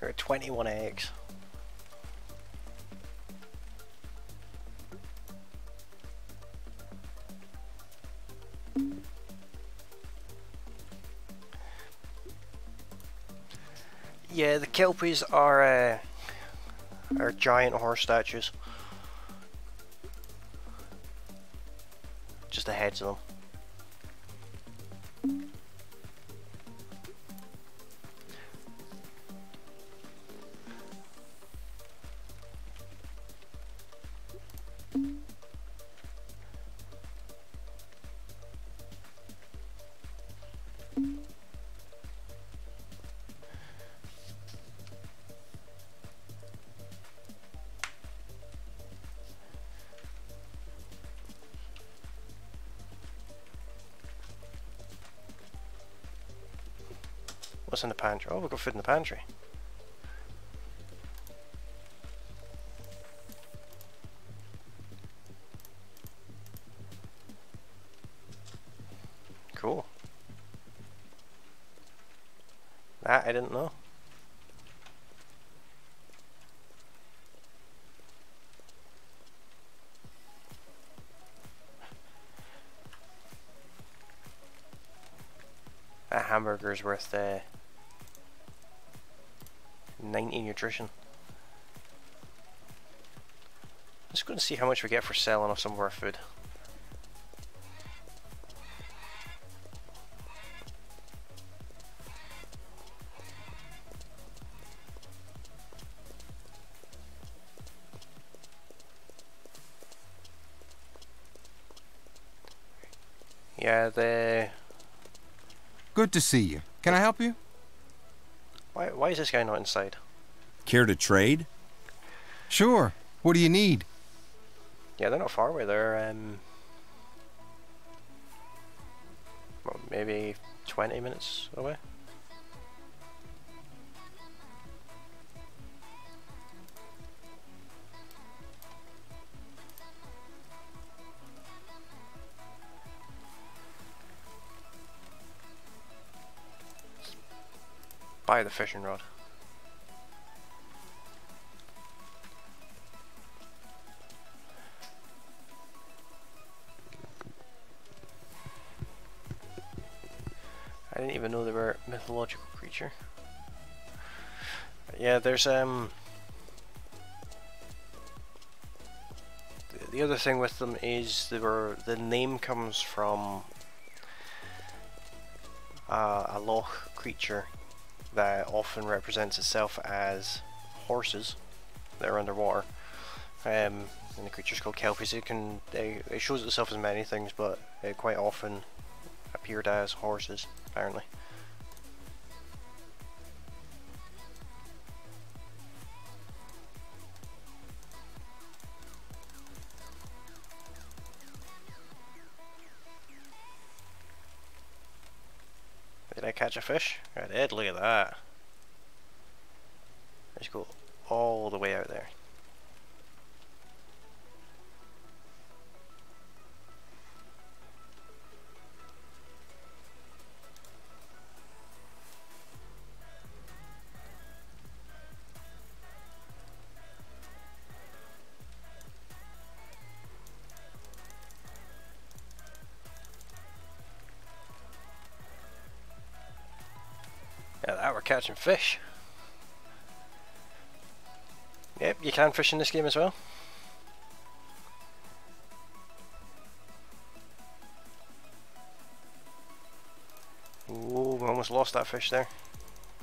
There are 21 eggs. Yeah, the kelpies are giant horse statues. Just the heads of them. What's in the pantry? Oh, we've got food in the pantry. Cool. That I didn't know. That hamburger's worth 90 nutrition. Let's go and see how much we get for selling off some of our food. Yeah,
Good to see you. Can I help you?
Why is this guy not inside?
Care to trade?
Sure. What do you need?
Yeah, they're not far away. They're well, maybe 20 minutes away. Buy the fishing rod. I didn't even know they were a mythological creature. Yeah, there's the other thing with them is the name comes from a loch creature that often represents itself as horses that are underwater. And the creature's called kelpies. It shows itself as many things, but quite often appeared as horses, apparently. Did I catch a fish? I did, look at that. Let's go all the way out there. Yeah, that we're catching fish. Yep, you can fish in this game as well. Ooh, we almost lost that fish there.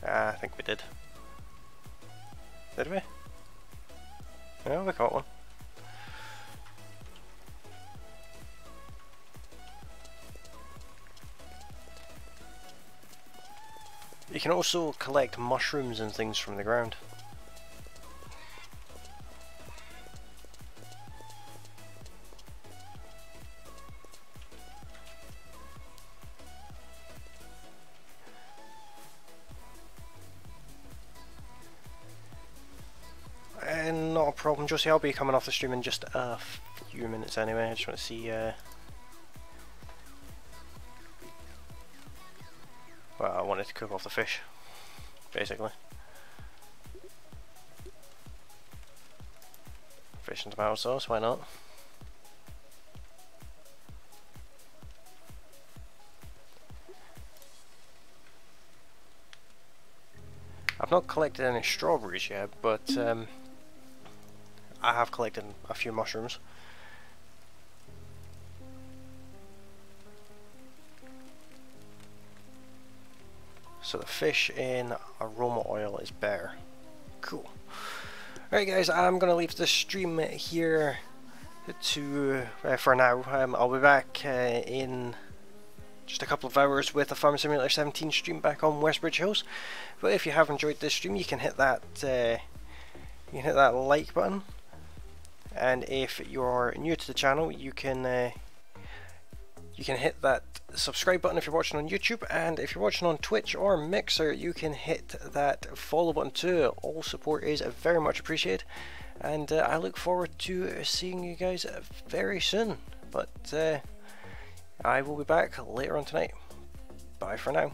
Ah, I think we did. Did we? No, we caught one. You can also collect mushrooms and things from the ground. Not a problem, Josie. I'll be coming off the stream in just a few minutes anyway. I just want to see. Well, I wanted to cook off the fish, basically. Fish and tomato sauce, why not? I've not collected any strawberries yet, but I have collected a few mushrooms. So the fish in aroma oil is better. Cool. Alright guys, I'm going to leave the stream here for now. I'll be back in just a couple of hours with a Farming Simulator 17 stream back on Westbridge Hills. But if you have enjoyed this stream, you can hit that like button. And if you're new to the channel, you can hit that subscribe button if you're watching on YouTube, and if you're watching on Twitch or Mixer, you can hit that follow button too. All support is very much appreciated, and I look forward to seeing you guys very soon. But I will be back later on tonight. Bye for now.